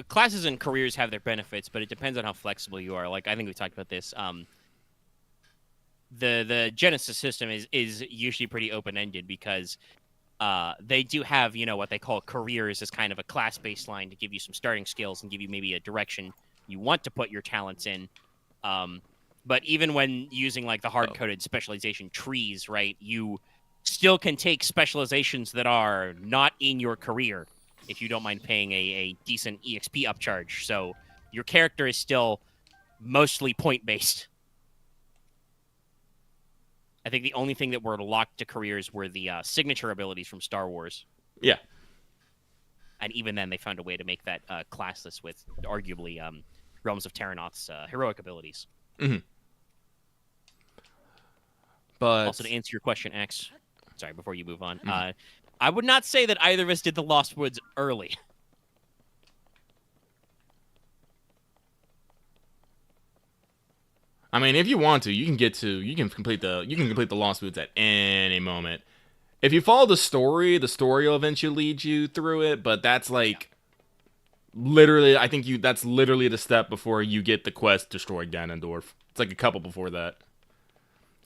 Classes and careers have their benefits, but it depends on how flexible you are. Like, I think we talked about this. The Genesis system is usually pretty open-ended because they do have, what they call careers as kind of a class baseline to give you some starting skills and give you maybe a direction you want to put your talents in. But even when using like the hard-coded specialization trees, right, you still can take specializations that are not in your career if you don't mind paying a decent EXP upcharge. So your character is still mostly point-based. I think the only thing that were locked to careers were the signature abilities from Star Wars. Yeah. And even then, they found a way to make that classless with arguably Realms of Terranoth's heroic abilities. Mm-hmm. But also, to answer your question, X, sorry, before you move on, I would not say that either of us did the Lost Woods early. I mean, if you want to, you can complete the Lost Woods at any moment. If you follow the story will eventually lead you through it, but that's like literally, I think that's literally the step before you get the quest destroy Ganondorf. It's like a couple before that.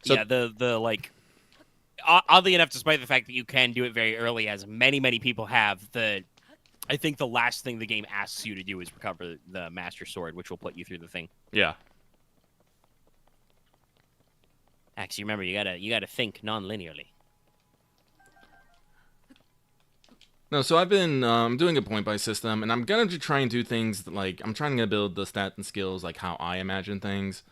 So, yeah, the like, oddly enough, despite the fact that you can do it very early, as many people have, I think the last thing the game asks you to do is recover the Master Sword, which will put you through the thing. yeah. Actually, remember, you gotta think non-linearly. No, so I've been doing a point-by system, and I'm going to try and do things like, I'm trying to build the stats and skills like how I imagine things.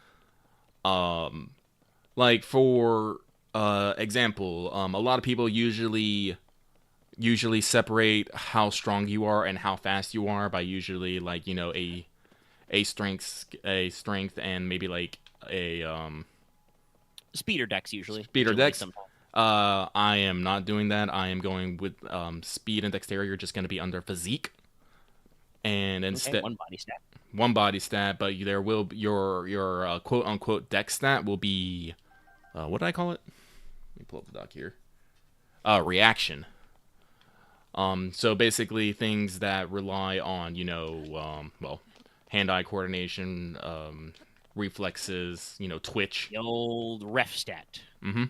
Like, for example, a lot of people usually separate how strong you are and how fast you are by usually, like, you know, a strength and maybe like a Speed or dex usually. speed or Agility dex. sometimes. I am not doing that. I am going with speed and dexterity are just going to be under physique, and instead Okay, one body stat. one body stat. But there will be your quote unquote dex stat will be what did I call it? Let me pull up the doc here. Reaction. So basically things that rely on, you know, well, hand-eye coordination, reflexes, you know, twitch. The old ref stat. Mm-hmm.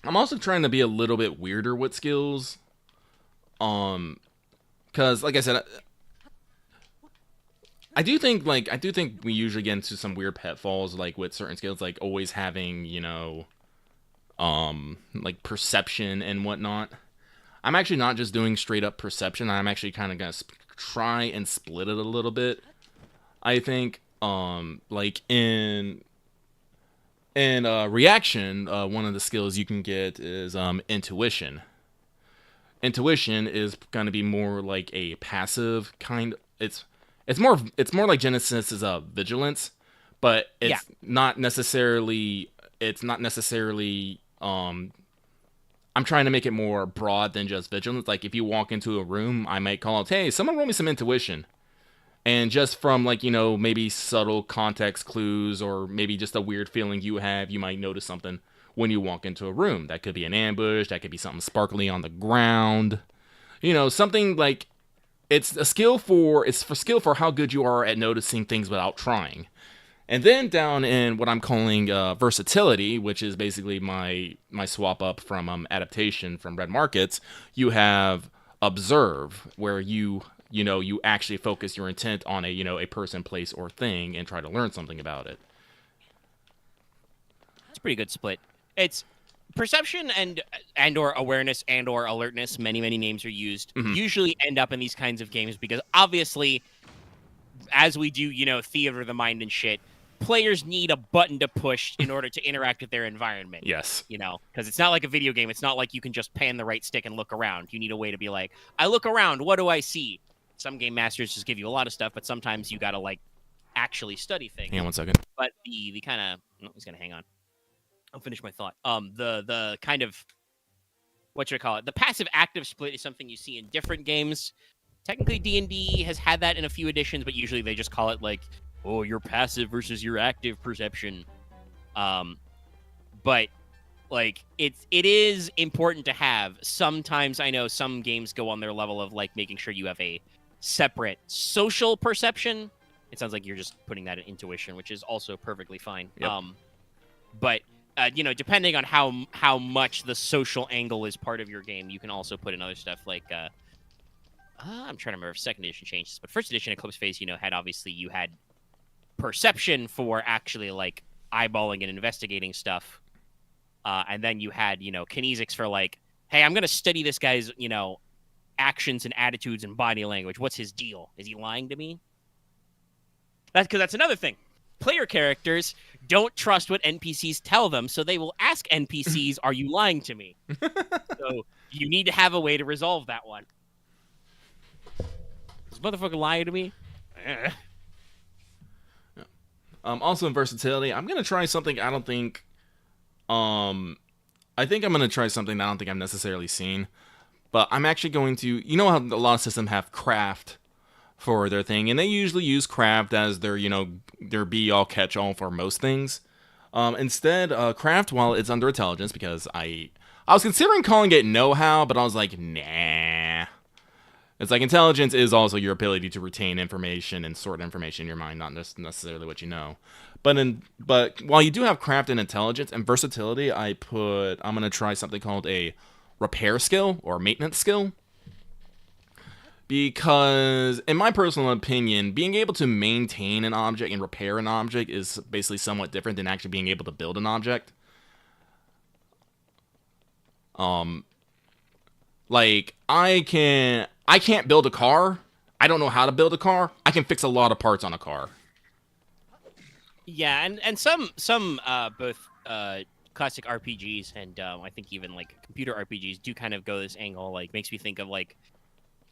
I'm also trying to be a little bit weirder with skills. Cause like I said, I do think we usually get into some weird pitfalls, like with certain skills, like always having, you know, like perception and whatnot. I'm actually not just doing straight up perception. I'm actually kind of gonna try and split it a little bit. I think, like in reaction, one of the skills you can get is intuition. Intuition is going to be more like a passive kind. It's more like Genesis's vigilance, but it's not necessarily. It's not necessarily. I'm trying to make it more broad than just vigilance. Like if you walk into a room, I might call out, "Hey, someone roll me some intuition." And just from, like, you know, maybe subtle context clues or maybe just a weird feeling you have, you might notice something when you walk into a room. That could be an ambush, that could be something sparkly on the ground. You know, something like it's for skill for how good you are at noticing things without trying. And then down in what I'm calling versatility, which is basically my swap up from adaptation from Red Markets, you have observe, where you actually focus your intent on a person, place, or thing and try to learn something about it. It's a pretty good split. It's perception and or awareness and or alertness. Many names are used. Mm-hmm. Usually end up in these kinds of games because obviously, as we do, theater of the mind and shit, players need a button to push in order to interact with their environment. Yes. Because it's not like a video game. It's not like you can just pan the right stick and look around. You need a way to be like, I look around. What do I see? Some game masters just give you a lot of stuff, but sometimes you gotta actually study things. Hang on 1 second. But the kind of he's gonna hang on. I'll finish my thought. The kind of what should I call it? The passive active split is something you see in different games. Technically, D&D has had that in a few editions, but usually they just call it your passive versus your active perception. But it is important to have. Sometimes I know some games go on their level of making sure you have a separate social perception. It sounds like you're just putting that in intuition, which is also perfectly fine. Yep. But depending on how much the social angle is part of your game, you can also put in other stuff I'm trying to remember if second edition changed this, but first edition Eclipse Phase, you had perception for actually eyeballing and investigating stuff. And then you had, kinesics for hey, I'm going to study this guy's, actions and attitudes and body language. What's his deal? Is he lying to me? That's another thing. Player characters don't trust what NPCs tell them, so they will ask NPCs, are you lying to me? So you need to have a way to resolve that one. Is this motherfucker lying to me? Also in versatility, I'm going to try something I don't think... I think I'm going to try something I don't think I've necessarily seen. But I'm actually going to... You know how a lot of systems have craft for their thing, and they usually use craft as their, their be-all catch-all for most things. Instead, craft, while it's under intelligence, because I was considering calling it know-how, but I was like, nah. It's like intelligence is also your ability to retain information and sort information in your mind, not necessarily what you know. But while you do have craft and intelligence and versatility, I'm gonna try something called a repair skill or maintenance skill. Because, in my personal opinion, being able to maintain an object and repair an object is basically somewhat different than actually being able to build an object. Like, I can't build a car. I don't know how to build a car. I can fix a lot of parts on a car. Yeah, and some both classic RPGs and I think even like computer RPGs do kind of go this angle. Like, makes me think of like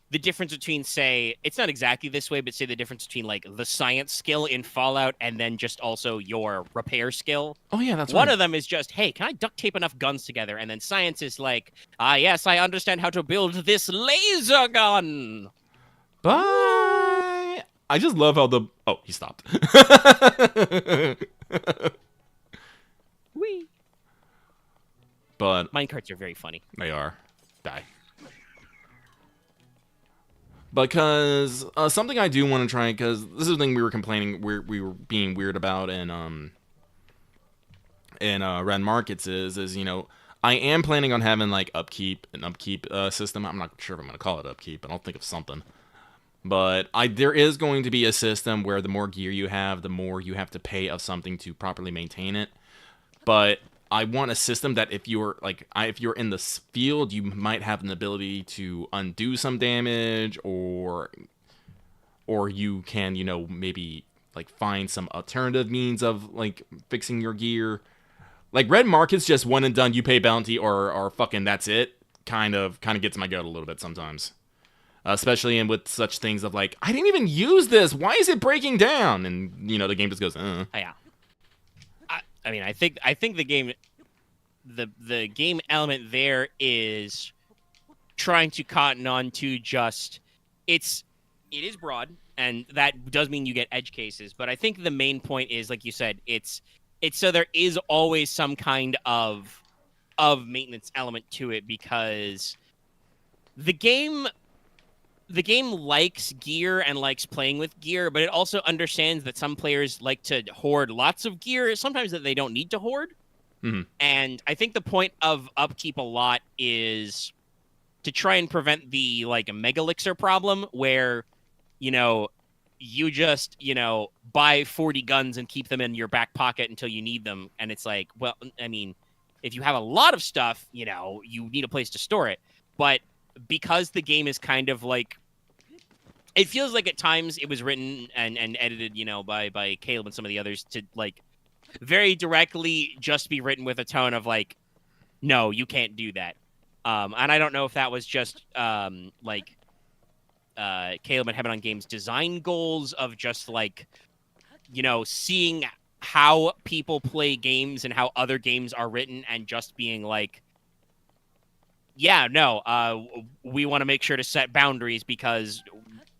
the difference between, say, it's not exactly this way, but say the difference between like the science skill in Fallout and then just also your repair skill. Oh yeah, that's one right. of them is just, hey, can I duct tape enough guns together? And then science is like, ah, yes, I understand how to build this laser gun. Bye. I just love how he stopped. Whee. But minecarts are very funny. They are. Die. Because something I do want to try, because this is the thing we were complaining, we were being weird about in Red Markets is I am planning on having like an upkeep system. I'm not sure if I'm gonna call it upkeep, but I'll think of something. But there is going to be a system where the more gear you have, the more you have to pay of something to properly maintain it. But I want a system that if you're in the field, you might have an ability to undo some damage, or you can, maybe like find some alternative means of like fixing your gear. Like Red Market's just one and done, you pay bounty or fucking that's it. Kind of gets my goat a little bit sometimes. Especially with such things of like, I didn't even use this. Why is it breaking down? And the game just goes, Oh, yeah. I mean, I think the game, the game element there is trying to cotton on to just it is broad, and that does mean you get edge cases. But I think the main point is, like you said, it's so there is always some kind of maintenance element to it, because the game likes gear and likes playing with gear, but it also understands that some players like to hoard lots of gear, sometimes that they don't need to hoard. Mm-hmm. And I think the point of upkeep a lot is to try and prevent the like megalixir problem where, you just, buy 40 guns and keep them in your back pocket until you need them. And it's like, well, I mean, if you have a lot of stuff, you need a place to store it. But because the game is kind of like, it feels like at times it was written and edited, by Caleb and some of the others to like very directly just be written with a tone of like, no, you can't do that. And I don't know if that was just Caleb and Heaven on Games design goals of just like, seeing how people play games and how other games are written and just being like, yeah, no, we want to make sure to set boundaries because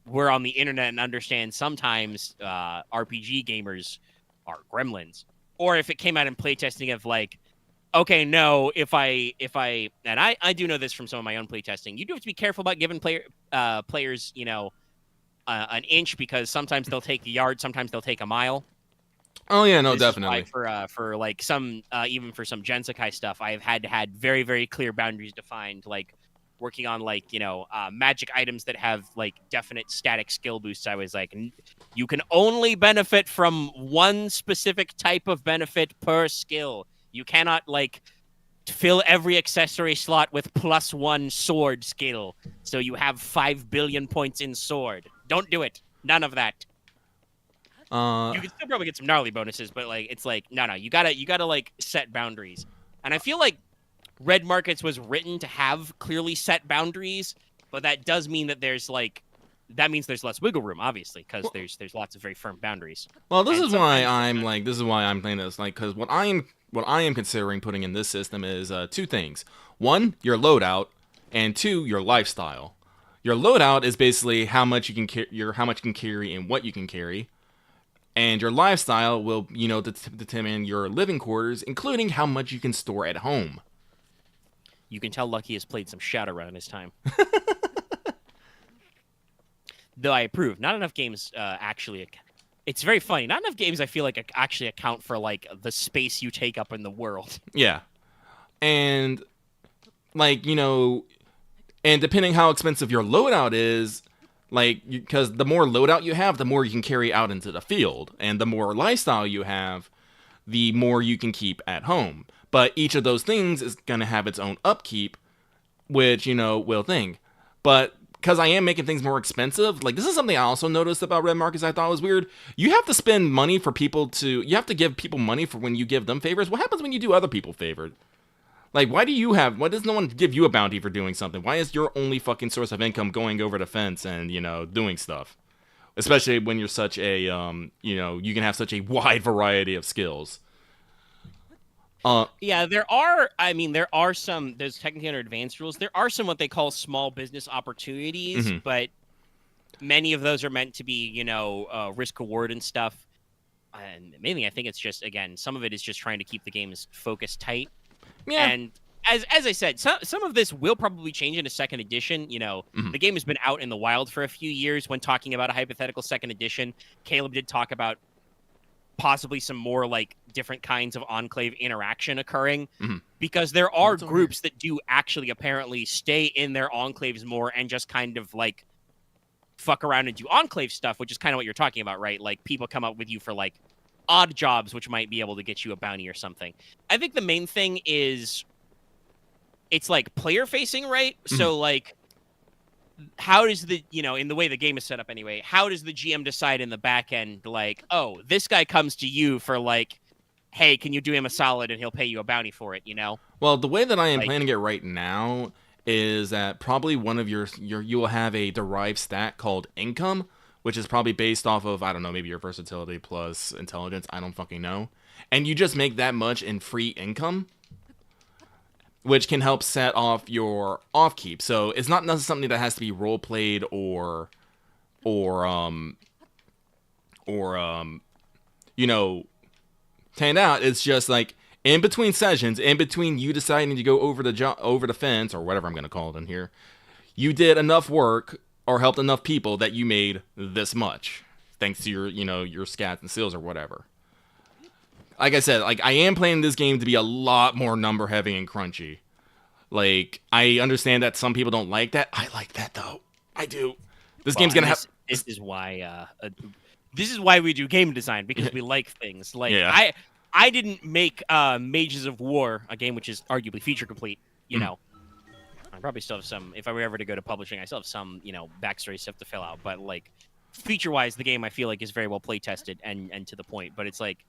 we're on the internet and understand sometimes RPG gamers are gremlins. Or if it came out in playtesting of like, okay, no, if I and I do know this from some of my own playtesting, you do have to be careful about giving players, an inch, because sometimes they'll take a yard, sometimes they'll take a mile. Oh yeah, no, this definitely. Is why for like some even for some Gensakai stuff, I've had very, very clear boundaries defined, like working on like magic items that have like definite static skill boosts. I was like, you can only benefit from one specific type of benefit per skill. You cannot like fill every accessory slot with +1 sword skill, so you have 5 billion points in sword. Don't do it. None of that. You can still probably get some gnarly bonuses, but like it's like no, you gotta like set boundaries. And I feel like Red Markets was written to have clearly set boundaries, but that does mean that that means there's less wiggle room, obviously, because there's lots of very firm boundaries. Well, this is why I'm playing this, like, because what I am considering putting in this system is two things: one, your loadout, and two, your lifestyle. Your loadout is basically how much you can how much you can carry and what you can carry. And your lifestyle will, determine your living quarters, including how much you can store at home. You can tell Lucky has played some Shadowrun in his time. Though I approve. Not enough games actually. It's very funny. Not enough games I feel like actually account for like the space you take up in the world. Yeah. And like, and depending how expensive your loadout is, like, because the more loadout you have, the more you can carry out into the field, and the more lifestyle you have, the more you can keep at home. But each of those things is gonna have its own upkeep, which will thing. But because I am making things more expensive, like, this is something I also noticed about Red Markets I thought was weird. You have to spend money for people to. You have to give people money for when you give them favors. What happens when you do other people favors? Like, why does no one give you a bounty for doing something? Why is your only fucking source of income going over the fence and, doing stuff? Especially when you're such a, you can have such a wide variety of skills. Yeah, there are some, there's technically under advanced rules, there are some what they call small business opportunities, but many of those are meant to be, risk reward and stuff. And mainly, I think it's just, again, some of it is just trying to keep the game's focus tight. Yeah. And as I said, some of this will probably change in a second edition. The game has been out in the wild for a few years. When talking about a hypothetical second edition, Caleb did talk about possibly some more like different kinds of Enclave interaction occurring, because there are groups that do actually apparently stay in their enclaves more and just kind of like fuck around and do enclave stuff, which is kind of what you're talking about, right? Like, people come up with you for like odd jobs, which might be able to get you a bounty or something. I think the main thing is it's like player facing, right? So like, how does the, in the way the game is set up anyway, how does the GM decide in the back end, like, oh, this guy comes to you for like, hey, can you do him a solid and he'll pay you a bounty for it, Well, the way that I am planning it right now is that probably one of you will have a derived stat called income, which is probably based off of, I don't know, maybe your versatility plus intelligence, I don't fucking know. And you just make that much in free income, which can help set off your off-keep. So it's not necessarily something that has to be role-played or tanned out. It's just like, in between sessions, in between you deciding to go over the fence, or whatever I'm going to call it in here, you did enough work or helped enough people that you made this much, thanks to your, your scats and seals or whatever. Like I said, like, I am playing this game to be a lot more number heavy and crunchy. Like, I understand that some people don't like that. I like that though. I do. This game's gonna have. This is why we do game design, because we like things. Like, yeah. I didn't make Mages of War, a game which is arguably feature complete. I probably still have some. If I were ever to go to publishing, I still have some, backstory stuff to fill out. But like, feature-wise, the game I feel like is very well play tested and to the point. But it's like,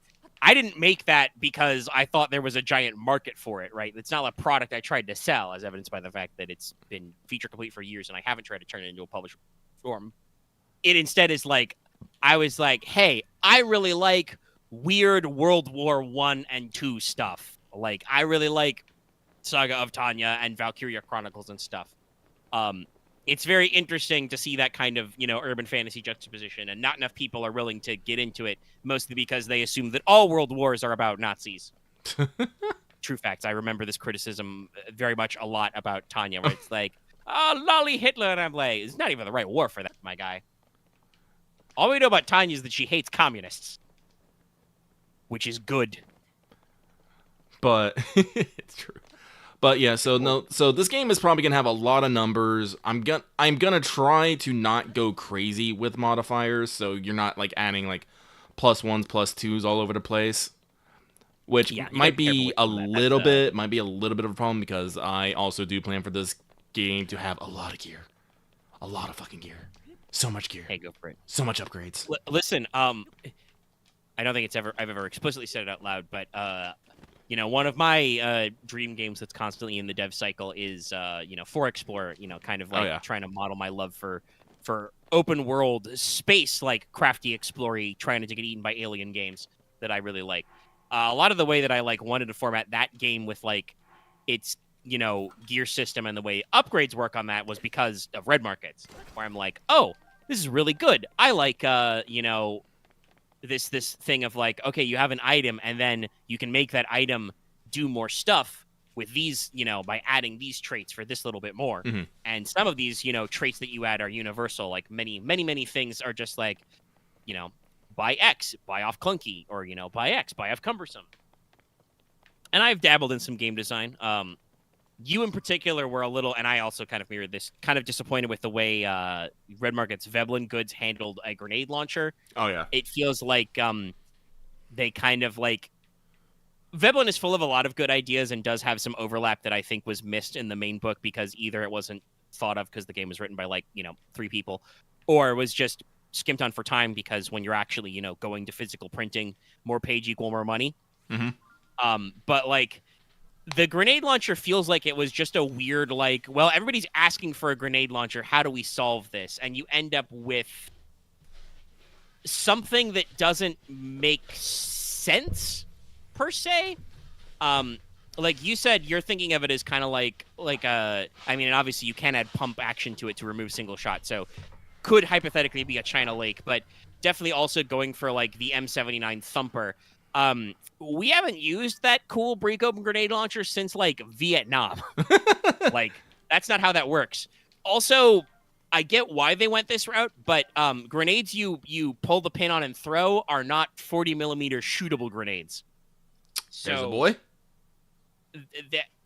I didn't make that because I thought there was a giant market for it, right? It's not a product I tried to sell, as evidenced by the fact that it's been feature complete for years and I haven't tried to turn it into a published form. It instead is like, I was like, hey, I really like weird World War I and II stuff. Like, I really like Saga of Tanya and Valkyria Chronicles and stuff. It's very interesting to see that kind of, urban fantasy juxtaposition, and not enough people are willing to get into it, mostly because they assume that all world wars are about Nazis. True facts. I remember this criticism very much a lot about Tanya, where it's like, oh, lolly Hitler, and I'm like, it's not even the right war for that, my guy. All we know about Tanya is that she hates communists, which is good. But it's true. But yeah, so this game is probably gonna have a lot of numbers. I'm gonna try to not go crazy with modifiers, so you're not like adding like +1s, +2s all over the place, which might be a little bit of a problem, because I also do plan for this game to have a lot of gear, a lot of fucking gear, so much gear. Hey, go for it. So much upgrades. Listen, I don't think I've ever explicitly said it out loud, but one of my dream games that's constantly in the dev cycle is, For Explorer, kind of like trying to model my love for open world space, like crafty explory, trying to get eaten by alien games that I really like. A lot of the way that I wanted to format that game with like its gear system and the way upgrades work on that was because of red markets, where I'm like, oh, this is really good. I like, this thing of like, okay, you have an item and then you can make that item do more stuff with these, by adding these traits for this little bit more. Mhm. And some of these, traits that you add are universal. Like many things are just like, buy X, buy off clunky, or, buy X, buy off cumbersome. And I've dabbled in some game design. You in particular were a little, and I also kind of mirrored this, kind of disappointed with the way Red Market's Veblen Goods handled a grenade launcher. Oh yeah. It feels like they kind of like, Veblen is full of a lot of good ideas and does have some overlap that I think was missed in the main book because either it wasn't thought of because the game was written by 3 people, or it was just skimped on for time because when you're actually, going to physical printing, more page equal more money. Mm-hmm. But like the grenade launcher feels like it was just a weird, like, well, everybody's asking for a grenade launcher. How do we solve this? And you end up with something that doesn't make sense per se. Like you said, you're thinking of it as kind of like I mean, and obviously you can add pump action to it to remove single shot, so could hypothetically be a China Lake, but definitely also going for like the M79 Thumper. We haven't used that cool break open grenade launcher since like Vietnam. Like that's not how that works. Also, I get why they went this route, but grenades you pull the pin on and throw are not 40 millimeter shootable grenades. So there's a boy.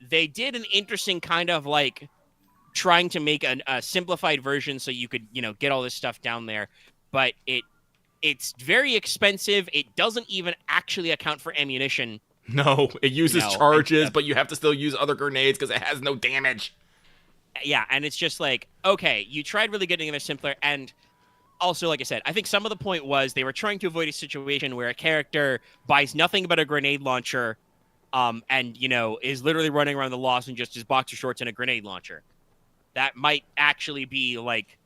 They did an interesting kind of like trying to make a simplified version so you could get all this stuff down there, but it's very expensive. It doesn't even actually account for ammunition. No, it uses charges, but you have to still use other grenades because it has no damage. Yeah, and it's just like, okay, you tried really getting it simpler, and also, like I said, I think some of the point was they were trying to avoid a situation where a character buys nothing but a grenade launcher, and is literally running around the lost in just his boxer shorts and a grenade launcher. That might actually be like,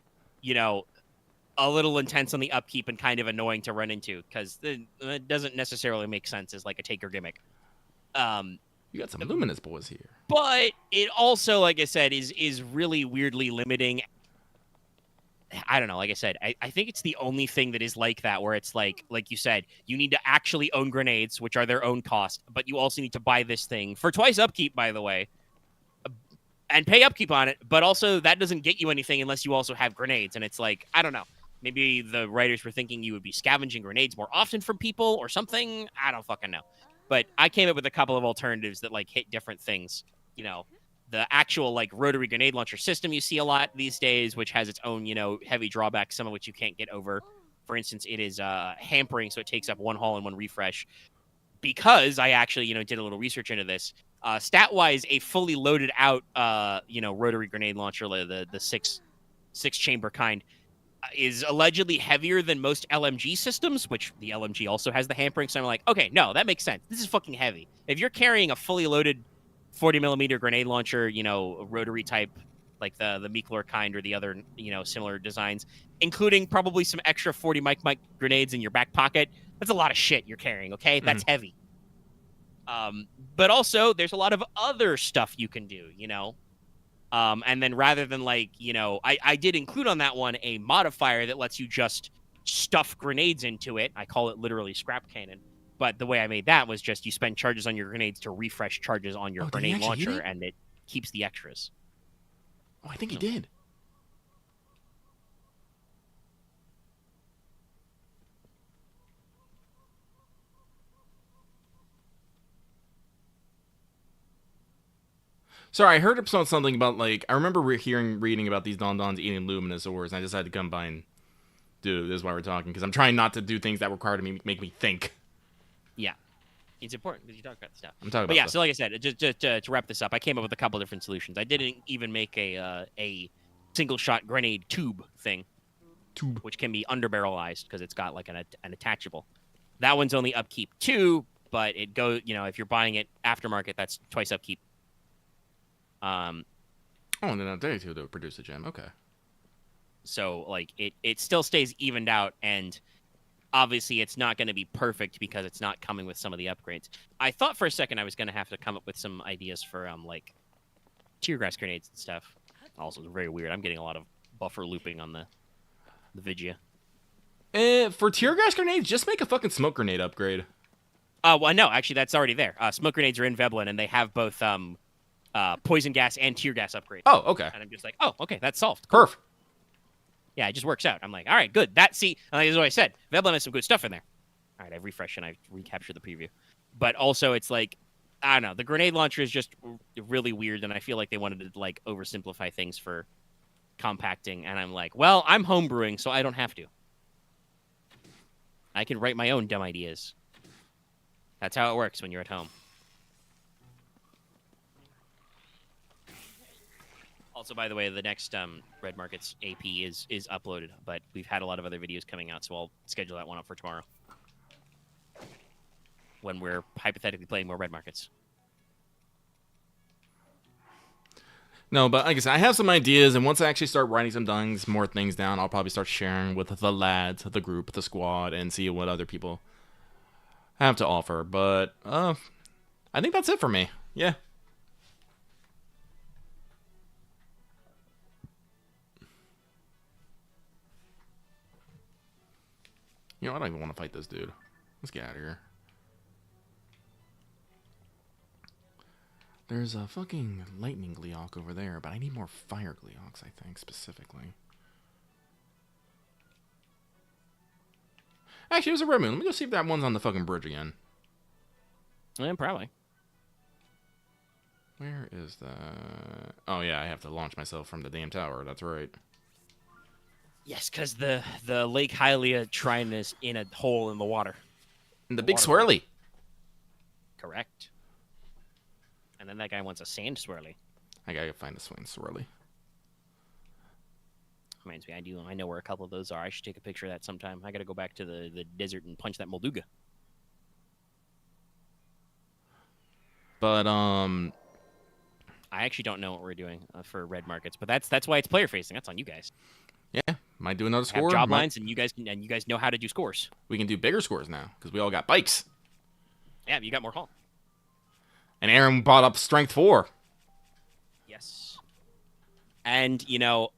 a little intense on the upkeep and kind of annoying to run into because it doesn't necessarily make sense as like a taker gimmick. You got some luminous boys here, but it also, like I said, is really weirdly limiting. I don't know. Like I said, I think it's the only thing that is like that, where it's like you said, you need to actually own grenades, which are their own cost, but you also need to buy this thing for twice upkeep, by the way, and pay upkeep on it. But also that doesn't get you anything unless you also have grenades. And it's like, I don't know. Maybe the writers were thinking you would be scavenging grenades more often from people or something. I don't fucking know. But I came up with a couple of alternatives that like hit different things. The actual like rotary grenade launcher system you see a lot these days, which has its own, heavy drawbacks, some of which you can't get over. For instance, it is hampering, so it takes up 1 hull and 1 refresh. Because I actually, did a little research into this. Stat-wise, a fully loaded out, rotary grenade launcher, the six chamber kind, is allegedly heavier than most LMG systems, which the LMG also has the hampering. So I'm like, okay, no, that makes sense. This is fucking heavy. If you're carrying a fully loaded 40 millimeter grenade launcher, rotary type, like the Miklor kind or the other, similar designs, including probably some extra 40 mic grenades in your back pocket, that's a lot of shit you're carrying. Okay. That's heavy. But also there's a lot of other stuff you can do, and then rather than like, I did include on that one a modifier that lets you just stuff grenades into it. I call it literally scrap cannon. But the way I made that was just you spend charges on your grenades to refresh charges on your grenade launcher, and it keeps the extras. Oh, I think he did. Sorry, I heard something about, like, I remember reading about these Dons eating Luminosaurs, and I decided to come by and do this is why we're talking, because I'm trying not to do things that require to make me think. Yeah. It's important because you talk about stuff. I'm talking about But yeah, stuff. so like I said, just to wrap this up, I came up with a couple different solutions. I didn't even make a single-shot grenade tube thing, which can be underbarrelized because it's got like an attachable. That one's only upkeep 2, but it goes, if you're buying it aftermarket, that's twice upkeep. And then a day or two to produce a gem. Okay. So like it still stays evened out, and obviously it's not going to be perfect because it's not coming with some of the upgrades. I thought for a second I was going to have to come up with some ideas for like tear gas grenades and stuff. Also, very weird. I'm getting a lot of buffer looping on the Vigia. For tear gas grenades, just make a fucking smoke grenade upgrade. Well, no, actually, that's already there. Smoke grenades are in Veblen, and they have both poison gas and tear gas upgrades. Oh, okay. And I'm just like, oh, okay, that's solved. Cool. Perf. Yeah, it just works out. I'm like, all right, good. That see, like, this is what I said. Veblen has some good stuff in there. All right, I've refreshed and I've recaptured the preview. But also, it's like, I don't know. The grenade launcher is just really weird, and I feel like they wanted to like oversimplify things for compacting. And I'm like, well, I'm homebrewing, so I don't have to. I can write my own dumb ideas. That's how it works when you're at home. Also, by the way, the next Red Markets AP is uploaded, but we've had a lot of other videos coming out, so I'll schedule that one up for tomorrow. When we're hypothetically playing more Red Markets. No, but like I said, I have some ideas, and once I actually start writing more things down, I'll probably start sharing with the lads, the group, the squad, and see what other people have to offer. But I think that's it for me. Yeah. You know, I don't even want to fight this dude. Let's get out of here. There's a fucking lightning Gleeok over there, but I need more fire Gleeoks, I think, specifically. Actually, it was a red moon. Let me go see if that one's on the fucking bridge again. Yeah, probably. Where is that? Oh, yeah, I have to launch myself from the damn tower. That's right. Yes, because the Lake Hylia shrine is in a hole in the water. And the big swirly. Correct. And then that guy wants a sand swirly. I gotta find the swing swirly. Reminds me, I know where a couple of those are. I should take a picture of that sometime. I gotta go back to the desert and punch that Molduga. But I actually don't know what we're doing for Red Markets, but that's why it's player facing. That's on you guys. Yeah, might do another score. Have job lines, and you guys know how to do scores. We can do bigger scores now because we all got bikes. Yeah, you got more haul. And Aaron brought up strength 4. Yes. And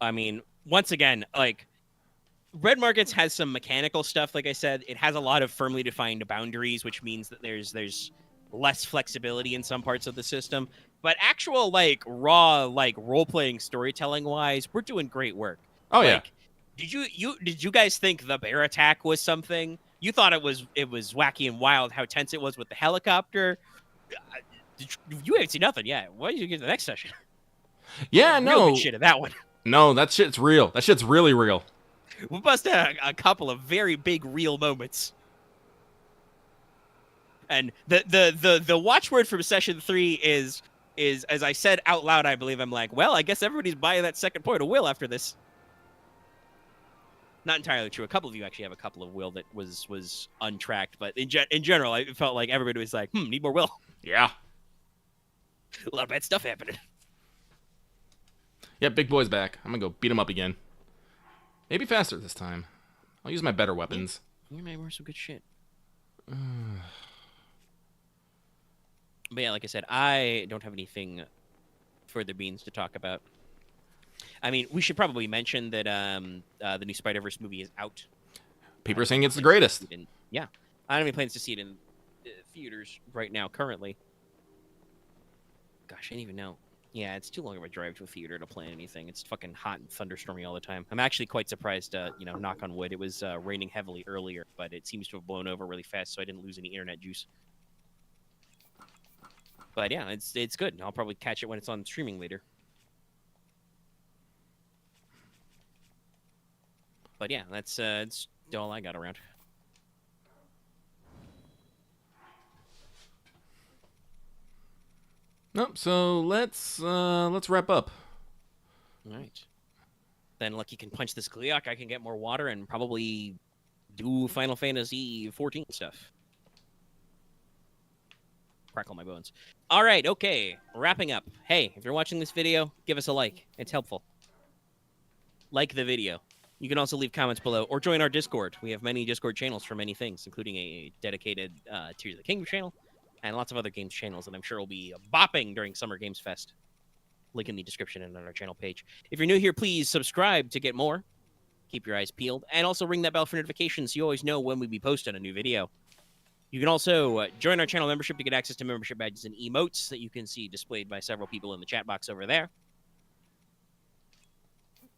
I mean, once again, like Red Markets has some mechanical stuff. Like I said, it has a lot of firmly defined boundaries, which means that there's less flexibility in some parts of the system. But actual like raw like role playing storytelling wise, we're doing great work. Oh yeah. Did you guys think the bear attack was something? You thought it was wacky and wild how tense it was with the helicopter. You haven't seen nothing yet. Why did you get to the next session? Yeah, no. Real good shit of that one. No, that shit's real. That shit's really real. We must have a couple of very big real moments. And the watchword from session 3 is as I said out loud, I believe, I'm like, well, I guess everybody's buying that second point of will after this. Not entirely true. A couple of you actually have a couple of will that was untracked, but in general, I felt like everybody was like, need more will. Yeah. A lot of bad stuff happening. Yeah, big boy's back. I'm gonna go beat him up again. Maybe faster this time. I'll use my better weapons. You may wear some good shit. But yeah, like I said, I don't have anything further beans to talk about. I mean, we should probably mention that the new Spider-Verse movie is out. People are saying it's the greatest. Yeah. I don't have any plans to see it in theaters right now, currently. Gosh, I didn't even know. Yeah, it's too long of a drive to a theater to plan anything. It's fucking hot and thunderstormy all the time. I'm actually quite surprised, knock on wood. It was raining heavily earlier, but it seems to have blown over really fast, so I didn't lose any internet juice. But yeah, it's good. I'll probably catch it when it's on streaming later. But yeah, that's all I got around. Nope. So let's wrap up. All right. Then Lucky can punch this Gleeok. I can get more water and probably do Final Fantasy 14 stuff. Crackle my bones. All right. Okay. Wrapping up. Hey, if you're watching this video, give us a like. It's helpful. Like the video. You can also leave comments below or join our Discord. We have many Discord channels for many things, including a dedicated Tears of the Kingdom channel and lots of other games channels that I'm sure will be bopping during Summer Games Fest. Link in the description and on our channel page. If you're new here, please subscribe to get more. Keep your eyes peeled. And also ring that bell for notifications so you always know when we be posting a new video. You can also join our channel membership to get access to membership badges and emotes that you can see displayed by several people in the chat box over there.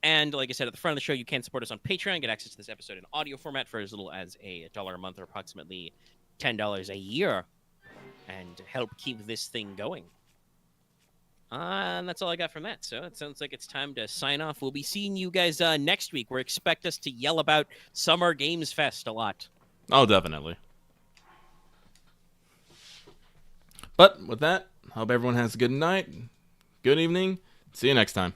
And like I said at the front of the show, you can support us on Patreon, get access to this episode in audio format for as little as $1 a month or approximately $10 a year, and help keep this thing going. And that's all I got from that. So it sounds like it's time to sign off. We'll be seeing you guys next week. We expect us to yell about Summer Games Fest a lot. Oh, definitely. But with that, hope everyone has a good night, good evening. See you next time.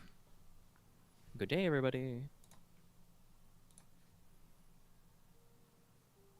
Good day, everybody.